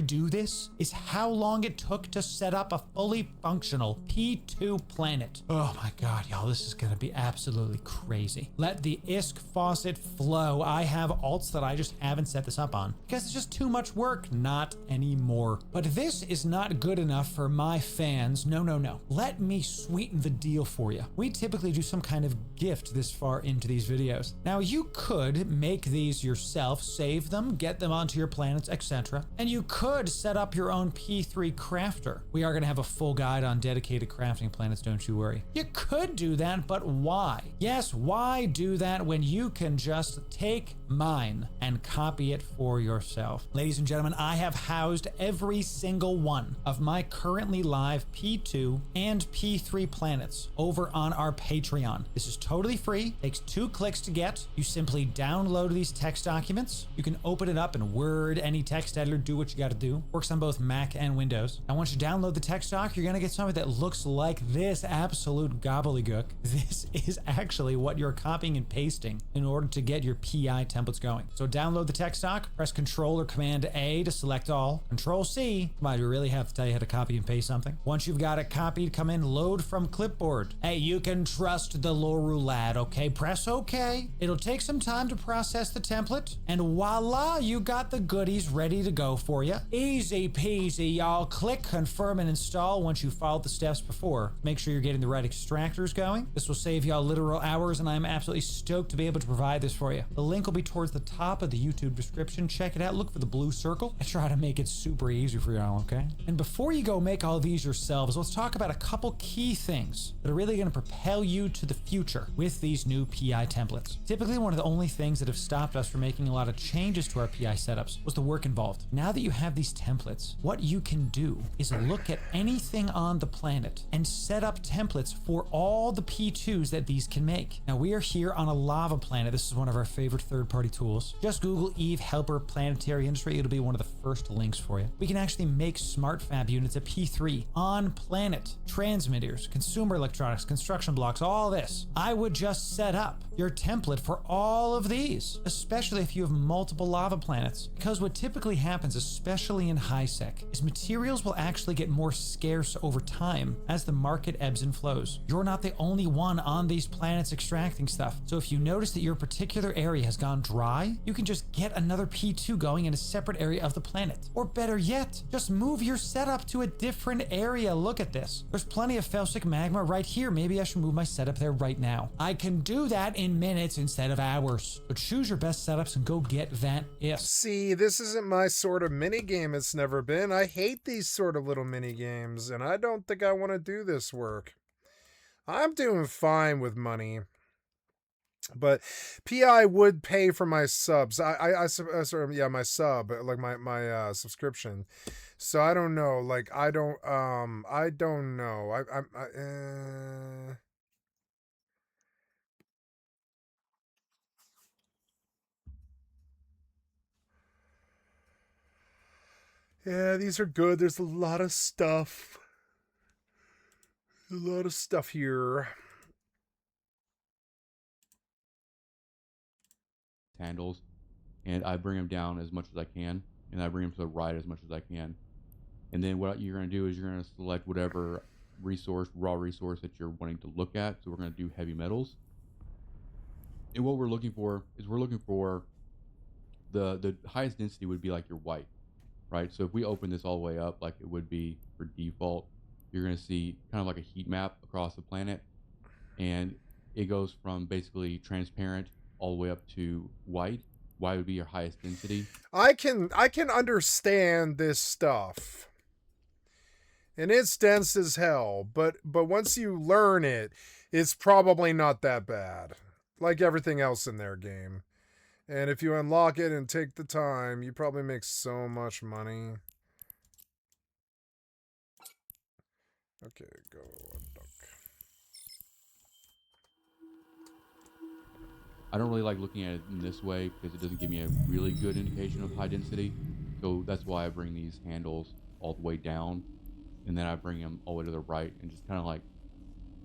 do this is how long it took to set up a fully functional P2 planet. Oh my god, y'all, this is gonna be absolutely crazy. Let the ISK faucet flow. I have alts that I just haven't set this up on because it's just too much work. Not anymore. But this is not good enough for my fans. No. Let me sweeten the deal for you. We typically do some kind of gift this far into these videos. Now you could make these yourself, save them, get them onto your planets, etc. And you could set up your own P3 crafter. We are going to have a full guide on dedicated crafting planets, don't you worry. You could do that, but why? Yes, why do that when you can just take mine and copy it for yourself? Ladies and gentlemen, I have housed every single one of my currently live P2 and P3 planets over on our Patreon. This is totally free, takes 2 clicks to get. You simply download these text documents. You can open it up in Word, any text editor, do what you got to do. Works on both Mac and Windows. Now, once you download the text doc, you're going to get something that looks like this absolute gobbledygook. This is actually what you're copying and pasting in order to get your PI templates going. So download the text doc, press Control or Command A to select all. Control C. Come on, do we really have to tell you how to copy and paste something? Once you've got it copied, come in, load from clipboard. Hey, you can trust the Loru lad, okay? Press OK. It'll take some time to process the template, and voila, you got the goodies ready to go for you. Easy peasy, y'all. Click confirm and install once you followed the steps before. Make sure you're getting the right extractors going. This will save y'all literal hours, and I'm absolutely stoked to be able to provide this for you. The link will be towards the top of the YouTube description. Check it out. Look for the blue circle. I try to make it super easy for y'all, okay? And before you go make all these yourselves, let's talk about a couple key things that are really going to propel you to the future with these new PI templates. Typically, one of the only things that have stopped us from making a lot of changes to our PI setups was the work involved. Now that you have these templates, what you can do is look at anything on the planet and set up templates for all the P2s that these can make. Now, we are here on a lava planet. This is one of our favorite third-party tools. Just Google Eve Helper Planetary Industry. It'll be one of the first links for you. We can actually make smart fab units at P3 on planet, transmitters, consumer electronics, construction blocks, all this. I would just set up your template for all of these, especially if you have multiple lava planets. Because what typically happens, especially in high sec, is materials will actually get more scarce over time as the market ebbs and flows. You're not the only one on these planets extracting stuff. So if you notice that your particular area has gone dry, you can just get another P2 going in a separate area of the planet. Or better yet, just move your setup to a different area. Look at this. There's plenty of felsic magma right here. Maybe I should move my setup there right now. I can do that in minutes instead of hours. So choose your best setups and go get that if. See, this isn't my sort of mini game. It's never been. I hate these sort of little mini games, and I don't think I want to do this work. I'm doing fine with money, but PI would pay for my subs. I sort of, yeah, my sub, like my subscription. So I don't know. Like I don't know. Yeah, these are good. There's a lot of stuff. A lot of stuff here. Handles, and I bring them down as much as I can, and I bring them to the right as much as I can. And then what you're going to do is you're going to select whatever raw resource that you're wanting to look at. So we're going to do heavy metals. And what we're looking for is the highest density would be like your white, right? So if we open this all the way up like it would be for default, you're going to see kind of like a heat map across the planet, and it goes from basically transparent all the way up to white. White would be your highest density. I can understand this stuff, and it's dense as hell. But once you learn it, it's probably not that bad. Like everything else in their game. And if you unlock it and take the time, you probably make so much money. Okay, go unduck. I don't really like looking at it in this way because it doesn't give me a really good indication of high density. So that's why I bring these handles all the way down, and then I bring them all the way to the right and just kind of like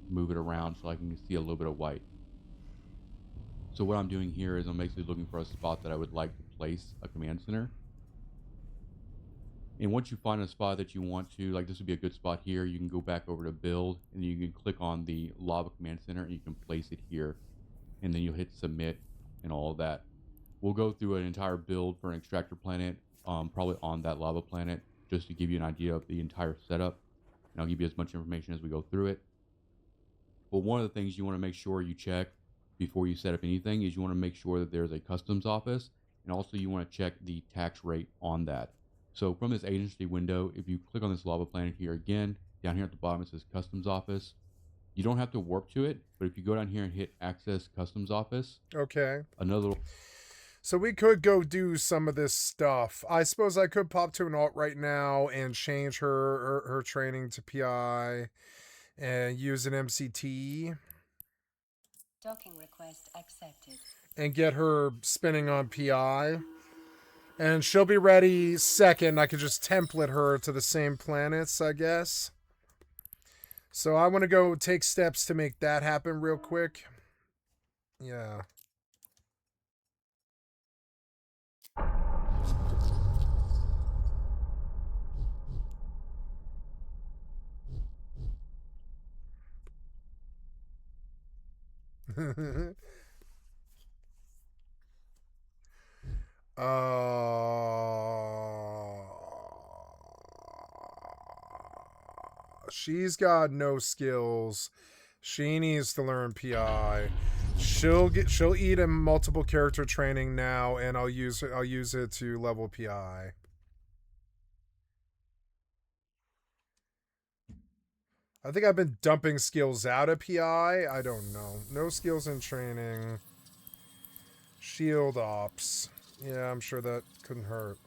move it around so I can see a little bit of white. So what I'm doing here is I'm basically looking for a spot that I would like to place a command center. And once you find a spot that you want to, like this would be a good spot here, you can go back over to build and you can click on the lava command center and you can place it here. And then you'll hit submit and all of that. We'll go through an entire build for an extractor planet, probably on that lava planet, just to give you an idea of the entire setup. And I'll give you as much information as we go through it. But one of the things you want to make sure you check before you set up anything is you want to make sure that there's a customs office, and also you want to check the tax rate on that. So from this agency window, if you click on this lava planet here again, down here at the bottom it says customs office. You don't have to warp to it, but if you go down here and hit access customs office, okay, another little. So we could go do some of this stuff. I suppose I could pop to an alt right now and change her training to PI and use an MCT. Docking request accepted. And get her spinning on PI. And she'll be ready second. I could just template her to the same planets, I guess. So I want to go take steps to make that happen real quick. Yeah. She's got no skills. She needs to learn PI. She'll eat a multiple character training now, and I'll use it to level PI. I think I've been dumping skills out of PI. I don't know. No skills in training. Shield ops. Yeah, I'm sure that couldn't hurt.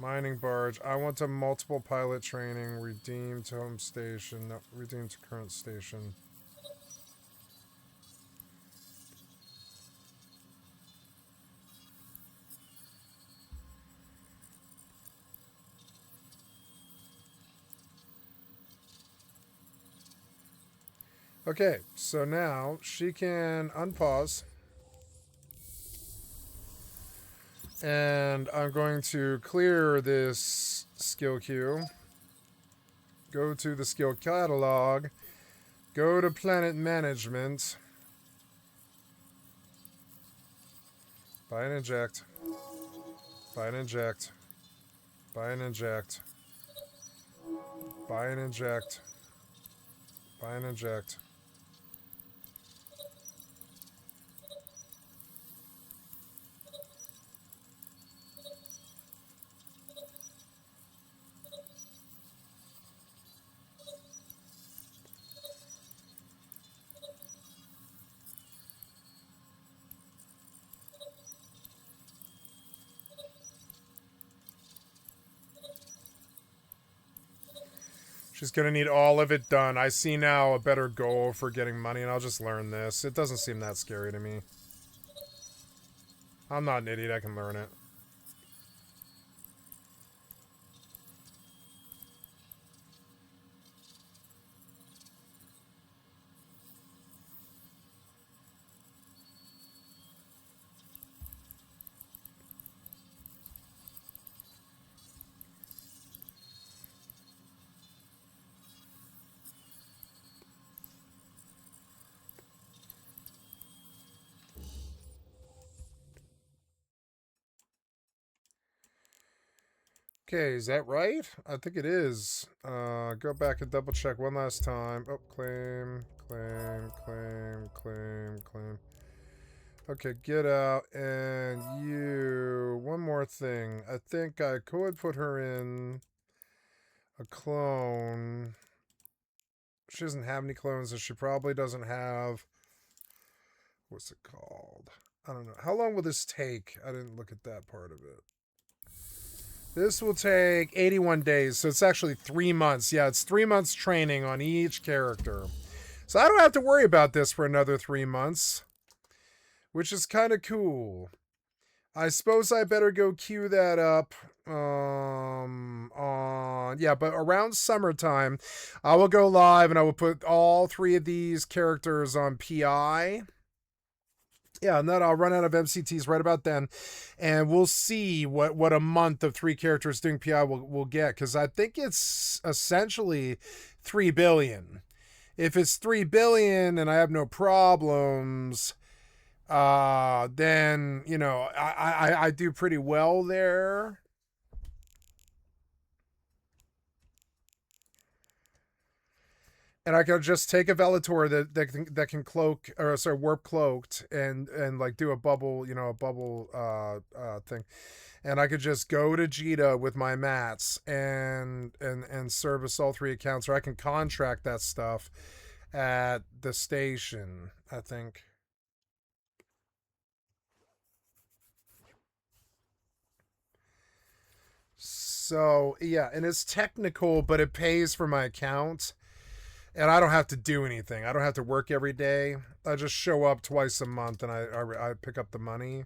Mining barge. I want to multiple pilot training. Redeem to home station. No, redeem to current station. Okay, so now she can unpause. And I'm going to clear this skill queue. Go to the skill catalog. Go to planet management. Buy and inject. Buy and inject. Buy and inject. Buy and inject. Buy and inject. She's going to need all of it done. I see now a better goal for getting money, and I'll just learn this. It doesn't seem that scary to me. I'm not an idiot. I can learn it. Okay, is that right? I think it is. Go back and double check one last time. Oh, claim, claim, claim, claim, claim. Okay, get out. And you, one more thing. I think I could put her in a clone. She doesn't have any clones, and she probably doesn't have, what's it called? I don't know. How long will this take? I didn't look at that part of it. This will take 81 days, so it's actually 3 months. Yeah, it's 3 months training on each character. So I don't have to worry about this for another 3 months, which is kind of cool. I suppose I better go queue that up but around summertime, I will go live and I will put all 3 of these characters on PI. Yeah, and then I'll run out of MCTs right about then, and we'll see what a month of 3 characters doing PI will get, because I think it's essentially 3 billion. If it's 3 billion and I have no problems, then, you know, I do pretty well there. And I can just take a Vellator that can cloak, or sorry, warp cloaked, and like do a bubble, you know, a bubble thing, and I could just go to Jita with my mats and service all 3 accounts, or I can contract that stuff at the station, I think. So yeah, and it's technical, but it pays for my account. And I don't have to do anything. I don't have to work every day. I just show up twice a month and I pick up the money.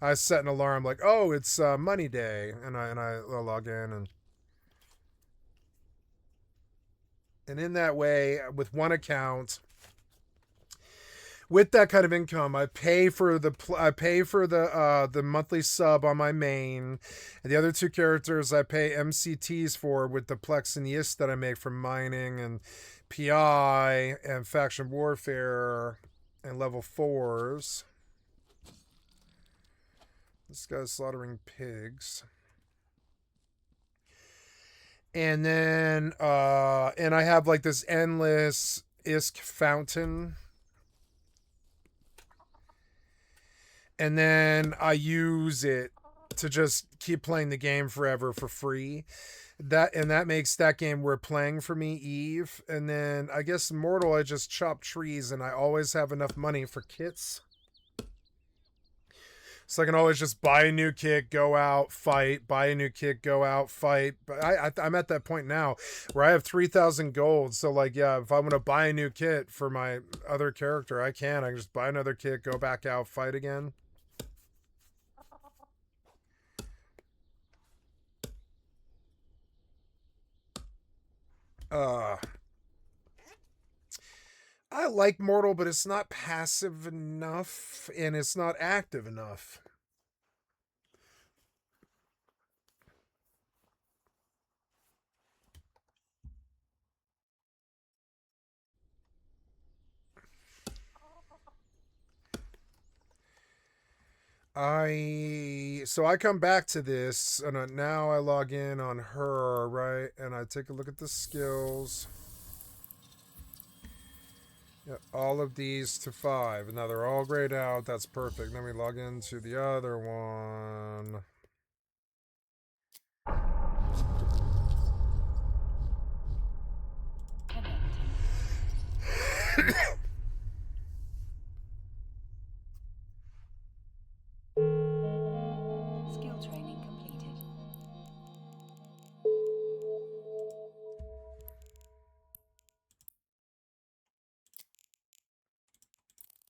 I set an alarm like, oh, it's money day, and I log in, and in that way, with one account, with that kind of income, I pay for the monthly sub on my main, and the other 2 characters I pay MCTs for with the Plex and Yist that I make from mining and PI and faction warfare and level 4s. This guy's slaughtering pigs. And then and I have like this endless ISK fountain. And then I use it to just keep playing the game forever for free. That makes that game worth playing for me, Eve. And then I guess Mortal, I just chop trees and I always have enough money for kits. So I can always just buy a new kit, go out, fight, buy a new kit, go out, fight. But I'm at that point now where I have 3,000 gold. So like, yeah, if I want to buy a new kit for my other character, I can. I can just buy another kit, go back out, fight again. I like Mortal, but it's not passive enough and it's not active enough. So I come back to this and now I log in on her, right? And I take a look at the skills. Yeah, all of these to 5. And now they're all grayed out. That's perfect. Then we log into the other one. Skill training completed.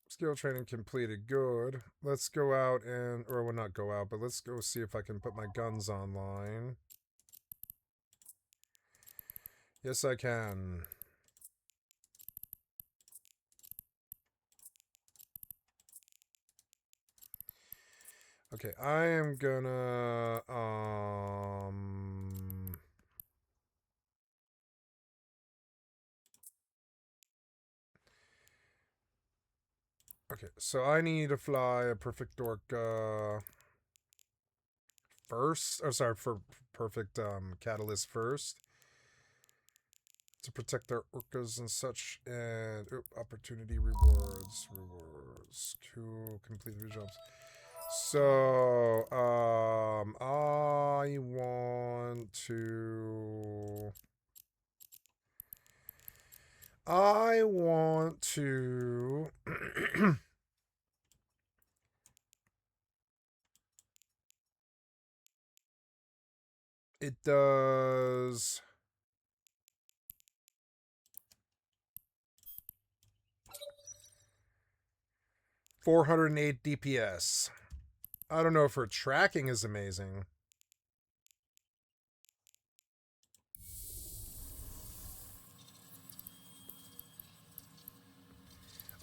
Skill training completed. Good. Let's go out and, or well, not go out, but let's go see if I can put my guns online. Yes, I can. Okay, I am gonna, okay, so I need to fly a perfect orca first. Oh, sorry, for perfect catalyst first to protect their orcas and such. And opportunity rewards, cool, complete the jumps. So I want to. It does 408 DPS. I don't know if her tracking is amazing.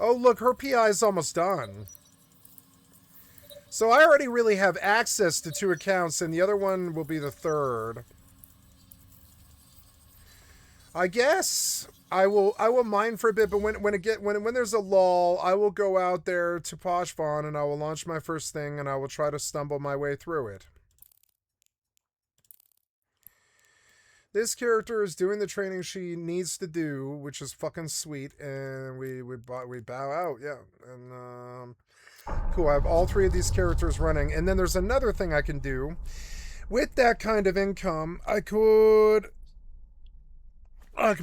Oh, look, her PI is almost done. So I already really have access to 2 accounts, and the other one will be the 3rd. I guess I will mine for a bit, but when there's a lull, I will go out there to Poshvon and I will launch my first thing and I will try to stumble my way through it. This character is doing the training she needs to do, which is fucking sweet, and we bow out, yeah. And cool, I have all 3 of these characters running, and then there's another thing I can do. With that kind of income, I could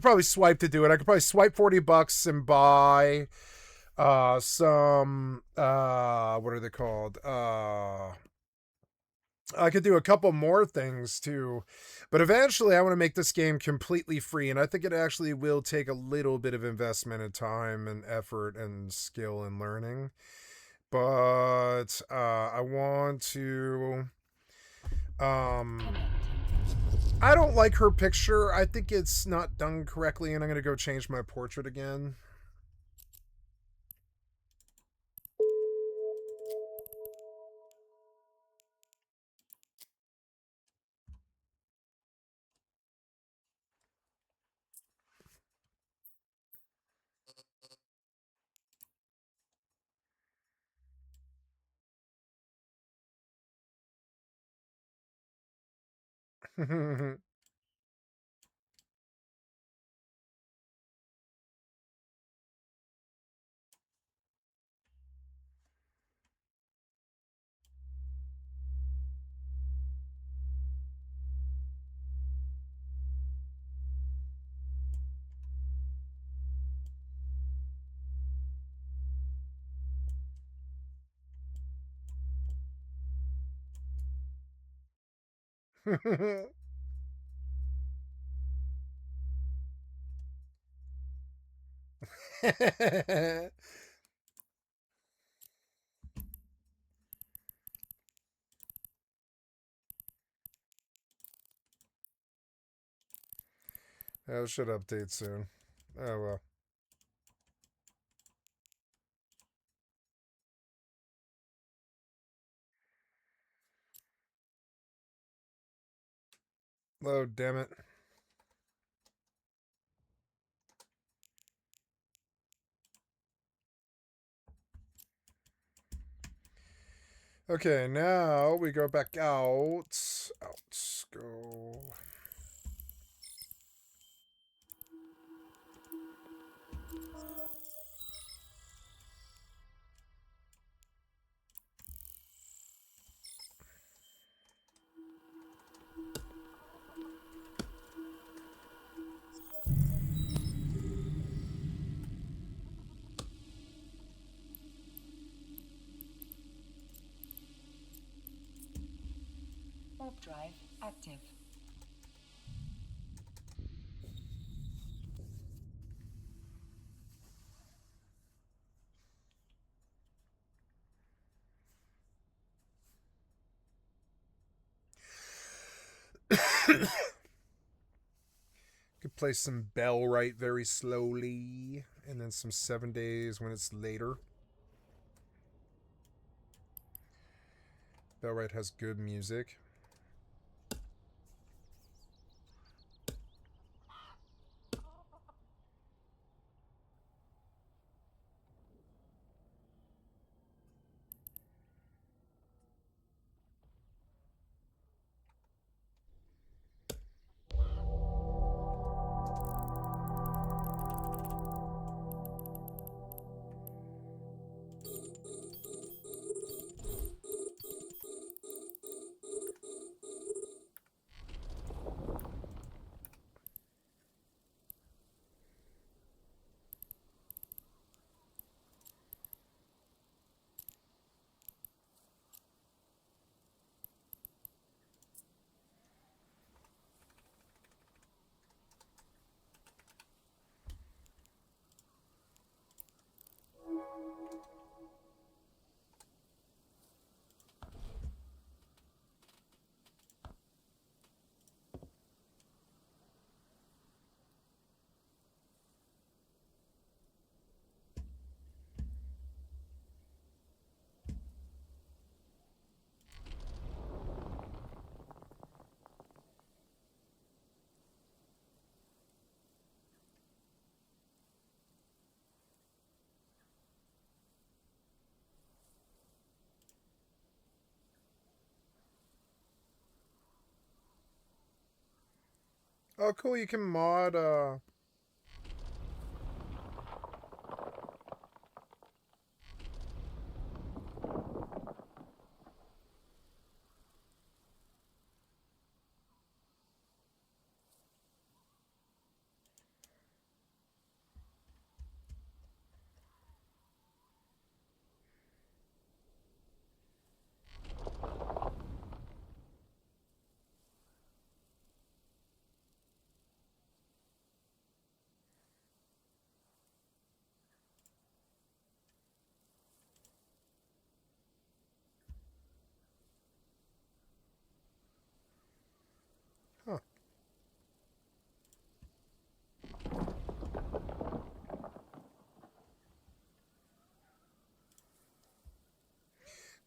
probably swipe to do it. I could probably swipe $40 and buy some what are they called? I could do a couple more things too. But eventually I want to make this game completely free, and I think it actually will take a little bit of investment and time and effort and skill and learning. But I want to I don't like her picture. I think it's not done correctly, and I'm going to go change my portrait again. It should update soon. Oh well. Oh, damn it. Okay, now we go back out. Out. Go. Warp drive active. Could play some Bell right very slowly, and then some 7 days when it's later. Bellwright has good music. Oh, cool. You can mod, huh.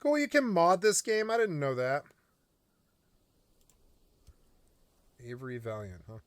Cool, you can mod this game. I didn't know that. Avery Valiant, huh?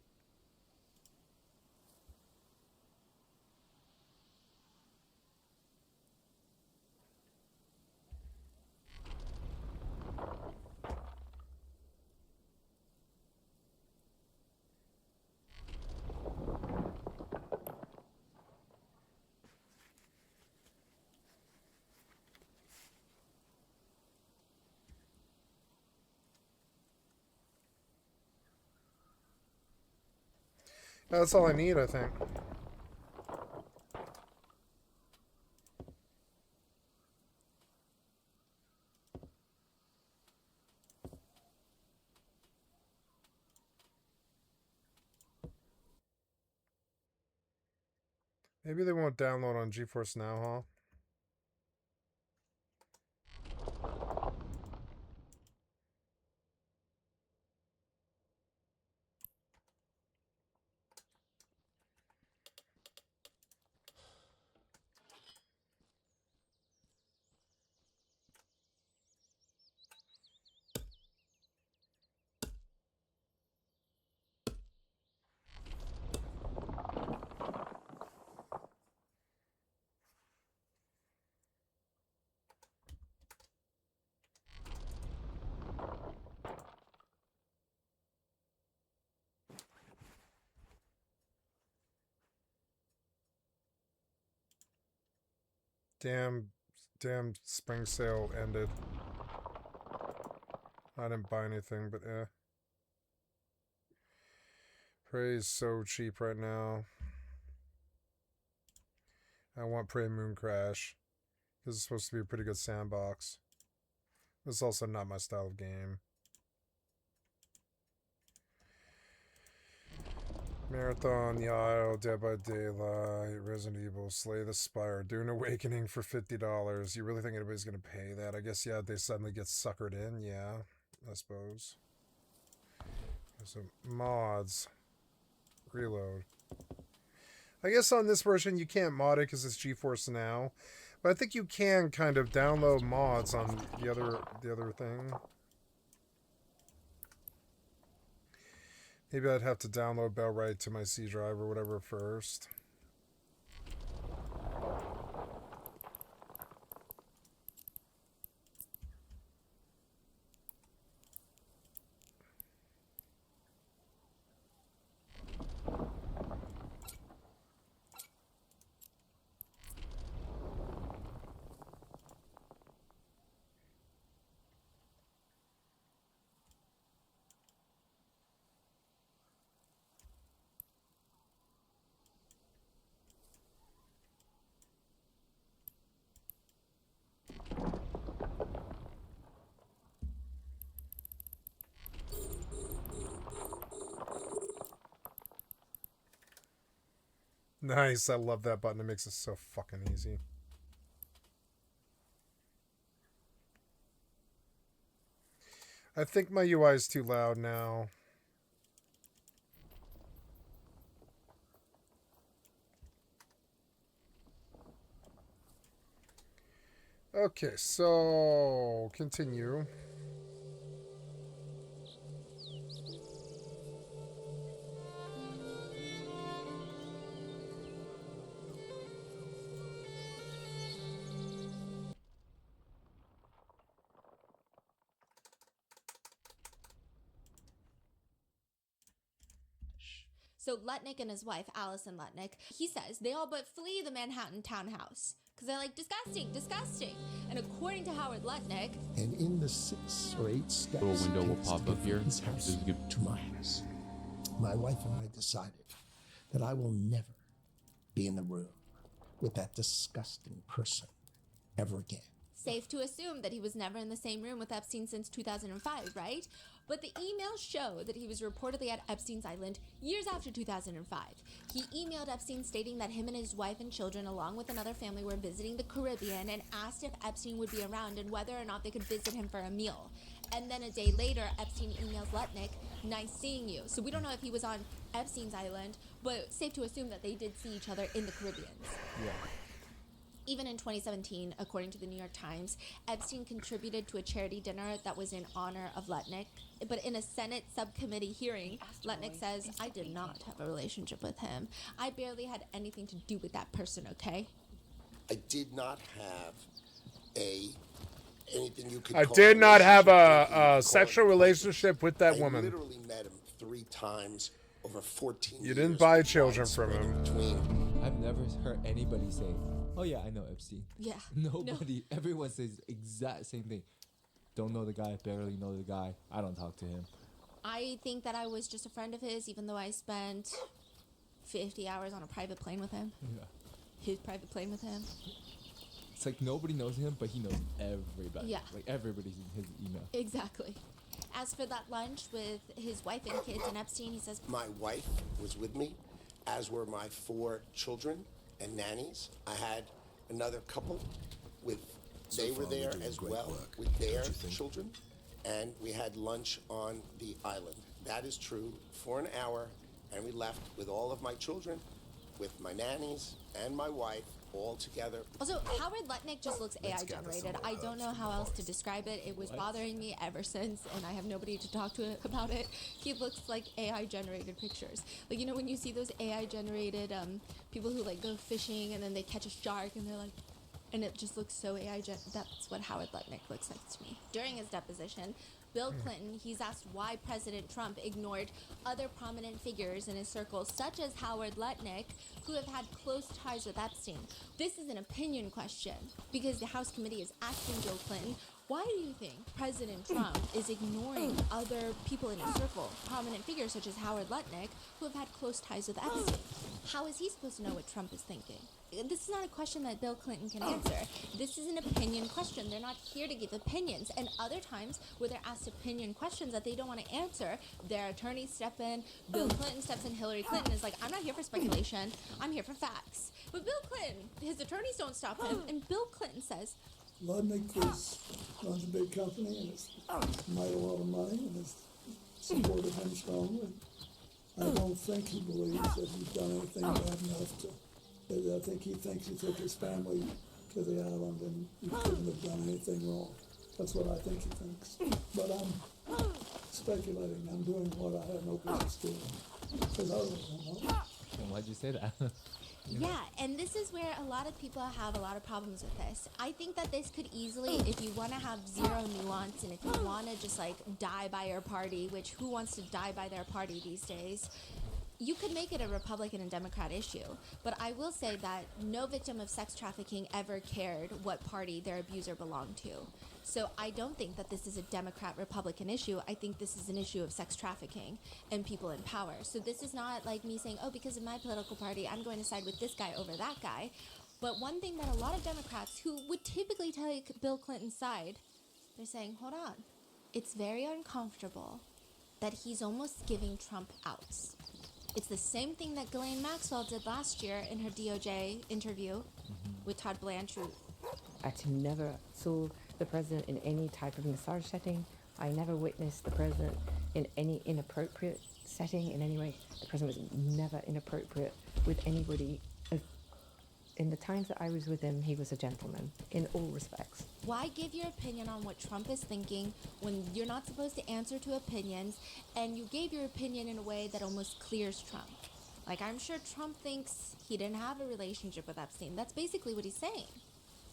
That's all I need, I think. Maybe they won't download on GeForce Now, huh? Damn spring sale ended. I didn't buy anything, but eh. Prey is so cheap right now. I want Prey Moon Crash. This is supposed to be a pretty good sandbox. This is also not my style of game. Marathon, The Isle, Dead by Daylight, Resident Evil, Slay the Spire, Dune Awakening for $50. You really think anybody's going to pay that? I guess, yeah, they suddenly get suckered in. Yeah, I suppose. So, mods. Reload. I guess on this version you can't mod it because it's GeForce Now. But I think you can kind of download mods on the other thing. Maybe I'd have to download Bellwright to my C drive or whatever first. Nice, I love that button. It makes it so fucking easy. I think my UI is too loud now. Okay, so continue. So Lutnick and his wife, Allison Lutnick, he says they all but flee the Manhattan townhouse because they're like, disgusting, disgusting. And according to Howard Lutnick, and in the 6 or 8 steps, Little window will pop up here. His house to my house. My wife and I decided that I will never be in the room with that disgusting person ever again. safe to assume that he was never in the same room with Epstein since 2005, right? But the emails show that he was reportedly at Epstein's Island years after 2005. He emailed Epstein stating that him and his wife and children, along with another family, were visiting the Caribbean and asked if Epstein would be around and whether or not they could visit him for a meal. And then a day later, Epstein emails Lutnick, "Nice seeing you." So we don't know if he was on Epstein's Island, but safe to assume that they did see each other in the Caribbean. Yeah. Even in 2017, according to the New York Times, Epstein contributed to a charity dinner that was in honor of Lutnick. But in a Senate subcommittee hearing, Lutnick says, "I did not have a relationship with him. I barely had anything to do with that person, okay?" I did not have anything you could I call did not have relationship, a sexual relationship with that woman. I literally met him 3 times over 14 years. You didn't buy children from him. I've never heard anybody say, "Oh yeah, I know Epstein." Yeah. Nobody. Everyone says the exact same thing. Don't know the guy, barely know the guy. I don't talk to him. I think that I was just a friend of his, even though I spent 50 hours on a private plane with him. Yeah. His private plane with him. It's like nobody knows him, but he knows everybody. Yeah. Like everybody's in his email. Exactly. As for that lunch with his wife and kids and Epstein, he says, My wife was with me, as were my 4 children and nannies. I had another couple with, So they were far, we're there doing as great well work, with their don't you think? children, and we had lunch on the island. That is true, for an hour, and we left with all of my children, with my nannies and my wife, all together. Also, Howard Lutnick just looks AI generated. I don't know how else to describe it. It was bothering me ever since, and I have nobody to talk to about it. He looks like AI generated pictures. Like, you know, when you see those AI generated people who like go fishing and then they catch a shark and they're like, and it just looks so that's what Howard Lutnick looks like to me. During his deposition, Bill Clinton, he's asked why President Trump ignored other prominent figures in his circle, such as Howard Lutnick, who have had close ties with Epstein. This is an opinion question, because the House committee is asking Bill Clinton, why do you think President Trump is ignoring other people in his circle, prominent figures such as Howard Lutnick, who have had close ties with Epstein? How is he supposed to know what Trump is thinking? This is not a question that Bill Clinton can answer. This is an opinion question. They're not here to give opinions. And other times where they're asked opinion questions that they don't want to answer, their attorneys step in, Bill Clinton steps in, Hillary Clinton is like, I'm not here for speculation, I'm here for facts. But Bill Clinton, his attorneys don't stop him, and Bill Clinton says, Lutnick runs a big company and has made a lot of money and has supported him strongly. I don't think he believes that he's done anything bad enough to. I think he thinks he took his family to the island and he couldn't have done anything wrong. That's what I think he thinks. But I'm speculating. I'm doing what I have no business doing. Because I really don't know. And why'd you say that? yeah, and this is where a lot of people have a lot of problems with this. I think that this could easily, if you want to have zero nuance and if you want to just like die by your party, which who wants to die by their party these days, you could make it a Republican and Democrat issue. But I will say that no victim of sex trafficking ever cared what party their abuser belonged to. So I don't think that this is a Democrat-Republican issue. I think this is an issue of sex trafficking and people in power. So this is not like me saying, oh, because of my political party, I'm going to side with this guy over that guy. But one thing that a lot of Democrats who would typically take Bill Clinton's side, they're saying, hold on, it's very uncomfortable that he's almost giving Trump outs. It's the same thing that Ghislaine Maxwell did last year in her DOJ interview with Todd Blanchard. I never saw the president in any type of massage setting. I never witnessed the president in any inappropriate setting in any way. The president was never inappropriate with anybody. In the times that I was with him, he was a gentleman in all respects. Why give your opinion on what Trump is thinking when you're not supposed to answer to opinions, and you gave your opinion in a way that almost clears Trump? Like, I'm sure Trump thinks he didn't have a relationship with Epstein. That's basically what he's saying.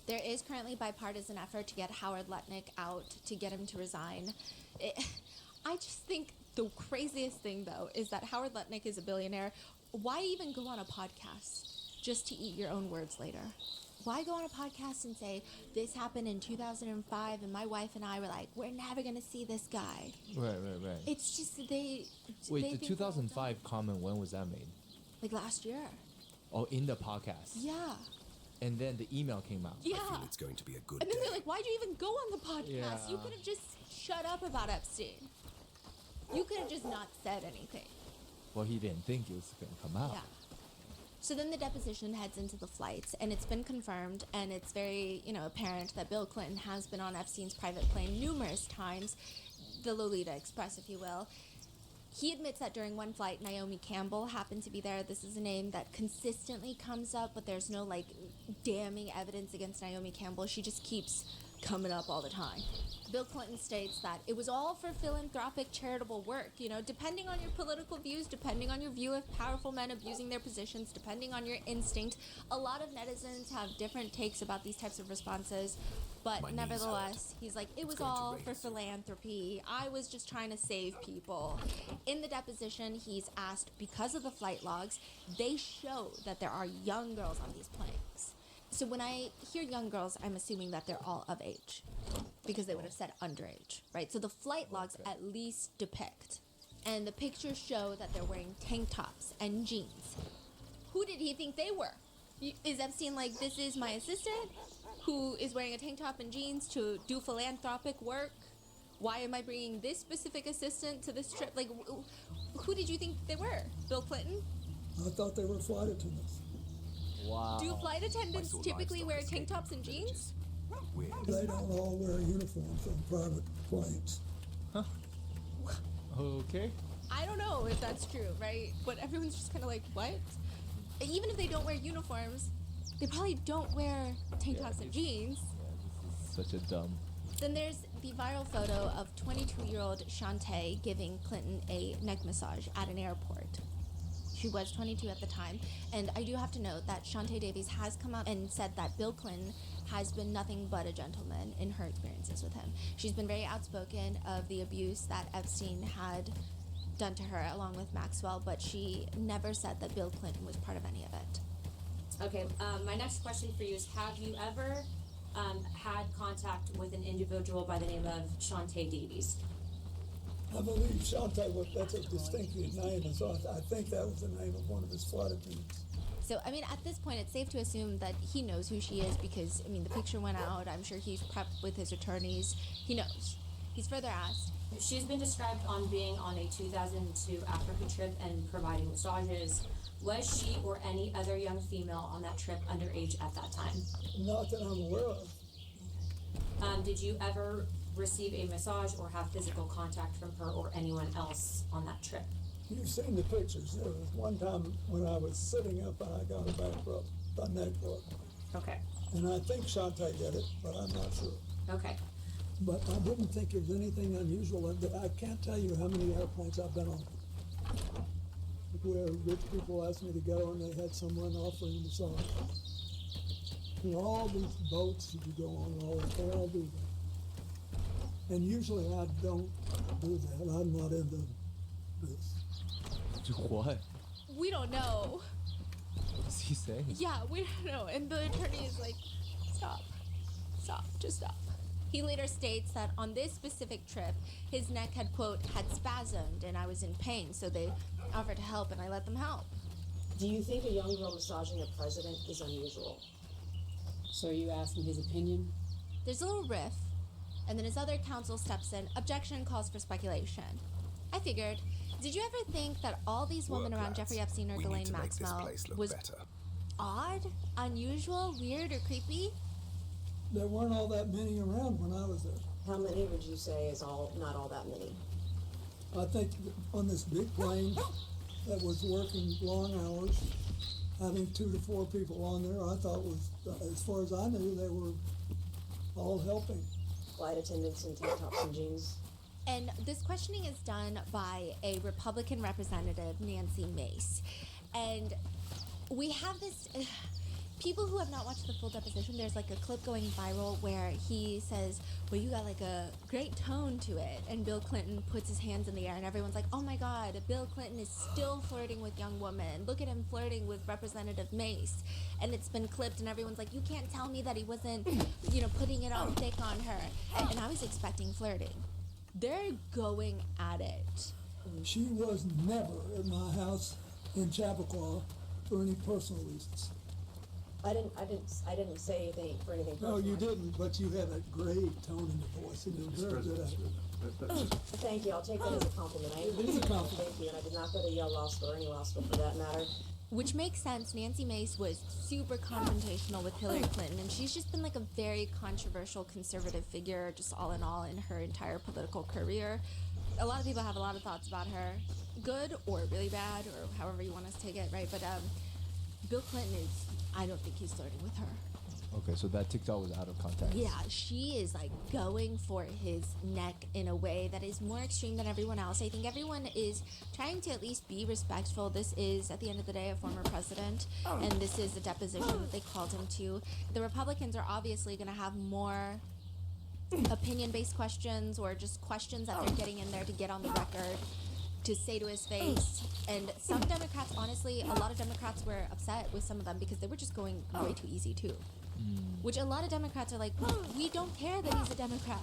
There is currently bipartisan effort to get Howard Lutnick out, to get him to resign. I just think the craziest thing, though, is that Howard Lutnick is a billionaire. Why even go on a podcast just to eat your own words later? Why go on a podcast and say, this happened in 2005 and my wife and I were like, we're never going to see this guy? Right. It's just they Wait, the 2005 comment, when was that made? Like last year. Oh, in the podcast? Yeah. And then the email came out. Yeah. I feel it's going to be a good And then day. they're like, why'd you even go on the podcast? Yeah. You could have just shut up about Epstein. You could have just not said anything. Well, he didn't think it was going to come out. Yeah. So then the deposition heads into the flights, and it's been confirmed, and it's very, apparent that Bill Clinton has been on Epstein's private plane numerous times, the Lolita Express, if you will. He admits that during one flight, Naomi Campbell happened to be there. This is a name that consistently comes up, but there's no, damning evidence against Naomi Campbell. She just keeps coming up all the time. Bill Clinton states that it was all for philanthropic charitable work. Depending on your political views, depending on your view of powerful men abusing their positions, depending on your instinct, a lot of netizens have different takes about these types of responses. But nevertheless, he's like, it was all for philanthropy. I was just trying to save people. In the deposition, he's asked, because of the flight logs, they show that there are young girls on these planes. So when I hear young girls, I'm assuming that they're all of age, because they would have said underage, right? So the flight logs at least depict, and the pictures show that they're wearing tank tops and jeans. Who did he think they were? Is Epstein like, this is my assistant who is wearing a tank top and jeans to do philanthropic work? Why am I bringing this specific assistant to this trip? Like, who did you think they were? Bill Clinton? I thought they were flight attendants. Wow. Do flight attendants typically wear tank tops and jeans? They don't all wear uniforms on private planes. Okay. I don't know if that's true, right? But everyone's just kind of like, what? Even if they don't wear uniforms, they probably don't wear tank tops and jeans. Such a dumb. Then there's the viral photo of 22-year-old Shantae giving Clinton a neck massage at an airport. She was 22 at the time, and I do have to note that Shantae Davies has come out and said that Bill Clinton has been nothing but a gentleman in her experiences with him. She's been very outspoken of the abuse that Epstein had done to her along with Maxwell, but she never said that Bill Clinton was part of any of it. Okay, my next question for you is, have you ever had contact with an individual by the name of Shantae Davies? I believe Shantae that's a distinctive name, and so I think that was the name of one of his flight attendants. So, I mean, at this point, it's safe to assume that he knows who she is because, I mean, the picture went out. I'm sure he's prepped with his attorneys. He knows. He's further asked. She's been described on being on a 2002 Africa trip and providing massages. Was she or any other young female on that trip underage at that time? Not that I'm aware of. Did you ever receive a massage or have physical contact from her or anyone else on that trip? You've seen the pictures. There was one time when I was sitting up and I got a back rub, a neck rub. Okay. And I think Shantae did it, but I'm not sure. Okay. But I didn't think there was anything unusual. I can't tell you how many airplanes I've been on where rich people asked me to go and they had someone offering a massage. And all these boats that you go on, they all do that. And usually I don't do that. I'm not into this. What? We don't know. What does he say? Yeah, we don't know. And the attorney is like, stop, just stop. He later states that on this specific trip, his neck had, quote, had spasmed and I was in pain, so they offered to help and I let them help. Do you think a young girl massaging a president is unusual? So are you asking his opinion? There's a little riff, and then his other counsel steps in. Objection calls for speculation. I figured, did you ever think that all these women around Jeffrey Epstein or Ghislaine Maxwell was odd, unusual, weird, or creepy? There weren't all that many around when I was there. How many would you say is not all that many? I think on this big plane that was working long hours, having 2 to 4 people on there, I thought was, as far as I knew, they were all helping. Flight attendants in tank tops and jeans. And this questioning is done by a Republican representative, Nancy Mace. And we have this... people who have not watched the full deposition, there's like a clip going viral where he says, well, you got like a great tone to it. And Bill Clinton puts his hands in the air and everyone's like, oh my God, Bill Clinton is still flirting with young women. Look at him flirting with Representative Mace. And it's been clipped and everyone's like, you can't tell me that he wasn't, putting it on thick on her. And I was expecting flirting. They're going at it. She was never at my house in Chappaqua for any personal reasons. I didn't say anything for anything personal. No, you didn't, but you had a great tone in your voice, and you're very good at it. Thank you. I'll take that as a compliment. It is a compliment. Thank you. And I did not go to Yale Law School or any law school for that matter. Which makes sense. Nancy Mace was super confrontational with Hillary Clinton, and she's just been like a very controversial conservative figure, just all in her entire political career. A lot of people have a lot of thoughts about her, good or really bad, or however you want us to take it, right? But Bill Clinton is, I don't think he's flirting with her. Okay, so that TikTok was out of context. Yeah, she is like going for his neck in a way that is more extreme than everyone else. I think everyone is trying to at least be respectful. This is, at the end of the day, a former president, and this is a deposition that they called him to. The Republicans are obviously going to have more opinion-based questions or just questions that they're getting in there to get on the record to say to his face. And some Democrats, honestly, a lot of Democrats were upset with some of them because they were just going way too easy too. Which a lot of Democrats are like, we don't care that he's a Democrat.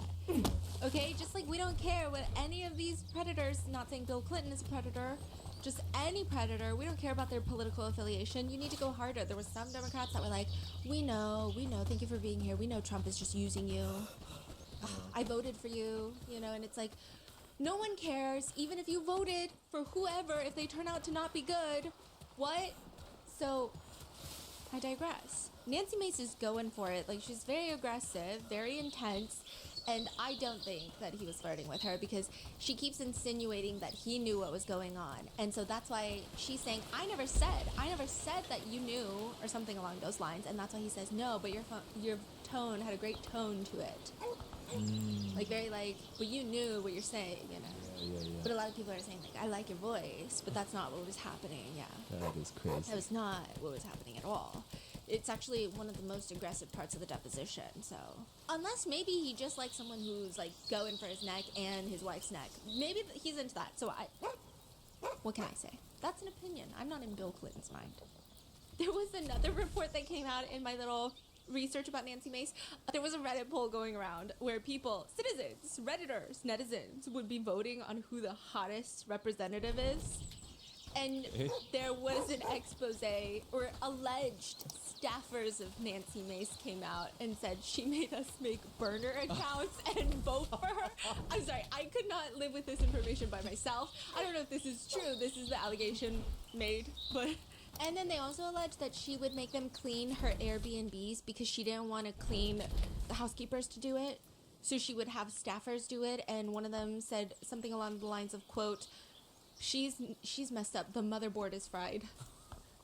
Okay, just like we don't care what any of these predators, not saying Bill Clinton is a predator, just any predator, we don't care about their political affiliation. You need to go harder. There were some Democrats that were like, we know, thank you for being here. We know Trump is just using you. I voted for you, and it's like, no one cares, even if you voted for whoever, if they turn out to not be good. What? So, I digress. Nancy Mace is going for it. Like, she's very aggressive, very intense, and I don't think that he was flirting with her because she keeps insinuating that he knew what was going on. And so that's why she's saying, I never said that you knew, or something along those lines. And that's why he says, no, but your tone had a great tone to it. Like, very like, but you knew what you're saying, you know. Yeah. But a lot of people are saying, like, I like your voice, but that's not what was happening, yeah. That is crazy. That was not what was happening at all. It's actually one of the most aggressive parts of the deposition, so. Unless maybe he just likes someone who's, like, going for his neck and his wife's neck. Maybe he's into that, so what can I say? That's an opinion. I'm not in Bill Clinton's mind. There was another report that came out in my little research about Nancy Mace. There was a Reddit poll going around where people, citizens, Redditors, netizens, would be voting on who the hottest representative is. And there was an expose, or alleged staffers of Nancy Mace came out and said she made us make burner accounts and vote for her. I'm sorry, I could not live with this information by myself. I don't know if this is true. This is the allegation made, but... And then they also alleged that she would make them clean her Airbnbs because she didn't want to clean the housekeepers to do it. So she would have staffers do it, and one of them said something along the lines of, quote, she's messed up. The motherboard is fried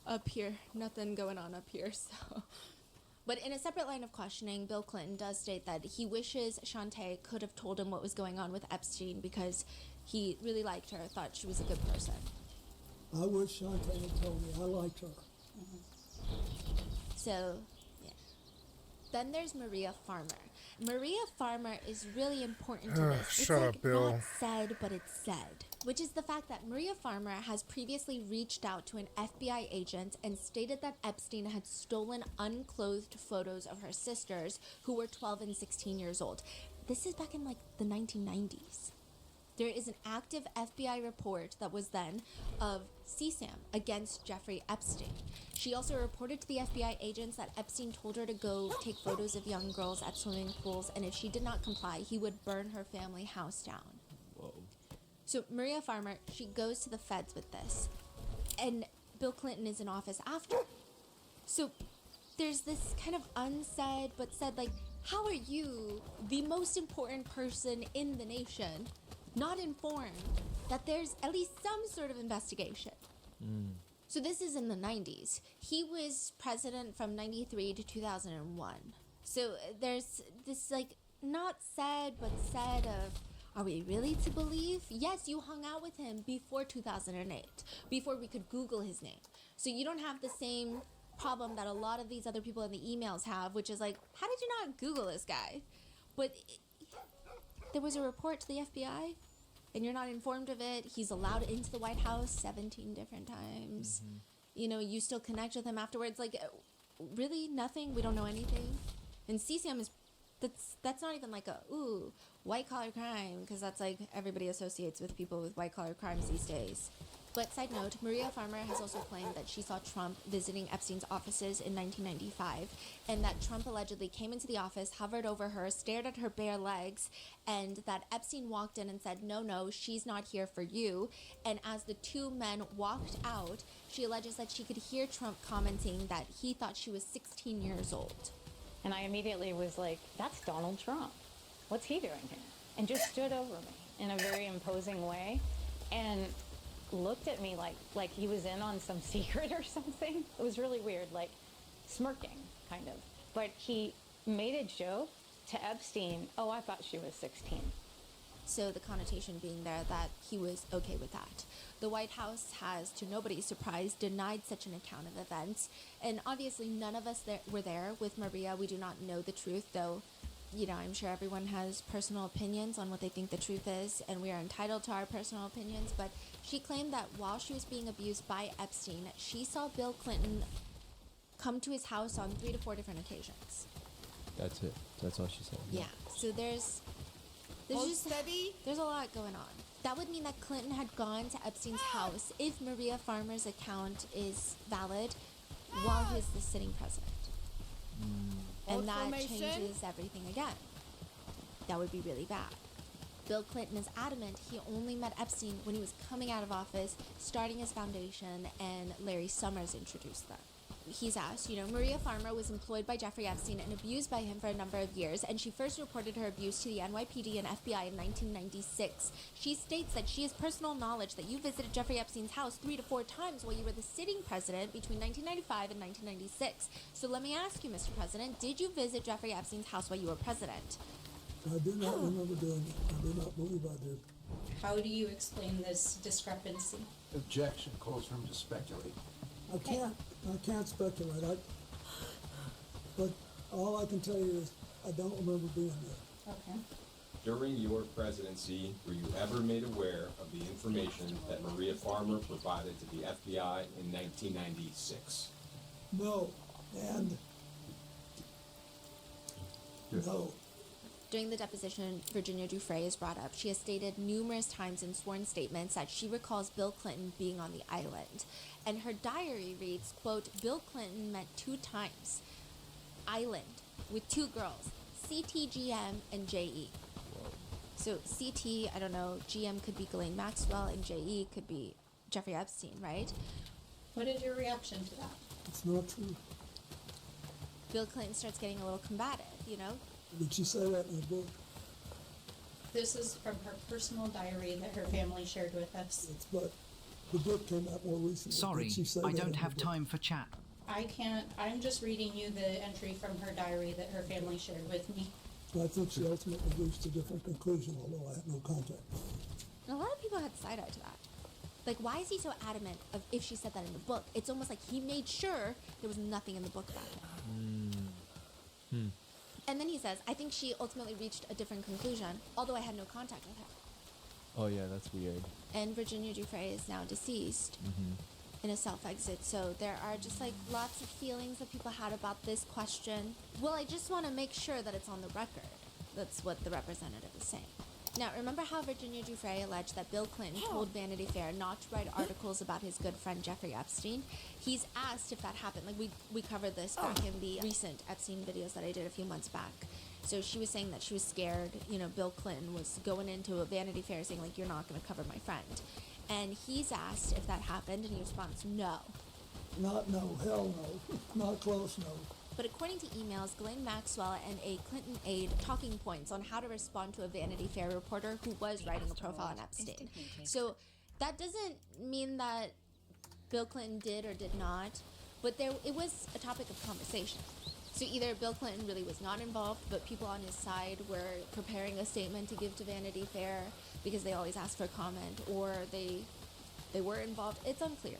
up here. Nothing going on up here, so. But in a separate line of questioning, Bill Clinton does state that he wishes Shantae could have told him what was going on with Epstein because he really liked her, thought she was a good person. I wish Shantae had told me. I liked her. So, yeah. Then there's Maria Farmer. Maria Farmer is really important to this. It's Shut like up, Bill. not said, but it's said. Which is the fact that Maria Farmer has previously reached out to an FBI agent and stated that Epstein had stolen unclothed photos of her sisters who were 12 and 16 years old. This is back in like the 1990s. There is an active FBI report that was then of CSAM against Jeffrey Epstein. She also reported to the FBI agents that Epstein told her to go take photos of young girls at swimming pools, and if she did not comply, he would burn her family house down. Whoa. So Maria Farmer, she goes to the feds with this, and Bill Clinton is in office after. So there's this kind of unsaid but said, like, how are you, the most important person in the nation, not informed that there's at least some sort of investigation? So this is in the 90s. He was president from 93 to 2001. So there's this, like, not said but said of, are we really to believe? Yes, you hung out with him before 2008, before we could Google his name. So you don't have the same problem that a lot of these other people in the emails have, which is like, how did you not Google this guy? But there was a report to the FBI, and you're not informed of it. He's allowed into the White House 17 different times. You know, you still connect with him afterwards. Like, really? Nothing? We don't know anything? And CSAM is, that's not even like a, ooh, white-collar crime, because that's like everybody associates with people with white-collar crimes these days. But side note, Maria Farmer has also claimed that she saw Trump visiting Epstein's offices in 1995, and that Trump allegedly came into the office, hovered over her, stared at her bare legs, and that Epstein walked in and said, no, she's not here for you. And as the two men walked out, she alleges that she could hear Trump commenting that he thought she was 16 years old. And I immediately was like, that's Donald Trump. What's he doing here? And just stood over me in a very imposing way and looked at me like he was in on some secret or something. It was really weird, like smirking, kind of. But he made a joke to Epstein, oh, I thought she was 16. So the connotation being there that he was okay with that. The White House has, to nobody's surprise, denied such an account of events. And obviously none of us were there with Maria. We do not know the truth, though, you know, I'm sure everyone has personal opinions on what they think the truth is, and we are entitled to our personal opinions. But she claimed that while she was being abused by Epstein, she saw Bill Clinton come to his house on 3 to 4 different occasions. That's it. That's all she said. Yeah. So there's there's a lot going on. That would mean that Clinton had gone to Epstein's house, if Maria Farmer's account is valid, while he was the sitting president. And that changes everything again. That would be really bad. Bill Clinton is adamant he only met Epstein when he was coming out of office, starting his foundation, and Larry Summers introduced them. he's asked, Maria Farmer was employed by Jeffrey Epstein and abused by him for a number of years, and she first reported her abuse to the NYPD and FBI in 1996. She states that she has personal knowledge that you visited Jeffrey Epstein's house 3 to 4 times while you were the sitting president between 1995 and 1996. So let me ask you, Mr. President, did you visit Jeffrey Epstein's house while you were president? I do not remember doing it. I do not believe I did. How do you explain this discrepancy? Objection. Calls for him to speculate. I can't speculate. But all I can tell you is I don't remember being there. Okay. During your presidency, were you ever made aware of the information that Maria Farmer provided to the FBI in 1996? No, and no. During the deposition, Virginia Giuffre is brought up. She has stated numerous times in sworn statements that she recalls Bill Clinton being on the island. And her diary reads, quote, Bill Clinton met 2 times, island, with 2 girls, CT, GM, and JE. So CT, I don't know, GM could be Ghislaine Maxwell, and JE could be Jeffrey Epstein, right? What is your reaction to that? It's not true. Bill Clinton starts getting a little combative, Did she say that in the book? This is from her personal diary that her family shared with us. But the book came out more recently. Sorry, Did she say I that don't in the have book? time for chat. I'm just reading you the entry from her diary that her family shared with me. I think she ultimately reached a different conclusion, although I have no contact. And a lot of people had side-eye to that. Like, why is he so adamant of if she said that in the book? It's almost like he made sure there was nothing in the book about it. And then he says, I think she ultimately reached a different conclusion, although I had no contact with her. Oh yeah, that's weird. And Virginia Giuffre is now deceased in a self-exit. So there are just like lots of feelings that people had about this question. Well, I just want to make sure that it's on the record. That's what the representative is saying. Now, remember how Virginia Giuffre alleged that Bill Clinton told Vanity Fair not to write articles about his good friend Jeffrey Epstein? He's asked if that happened. Like, we covered this back in the recent Epstein videos that I did a few months back. So she was saying that she was scared, Bill Clinton was going into a Vanity Fair saying, like, you're not going to cover my friend. And he's asked if that happened, and he responds, no. Not no, hell no. Not close, no. But according to emails, Ghislaine Maxwell and a Clinton aide talking points on how to respond to a Vanity Fair reporter who was writing a profile on Epstein. So that doesn't mean that Bill Clinton did or did not, but it was a topic of conversation. So either Bill Clinton really was not involved, but people on his side were preparing a statement to give to Vanity Fair because they always ask for comment, or they were involved. It's unclear.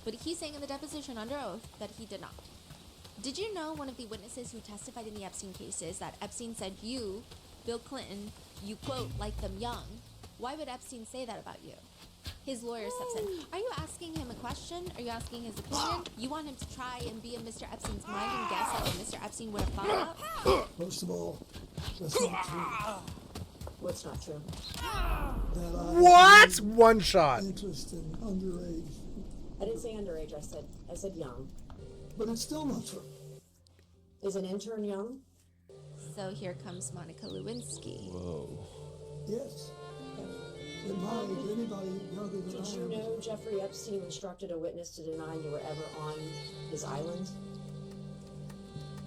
But he's saying in the deposition under oath that he did not. Did you know one of the witnesses who testified in the Epstein cases that Epstein said you, Bill Clinton, you quote, like them young? Why would Epstein say that about you? His lawyer steps in. Are you asking him a question? Are you asking his opinion? You want him to try and be in Mr. Epstein's mind and guess at what Mr. Epstein would have thought about? First of all, that's not true. What's not true? That I What? have One shot. interest in underage. I didn't say underage. I said young. But it's still not true. Is an intern young? So here comes Monica Lewinsky. Whoa. Yes. At my age, anybody younger than Did I you am. know Jeffrey Epstein instructed a witness to deny you were ever on his island?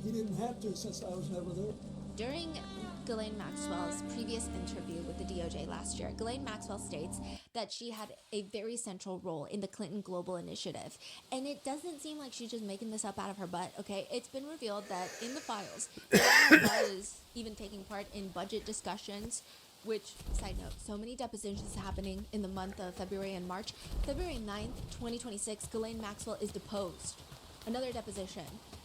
He didn't have to since I was never there. During Ghislaine Maxwell's previous interview with the DOJ last year, Ghislaine Maxwell states that she had a very central role in the Clinton Global Initiative. And it doesn't seem like she's just making this up out of her butt, okay? It's been revealed that in the files, Ghislaine was even taking part in budget discussions, which, side note, so many depositions happening in the month of February and March. February 9th, 2026, Ghislaine Maxwell is deposed. Another deposition.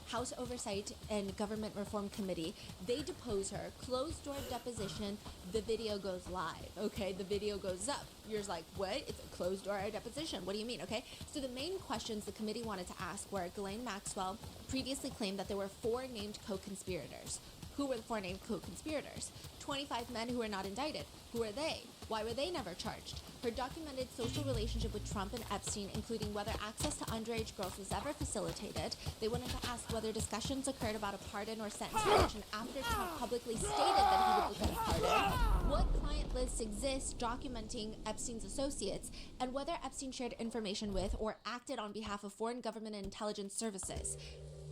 House Oversight and Government Reform Committee, they depose her, closed-door deposition, the video goes live, okay? The video goes up. You're just like, what? It's a closed-door deposition. What do you mean, okay? So the main questions the committee wanted to ask were, Ghislaine Maxwell previously claimed that there were 4 named co-conspirators. Who were the 4 named co-conspirators? 25 men who were not indicted. Who are they? Why were they never charged? Her documented social relationship with Trump and Epstein, including whether access to underage girls was ever facilitated. They wanted to ask whether discussions occurred about a pardon or sentence reduction after Trump publicly stated that he would look at a pardon. What client lists exist documenting Epstein's associates, and whether Epstein shared information with or acted on behalf of foreign government and intelligence services.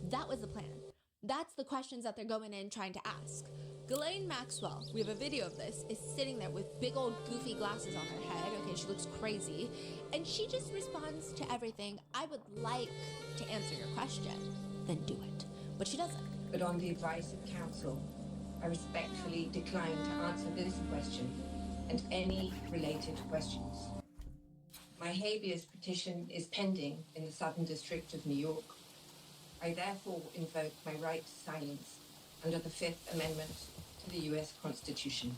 That was the plan. That's the questions that they're going in trying to ask. Ghislaine Maxwell, we have a video of this, is sitting there with big old goofy glasses on her head. Okay, she looks crazy. And she just responds to everything. I would like to answer your question. Then do it. But she doesn't. But on the advice of counsel, I respectfully decline to answer this question and any related questions. My habeas petition is pending in the Southern District of New York. I therefore invoke my right to silence under the Fifth Amendment to the U.S. Constitution.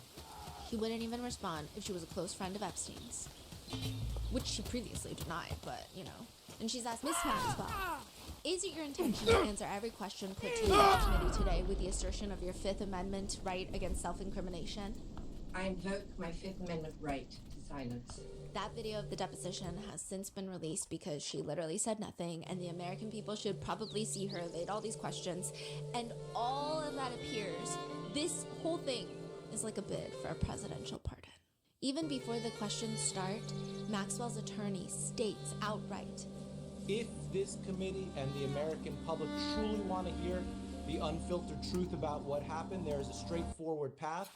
He wouldn't even respond if she was a close friend of Epstein's, which she previously denied, but, you know. And she's asked, Miss Maxwell, is it your intention to answer every question put to you by the committee today with the assertion of your Fifth Amendment right against self-incrimination? I invoke my Fifth Amendment right to silence. That video of the deposition has since been released because she literally said nothing, and the American people should probably see her evade all these questions. And all of that appears, this whole thing is like a bid for a presidential pardon. Even before the questions start, Maxwell's attorney states outright, if this committee and the American public truly want to hear the unfiltered truth about what happened, there is a straightforward path.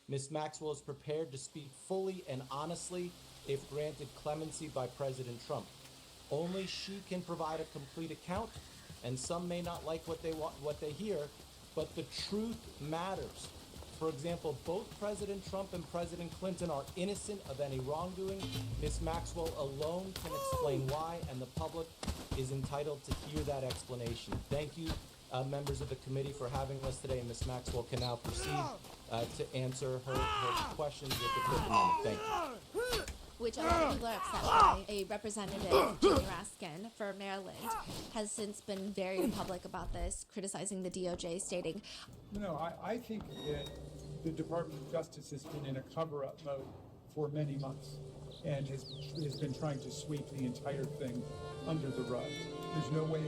Ms. Maxwell is prepared to speak fully and honestly if granted clemency by President Trump. Only she can provide a complete account, and some may not like what they hear, but the truth matters. For example, both President Trump and President Clinton are innocent of any wrongdoing. Ms. Maxwell alone can explain why, and the public is entitled to hear that explanation. Thank you, members of the committee, for having us today. Ms. Maxwell can now proceed to answer her questions with the Fifth Amendment. Thank you. Which a lot of people are upset by. A representative, Jimmy Raskin, for Maryland, has since been very public about this, criticizing the DOJ, stating, No, I think that the Department of Justice has been in a cover-up mode for many months and has been trying to sweep the entire thing under the rug. There's no way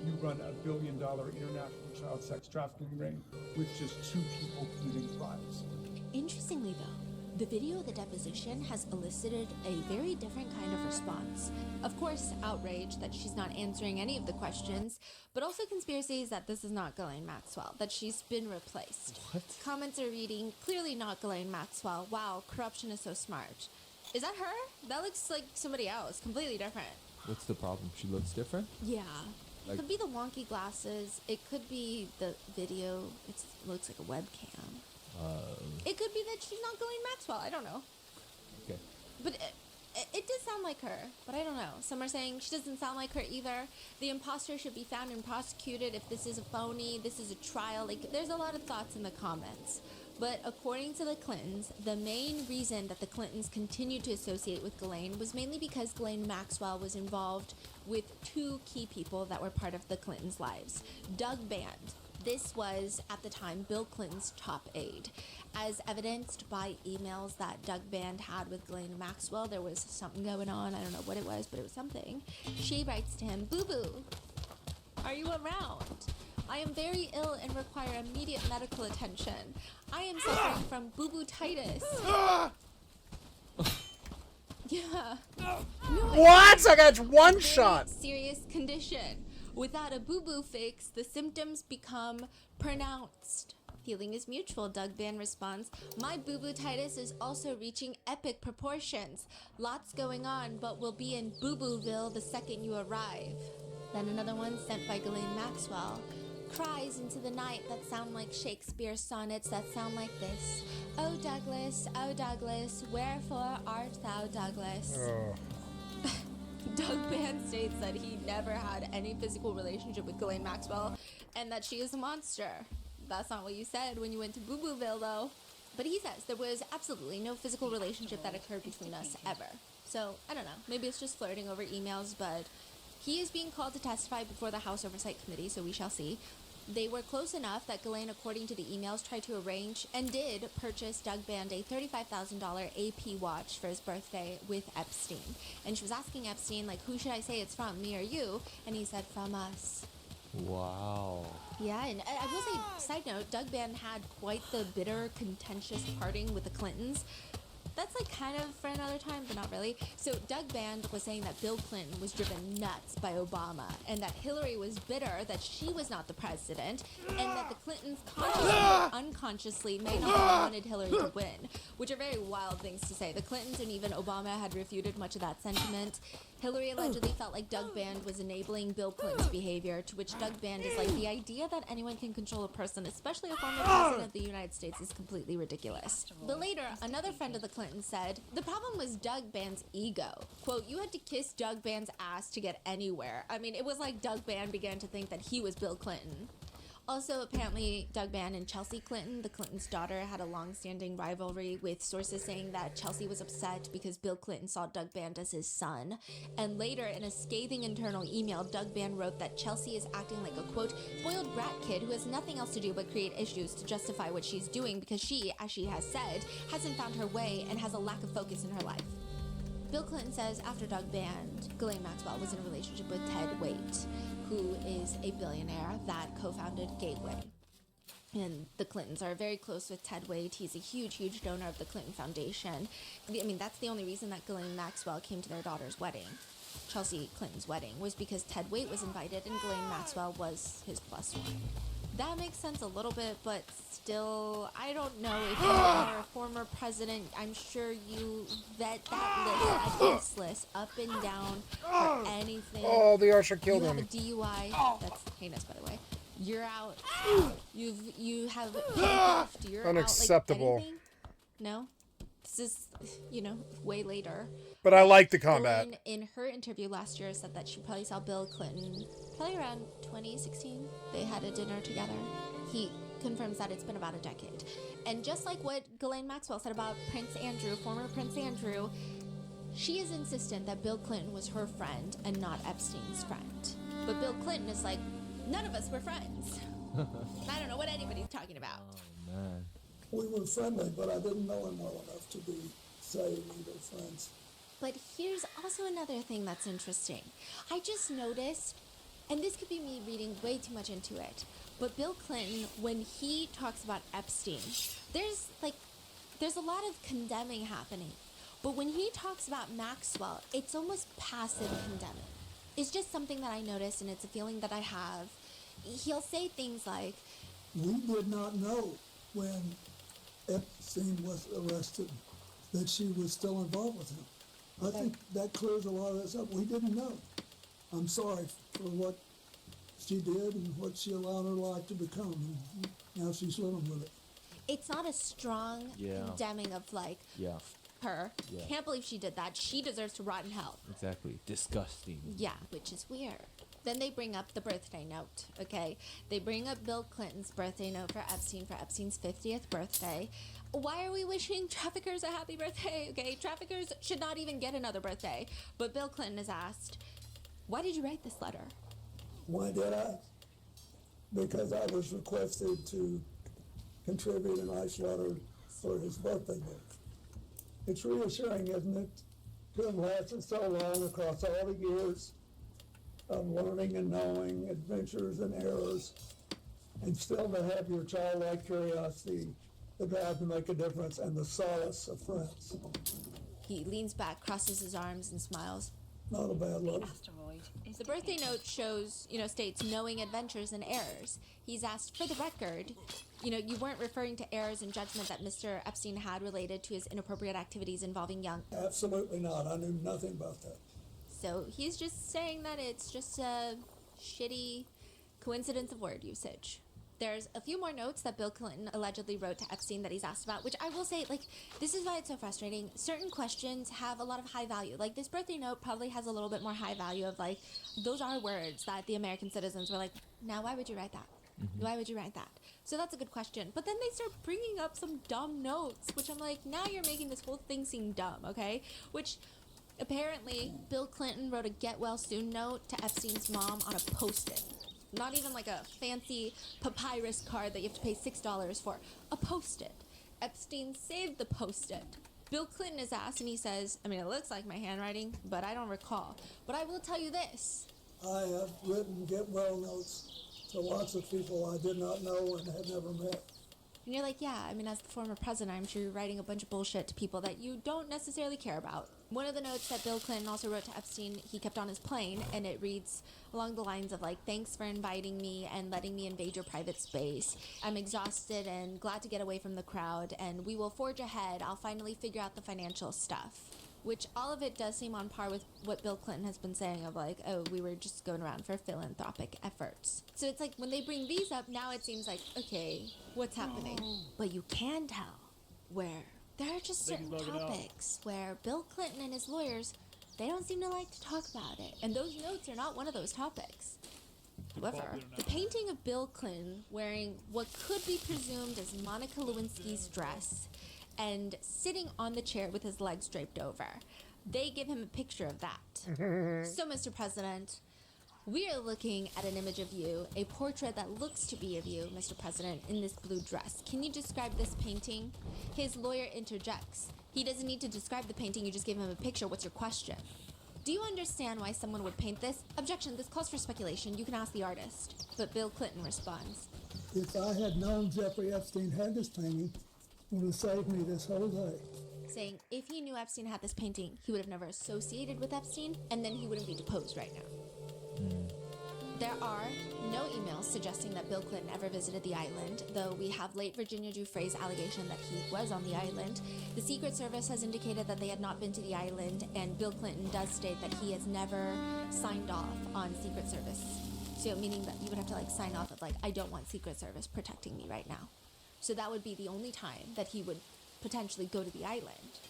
you run a $1 billion international child sex trafficking ring with just 2 people committing crimes. Interestingly, though, the video of the deposition has elicited a very different kind of response. Of course, outrage that she's not answering any of the questions, but also conspiracies that this is not Ghislaine Maxwell, that she's been replaced. What? Comments are reading, clearly not Ghislaine Maxwell. Wow, corruption is so smart. Is that her? That looks like somebody else, completely different. What's the problem? She looks different? Yeah. Like- It could be the wonky glasses. It could be the video. It looks like a webcam. It could be that she's not Ghislaine Maxwell. I don't know. Okay. But it does sound like her. But I don't know. Some are saying she doesn't sound like her either. The imposter should be found and prosecuted if this is a phony. This is a trial. Like, there's a lot of thoughts in the comments. But according to the Clintons, the main reason that the Clintons continued to associate with Ghislaine was mainly because Ghislaine Maxwell was involved with 2 key people that were part of the Clintons' lives. Doug Band. This was, at the time, Bill Clinton's top aide. As evidenced by emails that Doug Band had with Ghislaine Maxwell, there was something going on. I don't know what it was, but it was something. She writes to him, "Boo-boo, are you around? I am very ill and require immediate medical attention. I am suffering from boo-boo-titis." Yeah. No, What? I got one very shot. Serious condition. Without a boo-boo fix, the symptoms become pronounced. Feeling is mutual, Doug Band responds. My boo-boo-titis is also reaching epic proportions. Lots going on, but we'll be in boo-booville the second you arrive. Then another one sent by Ghislaine Maxwell. Cries into the night that sound like Shakespeare sonnets that sound like this. Oh Douglas, wherefore art thou, Douglas? Oh. Doug Band states that he never had any physical relationship with Ghislaine Maxwell and that she is a monster. That's not what you said when you went to Boo Booville, though. But he says there was absolutely no physical relationship that occurred between us ever. So, I don't know. Maybe it's just flirting over emails, but he is being called to testify before the House Oversight Committee, so we shall see. They were close enough that Ghislaine, according to the emails, tried to arrange and did purchase Doug Band a $35,000 AP watch for his birthday with Epstein. And she was asking Epstein, like, who should I say it's from, me or you? And he said, from us. Wow. Yeah, and I will say, side note, Doug Band had quite the bitter, contentious parting with the Clintons. That's like kind of for another time, but not really. So Doug Band was saying that Bill Clinton was driven nuts by Obama and that Hillary was bitter that she was not the president and that the Clintons consciously or unconsciously may not have wanted Hillary to win, which are very wild things to say. The Clintons and even Obama had refuted much of that sentiment. Hillary allegedly felt like Doug Band was enabling Bill Clinton's behavior, to which Doug Band is like, the idea that anyone can control a person, especially a former president of the United States, is completely ridiculous. But later, another friend of the Clintons said, the problem was Doug Band's ego. Quote, you had to kiss Doug Band's ass to get anywhere. I mean, it was like Doug Band began to think that he was Bill Clinton. Also, apparently, Doug Band and Chelsea Clinton, the Clintons' daughter, had a long-standing rivalry, with sources saying that Chelsea was upset because Bill Clinton saw Doug Band as his son. And later, in a scathing internal email, Doug Band wrote that Chelsea is acting like a, quote, spoiled brat kid who has nothing else to do but create issues to justify what she's doing because she, as she has said, hasn't found her way and has a lack of focus in her life. Bill Clinton says after Doug Band, Ghislaine Maxwell was in a relationship with Ted Waite, who is a billionaire that co-founded Gateway. And the Clintons are very close with Ted Waite. He's a huge, huge donor of the Clinton Foundation. I mean, that's the only reason that Ghislaine Maxwell came to their daughter's wedding, Chelsea Clinton's wedding, was because Ted Waite was invited and Ghislaine Maxwell was his plus one. That makes sense a little bit, but still, I don't know if you are a former president. I'm sure you vet that guest list up and down for anything. Oh, the Usher killed him. You have a DUI. That's heinous, by the way. You're out. You have theft. You're unacceptable. Out, like, anything? No? This is, way later. But I like the combat. Ghislaine, in her interview last year, said that she probably saw Bill Clinton probably around 2016. They had a dinner together. He confirms that it's been about a decade. And just like what Ghislaine Maxwell said about Prince Andrew, former Prince Andrew, she is insistent that Bill Clinton was her friend and not Epstein's friend. But Bill Clinton is like, none of us were friends. I don't know what anybody's talking about. Oh, man. We were friendly, but I didn't know him well enough to be saying we were friends. But here's also another thing that's interesting. I just noticed, and this could be me reading way too much into it, but Bill Clinton, when he talks about Epstein, there's a lot of condemning happening. But when he talks about Maxwell, it's almost passive condemning. It's just something that I noticed, and it's a feeling that I have. He'll say things like, we did not know when Epstein was arrested that she was still involved with him. I think that clears a lot of this up. We didn't know. I'm sorry for what she did and what she allowed her life to become. And now she's living with it. It's not a strong condemning of her. Yeah. Can't believe she did that. She deserves to rot in hell. Exactly. Disgusting. Yeah, which is weird. Then they bring up the birthday note, okay? They bring up Bill Clinton's birthday note for Epstein's 50th birthday. Why are we wishing traffickers a happy birthday, okay? Traffickers should not even get another birthday. But Bill Clinton is asked, why did you write this letter? Why did I? Because I was requested to contribute a nice letter for his birthday book. It's reassuring, isn't it, to have lasted so long across all the years of learning and knowing, adventures and errors, and still to have your childlike curiosity, the drive to make a difference, and the solace of friends. He leans back, crosses his arms, and smiles. Not a bad look. The birthday note shows, states knowing adventures and errors. He's asked, for the record, you weren't referring to errors in judgment that Mr. Epstein had related to his inappropriate activities involving young. Absolutely not. I knew nothing about that. So he's just saying that it's just a shitty coincidence of word usage. There's a few more notes that Bill Clinton allegedly wrote to Epstein that he's asked about, which I will say, this is why it's so frustrating. Certain questions have a lot of high value. This birthday note probably has a little bit more high value of, those are words that the American citizens were like, now why would you write that? Mm-hmm. Why would you write that? So that's a good question. But then they start bringing up some dumb notes, which I'm like, now you're making this whole thing seem dumb, okay? Which, apparently, Bill Clinton wrote a get well soon note to Epstein's mom on a Post-it. Not even like a fancy papyrus card that you have to pay $6 for. A Post-it. Epstein saved the Post-it. Bill Clinton is asked and he says, I mean, it looks like my handwriting, but I don't recall. But I will tell you this. I have written get well notes to lots of people I did not know and had never met. And you're like, yeah, I mean, as the former president, I'm sure you're writing a bunch of bullshit to people that you don't necessarily care about. One of the notes that Bill Clinton also wrote to Epstein, he kept on his plane, and it reads along the lines of like, thanks for inviting me and letting me invade your private space. I'm exhausted and glad to get away from the crowd, and we will forge ahead. I'll finally figure out the financial stuff. Which all of it does seem on par with what Bill Clinton has been saying of like, oh, we were just going around for philanthropic efforts. So it's like when they bring these up, now it seems like, okay, what's happening? But you can tell where there are just certain topics where Bill Clinton and his lawyers, they don't seem to like to talk about it. And those notes are not one of those topics. However, the painting of Bill Clinton wearing what could be presumed as Monica Lewinsky's dress and sitting on the chair with his legs draped over. They give him a picture of that. So, Mr. President, we are looking at an image of you, a portrait that looks to be of you, Mr. President, in this blue dress. Can you describe this painting? His lawyer interjects. He doesn't need to describe the painting, you just gave him a picture. What's your question? Do you understand why someone would paint this? Objection, this calls for speculation. You can ask the artist. But Bill Clinton responds. If I had known Jeffrey Epstein had this painting, it would have saved me this whole day. Saying if he knew Epstein had this painting, he would have never associated with Epstein, and then he wouldn't be deposed right now. There are no emails suggesting that Bill Clinton ever visited the island, though we have late Virginia Giuffre's allegation that he was on the island. The Secret Service has indicated that they had not been to the island, and Bill Clinton does state that he has never signed off on Secret Service. So meaning that you would have to like sign off of like, I don't want Secret Service protecting me right now. So that would be the only time that he would potentially go to the island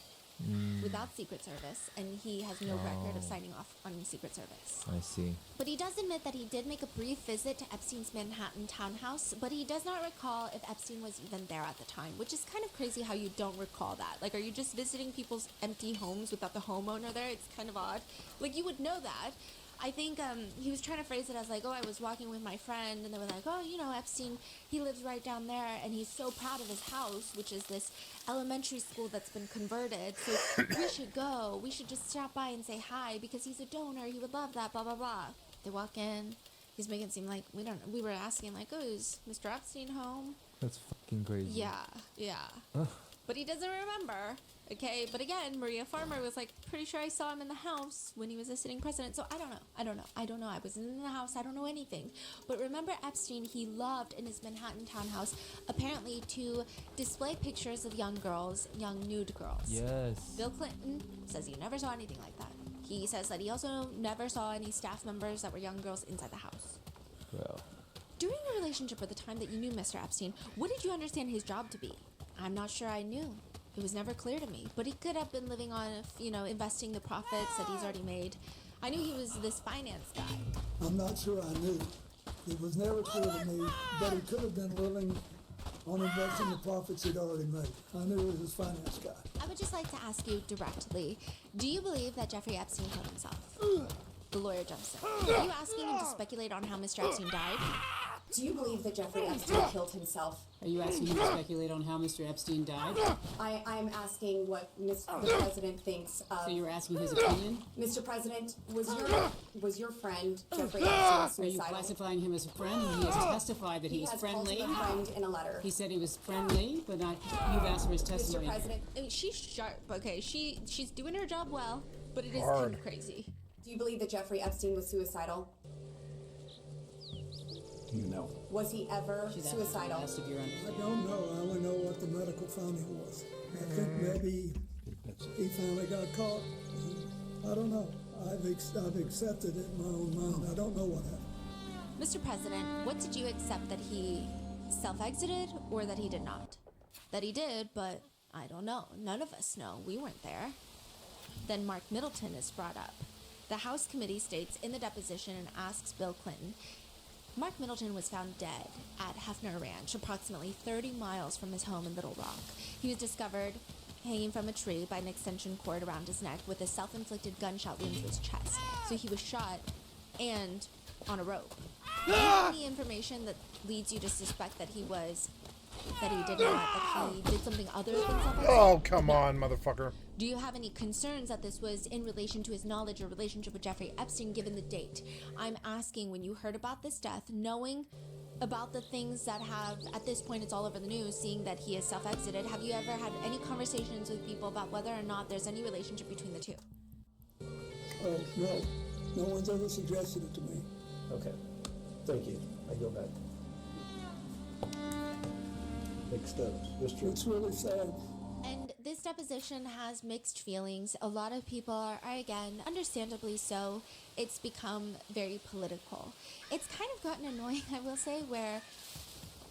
without Secret Service, and he has no record of signing off on Secret Service. I see. But he does admit that he did make a brief visit to Epstein's Manhattan townhouse, but he does not recall if Epstein was even there at the time, which is kind of crazy how you don't recall that. Like, are you just visiting people's empty homes without the homeowner there? It's kind of odd. Like, you would know that. I think he was trying to phrase it as like, oh, I was walking with my friend, and they were like, oh, you know, Epstein, he lives right down there, and he's so proud of his house, which is this elementary school that's been converted, so we should go. We should just stop by and say hi, because he's a donor. He would love that, blah, blah, blah. They walk in. He's making it seem like we were asking, like, oh, is Mr. Epstein home? That's fucking crazy. Yeah. But he doesn't remember. Okay, but again, Maria Farmer was like, pretty sure I saw him in the house when he was a sitting president. So I don't know. I wasn't in the house. I don't know anything. But remember Epstein, he loved in his Manhattan townhouse, apparently to display pictures of young girls, young nude girls. Yes. Bill Clinton says he never saw anything like that. He says that he also never saw any staff members that were young girls inside the house. Well. During the relationship or the time that you knew Mr. Epstein, what did you understand his job to be? I'm not sure I knew. It was never clear to me, but he could have been living on, investing the profits that he's already made. I knew he was this finance guy. I'm not sure I knew. It was never clear to me, but he could have been living on investing the profits he'd already made. I knew he was his finance guy. I would just like to ask you directly, do you believe that Jeffrey Epstein killed himself? The lawyer jumps in. Are you asking him to speculate on how Mr. Epstein died? Do you believe that Jeffrey Epstein killed himself? Are you asking him to speculate on how Mr. Epstein died? I'm asking what the president thinks of... So you're asking his opinion? Mr. President, was your friend Jeffrey Epstein suicidal? Are you classifying him as a friend? He has testified that he was friendly. He has called him a friend in a letter. He said he was friendly, but you've asked for his testimony. Mr. President... I mean, she's sharp, okay? She's doing her job well, but it is kind of crazy. Do you believe that Jeffrey Epstein was suicidal? You know. Was he ever suicidal? I don't know. I only know what the medical finding was. I think maybe he finally got caught. I don't know. I've accepted it in my own mind. I don't know what happened. Mr. President, what did you accept, that he self-exited or that he did not? That he did, but I don't know. None of us know. We weren't there. Then Mark Middleton is brought up. The House committee states in the deposition and asks Bill Clinton, Mark Middleton was found dead at Hefner Ranch, approximately 30 miles from his home in Little Rock. He was discovered hanging from a tree by an extension cord around his neck with a self-inflicted gunshot wound to his chest. So he was shot and on a rope. Do you have any information that leads you to suspect that he did something other than self-exit? Oh, come on, motherfucker. Do you have any concerns that this was in relation to his knowledge or relationship with Jeffrey Epstein, given the date? I'm asking, when you heard about this death, knowing about the things that have, at this point, it's all over the news, seeing that he is self-exited, have you ever had any conversations with people about whether or not there's any relationship between the two? No. No one's ever suggested it to me. Okay. Thank you. I go back. Next up, Mr. It's really sad. And this deposition has mixed feelings. A lot of people are, again, understandably so, it's become very political. It's kind of gotten annoying, I will say, where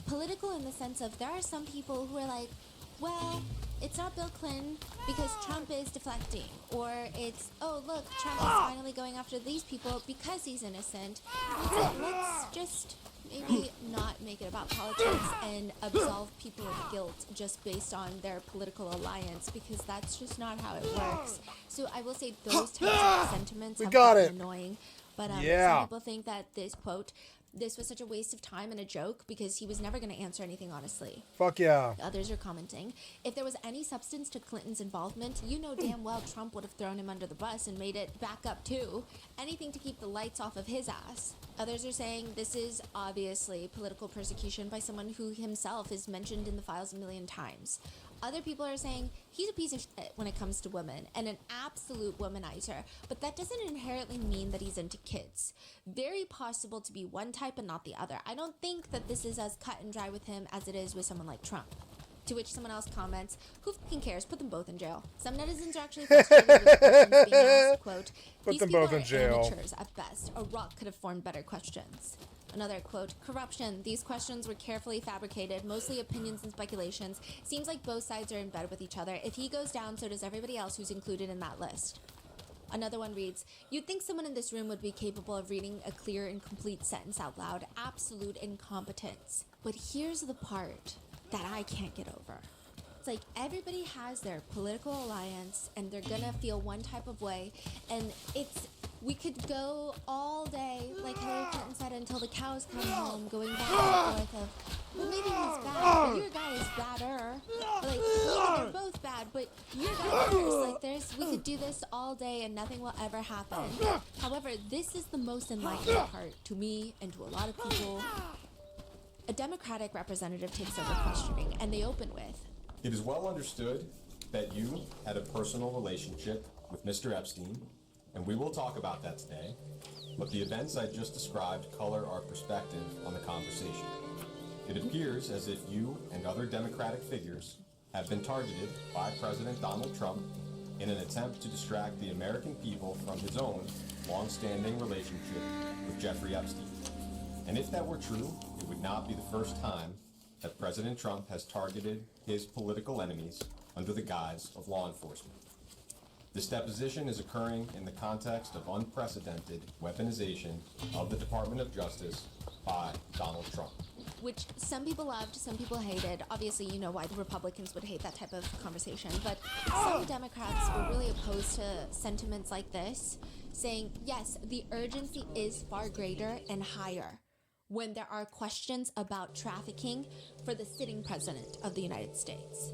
political in the sense of there are some people who are like, well, it's not Bill Clinton because Trump is deflecting. Or it's, oh, look, Trump is finally going after these people because he's innocent. So let's just maybe not make it about politics and absolve people of guilt just based on their political alliance, because that's just not how it works. So I will say those types of sentiments have gotten annoying. But some people think that this quote, this was such a waste of time and a joke because he was never going to answer anything honestly. Fuck yeah. Others are commenting, if there was any substance to Clinton's involvement, you know damn well Trump would have thrown him under the bus and made it back up too. Anything to keep the lights off of his ass. Others are saying this is obviously political persecution by someone who himself is mentioned in the files a million times. Other people are saying he's a piece of shit when it comes to women and an absolute womanizer, but that doesn't inherently mean that he's into kids. Very possible to be one type and not the other. I don't think that this is as cut and dry with him as it is with someone like Trump. To which someone else comments, who fucking cares? Put them both in jail. Some netizens are actually frustrated with the questions being asked, quote, Put these them people both in are jail. amateurs at best. A rock could have formed better questions. Another quote, corruption. These questions were carefully fabricated, mostly opinions and speculations. Seems like both sides are in bed with each other. If he goes down, so does everybody else who's included in that list. Another one reads, you'd think someone in this room would be capable of reading a clear and complete sentence out loud. Absolute incompetence. But here's the part that I can't get over. It's like everybody has their political alliance and they're gonna feel one type of way, and we could go all day, like Hillary Clinton said, until the cows come home, going back and forth of, well, maybe he's bad, but your guy is badder. Like, they're both bad, but your guy worse. Like, we could do this all day and nothing will ever happen. However, this is the most enlightening part to me and to a lot of people. A Democratic representative takes over questioning, and they open with, it is well understood that you had a personal relationship with Mr. Epstein, and we will talk about that today, but the events I just described color our perspective on the conversation. It appears as if you and other Democratic figures have been targeted by President Donald Trump in an attempt to distract the American people from his own long-standing relationship with Jeffrey Epstein. And if that were true, it would not be the first time that President Trump has targeted his political enemies under the guise of law enforcement. This deposition is occurring in the context of unprecedented weaponization of the Department of Justice by Donald Trump. Which some people loved, some people hated. Obviously, you know why the Republicans would hate that type of conversation, but some Democrats were really opposed to sentiments like this, saying, yes, the urgency is far greater and higher when there are questions about trafficking for the sitting president of the United States.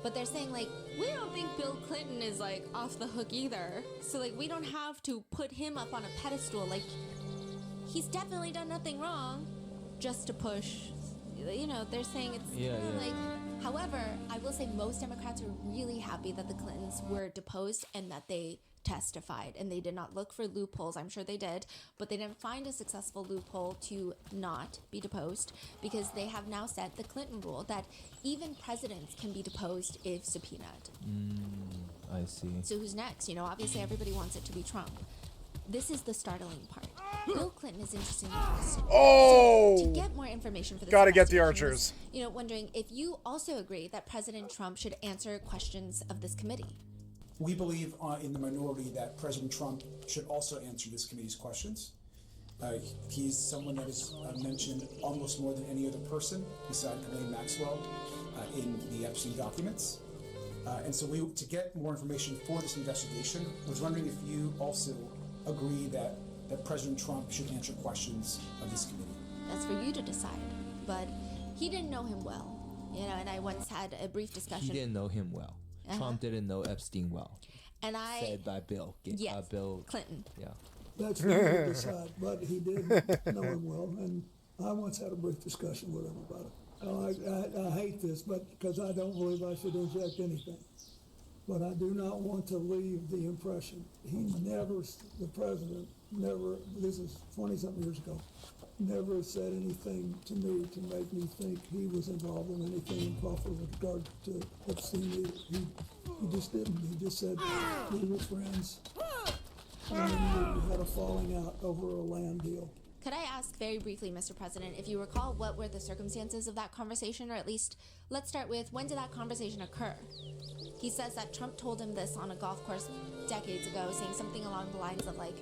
But they're saying, like, we don't think Bill Clinton is, like, off the hook either. So, like, we don't have to put him up on a pedestal. Like, he's definitely done nothing wrong just to push. You know, they're saying it's, like, however, I will say most Democrats are really happy that the Clintons were deposed and that they testified, and they did not look for loopholes. I'm sure they did, but they didn't find a successful loophole to not be deposed, because they have now set the Clinton rule that even presidents can be deposed if subpoenaed. I see. So who's next? You know, obviously everybody wants it to be Trump. This is the startling part. Bill Clinton is interestingly questioned. Oh! So to get more information for this, gotta get the investigation, archers. you know, wondering if you also agree that President Trump should answer questions of this committee. We believe in the minority that President Trump should also answer this committee's questions. He's someone that is mentioned almost more than any other person beside Ghislaine Maxwell in the Epstein documents. And so to get more information for this investigation, I was wondering if you also agree that President Trump should answer questions of this committee. That's for you to decide. But he didn't know him well, you know, and I once had a brief discussion. He didn't know him well. Trump didn't know Epstein well. And I said by Bill. Bill Clinton. Yeah. That's for you to decide, but he did know him well, and I once had a brief discussion with him about it. I hate this, but because I don't believe I should inject anything. But I do not want to leave the impression. The president never, this is 20-something years ago, never said anything to me to make me think he was involved in anything improper with regard to Epstein either. He just didn't. He just said we were friends, and then we had a falling out over a land deal. Could I ask very briefly, Mr. President, if you recall, what were the circumstances of that conversation? Or at least, let's start with, when did that conversation occur? He says that Trump told him this on a golf course decades ago, saying something along the lines of like,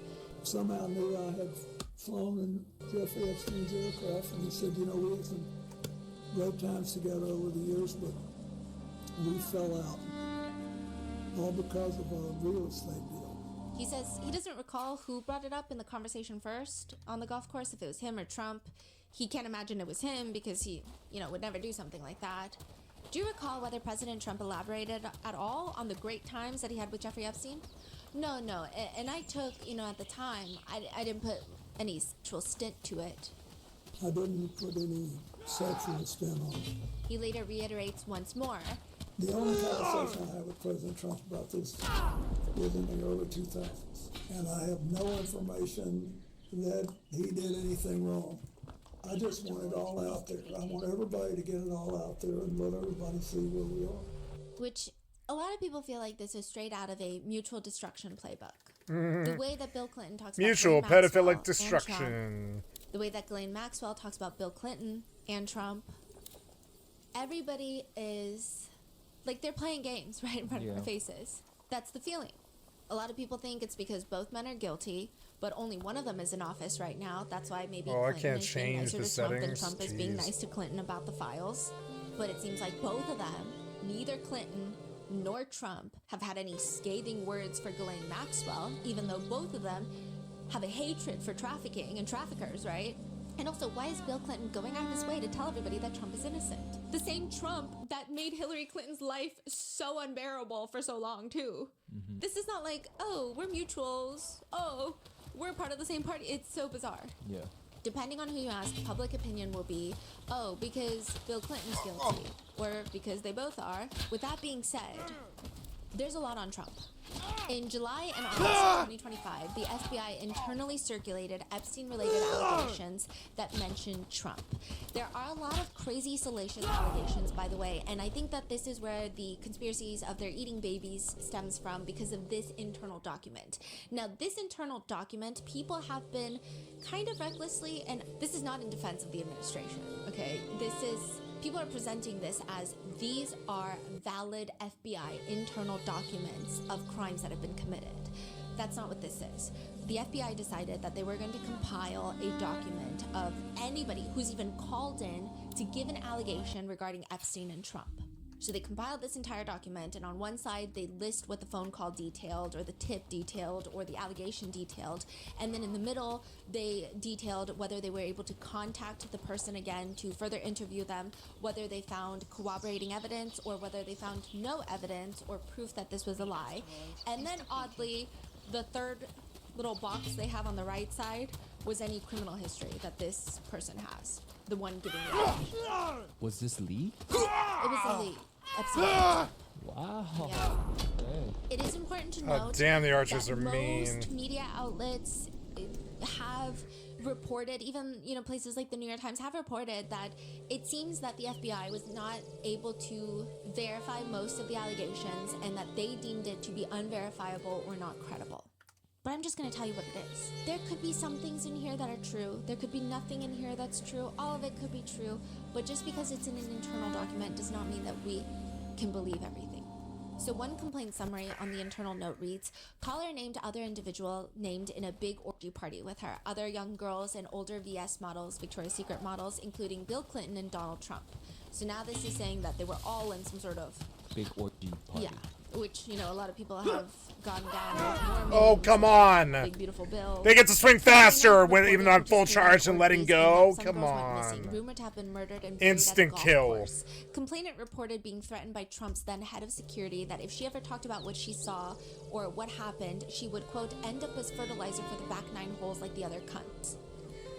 somehow knew I had flown in Jeffrey Epstein's aircraft, and he said, you know, we had some great times together over the years, but we fell out, all because of a real estate deal. he says he doesn't recall who brought it up in the conversation first on the golf course, if it was him or Trump. He can't imagine it was him because he, you know, would never do something like that. Do you recall whether President Trump elaborated at all on the great times that he had with Jeffrey Epstein? No. And I took, you know, at the time, I didn't put any sexual stint to it. I didn't put any sexual stint on it. He later reiterates once more. The only conversation I had with President Trump about this was in the early 2000s. And I have no information that he did anything wrong. I just want it all out there. I want everybody to get it all out there and let everybody see where we are. Which a lot of people feel like this is straight out of a mutual destruction playbook. Mhm. The way that Bill Clinton talks Mutual about Ghislaine Maxwell pedophilic and destruction. Trump, the way that Ghislaine Maxwell talks about Bill Clinton and Trump, everybody is like they're playing games right in front of our faces. That's the feeling. A lot of people think it's because both men are guilty, but only one of them is in office right now. That's why maybe Oh, I Clinton can't is being change nicer the to Trump and settings. Trump is being Jeez. nice to Clinton about the files. But it seems like both of them, neither Clinton nor Trump, have had any scathing words for Ghislaine Maxwell, even though both of them have a hatred for trafficking and traffickers, right? And also, why is Bill Clinton going out of his way to tell everybody that Trump is innocent? The same Trump that made Hillary Clinton's life so unbearable for so long, too. This is not like, oh, we're mutuals. Oh, we're part of the same party. It's so bizarre. Yeah. Depending on who you ask, public opinion will be, oh, because Bill Clinton's guilty, or because they both are. With that being said, there's a lot on Trump. In July and August of 2025, the FBI internally circulated Epstein-related allegations that mentioned Trump. There are a lot of crazy salacious allegations, by the way, and I think that this is where the conspiracies of their eating babies stems from because of this internal document. Now, this internal document, people have been kind of recklessly, and this is not in defense of the administration, okay? People are presenting this as these are valid FBI internal documents of crimes that have been committed. That's not what this is. The FBI decided that they were going to compile a document of anybody who's even called in to give an allegation regarding Epstein and Trump. So they compiled this entire document, and on one side they list what the phone call detailed, or the tip detailed, or the allegation detailed, and then in the middle they detailed whether they were able to contact the person again to further interview them, whether they found corroborating evidence, or whether they found no evidence or proof that this was a lie. And then oddly, the third little box they have on the right side was any criminal history that this person has. The one giving it. Was this leaked? It was a leak. Epstein. Wow. Yeah. Okay. It is important to Oh, note damn, the Archers that are mean. most media outlets have reported, even places like the New York Times have reported that it seems that the FBI was not able to verify most of the allegations and that they deemed it to be unverifiable or not credible. But I'm just going to tell you what it is. There could be some things in here that are true. There could be nothing in here that's true. All of it could be true. But just because it's in an internal document does not mean that we can believe everything. So one complaint summary on the internal note reads, caller named other individual named in a big orgy party with her, other young girls and older VS models, Victoria's Secret models, including Bill Clinton and Donald Trump. So now this is saying that they were all in some sort of big orgy party. Yeah, which, you know, a lot of people have gone down. Oh, come on. Big beautiful bill. They get to swing faster when even on full Participated charge and letting go. Some Come girls went missing, on. rumored to have been murdered and buried Instant at the golf kill. course. Complainant reported being threatened by Trump's then head of security that if she ever talked about what she saw or what happened, she would, quote, end up as fertilizer for the back 9 holes like the other cunts.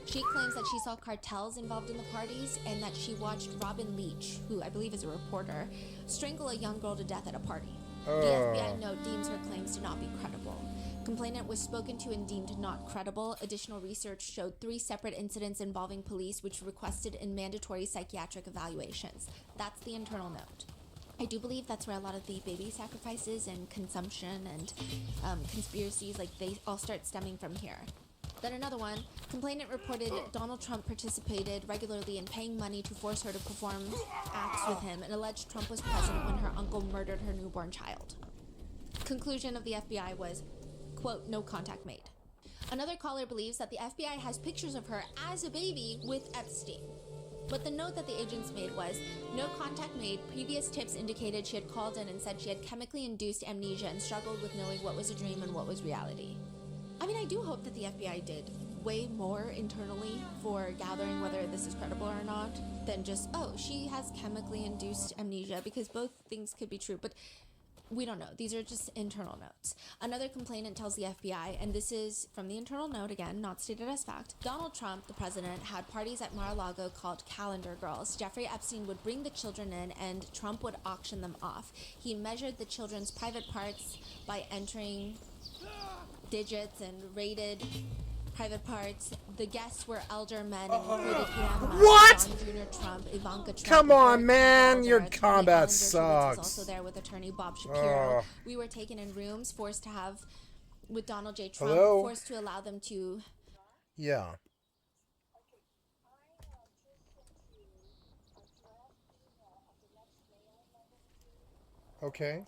She claims that she saw cartels involved in the parties and that she watched Robin Leach, who I believe is a reporter, strangle a young girl to death at a party. The FBI note deems her claims to not be credible. Complainant was spoken to and deemed not credible. Additional research showed 3 separate incidents involving police which requested in mandatory psychiatric evaluations. That's the internal note. I do believe that's where a lot of the baby sacrifices and consumption and conspiracies, like, they all start stemming from here. Then another one, complainant reported Donald Trump participated regularly in paying money to force her to perform acts with him and alleged Trump was present when her uncle murdered her newborn child. Conclusion of the FBI was, quote, no contact made. Another caller believes that the FBI has pictures of her as a baby with Epstein. But the note that the agents made was, no contact made. Previous tips indicated she had called in and said she had chemically induced amnesia and struggled with knowing what was a dream and what was reality. I mean, I do hope that the FBI did way more internally for gathering whether this is credible or not than just, oh, she has chemically induced amnesia, because both things could be true, but we don't know. These are just internal notes. Another complainant tells the FBI, and this is from the internal note again, not stated as fact, Donald Trump, the president, had parties at Mar-a-Lago called Calendar Girls. Jeffrey Epstein would bring the children in and Trump would auction them off. He measured the children's private parts by entering digits and rated private parts. The guests were elder men and included Elon Musk, What? Don Jr. Trump, Ivanka Trump. Come on, Eric man. Trump, Your Attorney combat Ellen Dershowitz was sucks. also there with attorney Bob Shapiro. Ugh. We were taken in rooms, forced to have with Donald J. Trump, Hello? forced to allow them to. Yeah. Okay.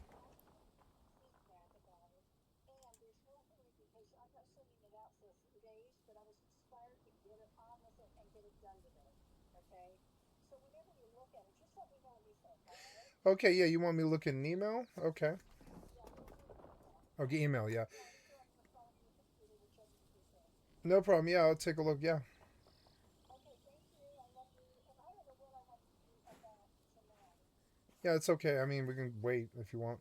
Okay, yeah, you want me to look at an email? Okay. Okay, email, yeah. No problem, yeah, I'll take a look, yeah. Yeah, it's okay. I mean, we can wait if you want.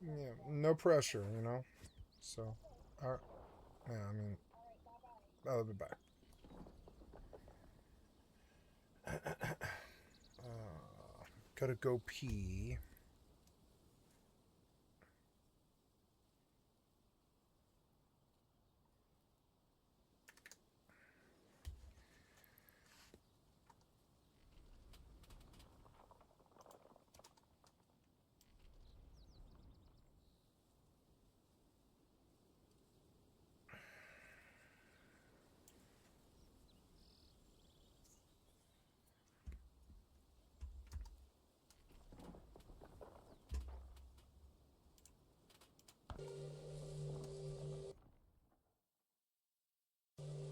Yeah, no pressure, you know? So, alright. Yeah, I mean, I'll be back. Gotta go pee.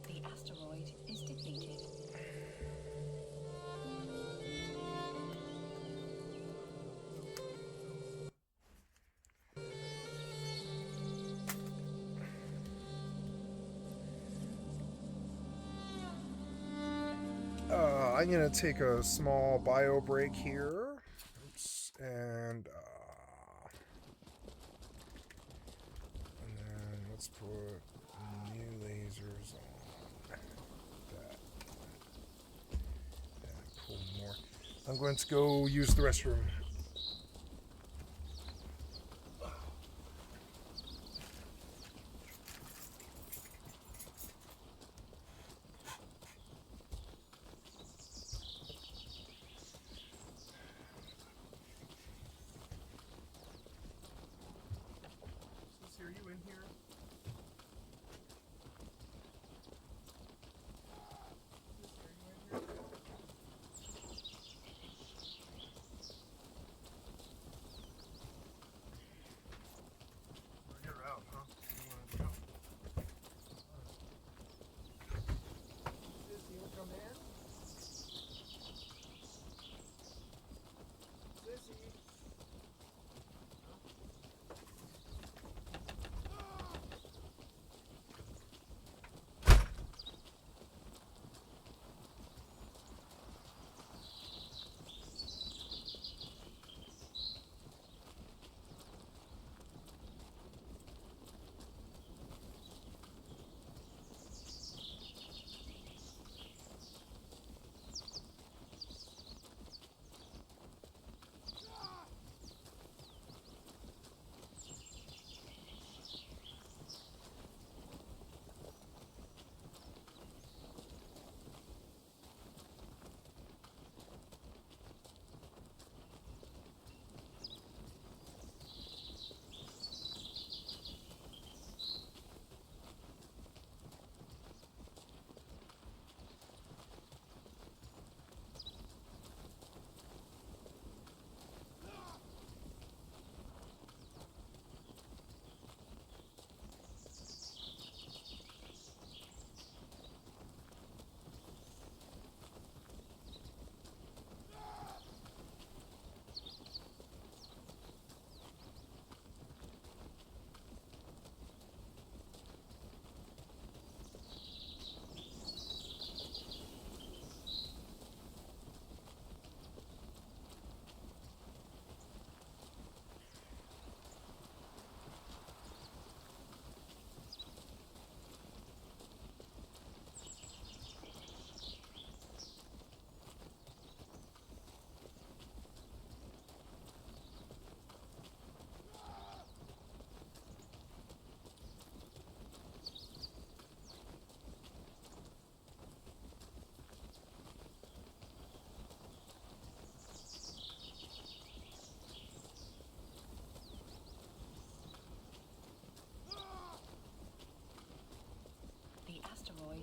The asteroid is depleted. I'm gonna take a small bio break here. Oops. And then let's put new lasers on that. And pull more. I'm going to go use the restroom. Are you in here?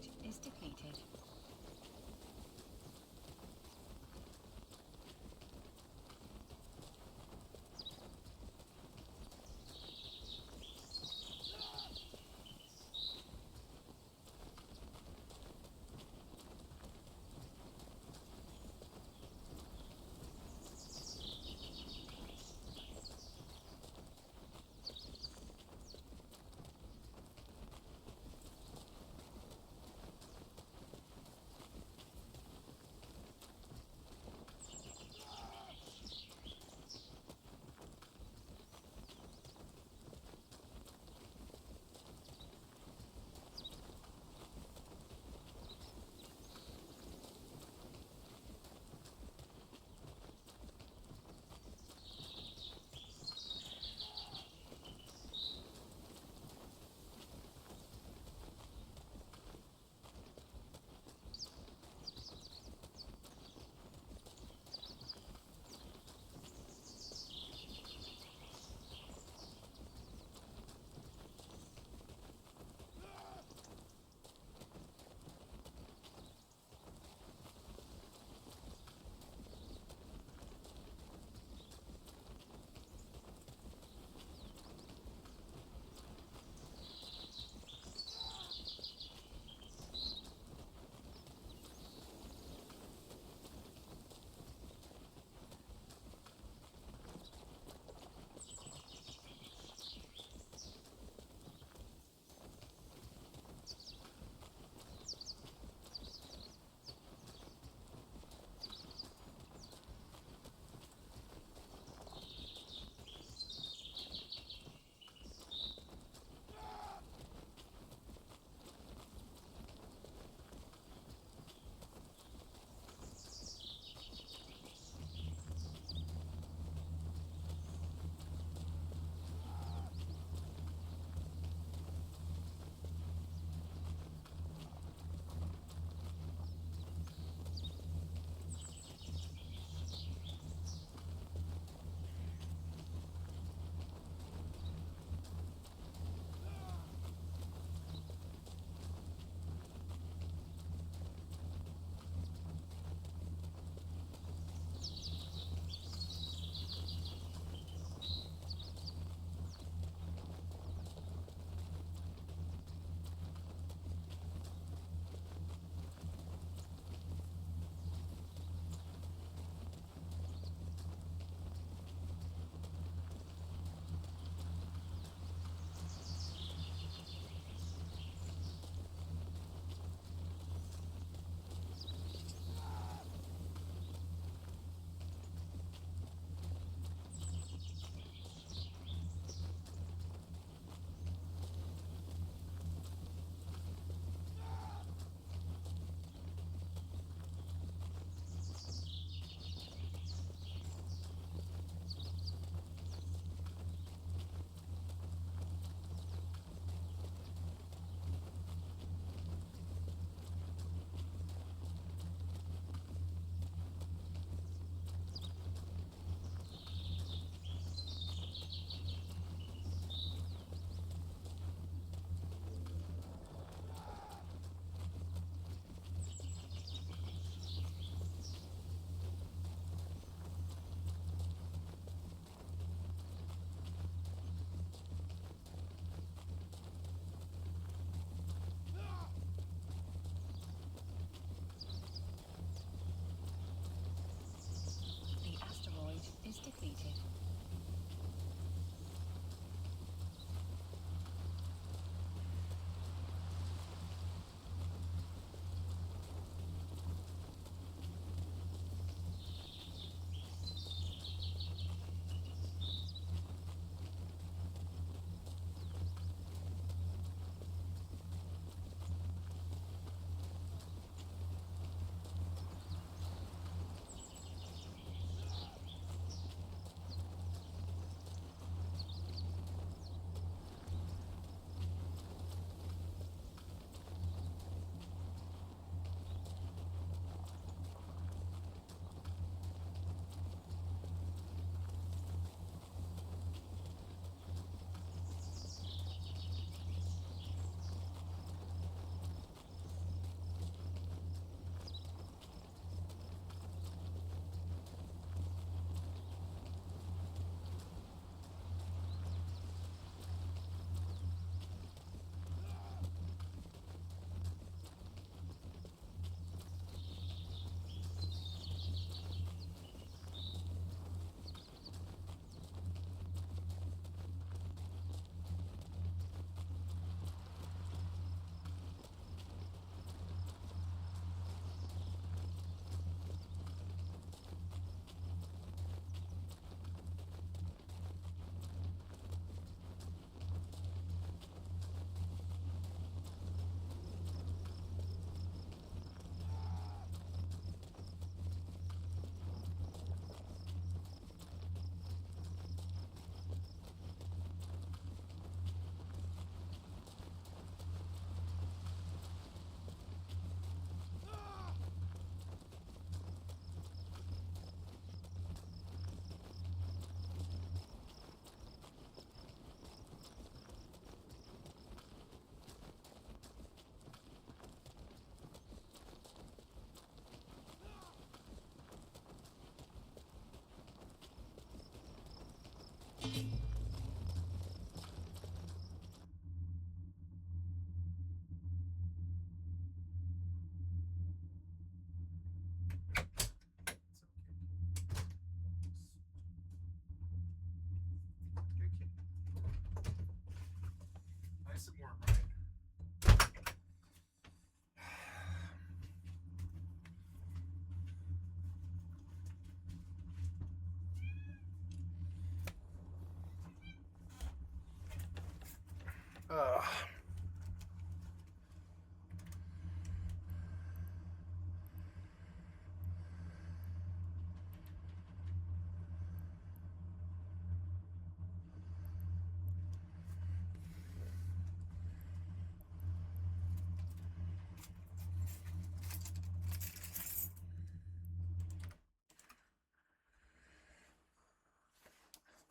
Grid is depleted.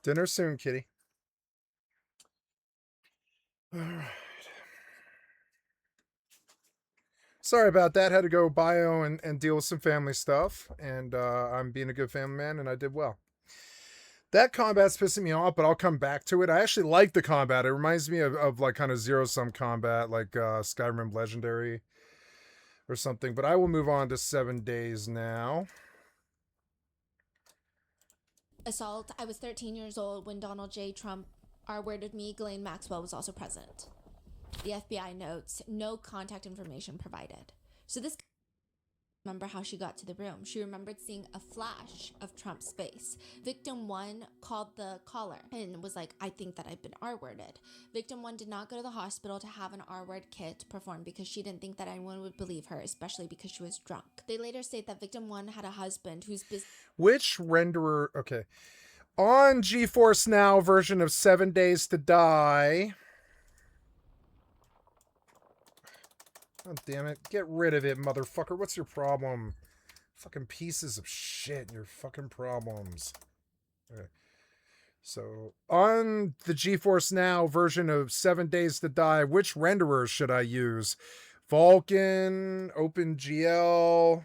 Dinner soon, kitty. All right. Sorry about that. Had to go bio and deal with some family stuff. And I'm being a good family man, and I did well. That combat's pissing me off, but I'll come back to it. I actually like the combat. It reminds me of like kind of zero-sum combat, like Skyrim Legendary or something. But I will move on to 7 days now. Assault. I was 13 years old when Donald J. Trump R-worded me. Ghislaine Maxwell was also present. The FBI notes, no contact information provided. So this remember how she got to the room. She remembered seeing a flash of Trump's face. Victim 1 called the caller and was like, I think that I've been R-worded. Victim 1 did not go to the hospital to have an R-word kit performed because she didn't think that anyone would believe her, especially because she was drunk. They later state that Victim 1 had a husband who's busy. Which renderer? Okay. On GeForce Now version of 7 Days to Die. Oh, damn it. Get rid of it, motherfucker. What's your problem? Fucking pieces of shit. Your fucking problems. Okay. So, on the GeForce Now version of 7 Days to Die, which renderer should I use? Vulkan, OpenGL,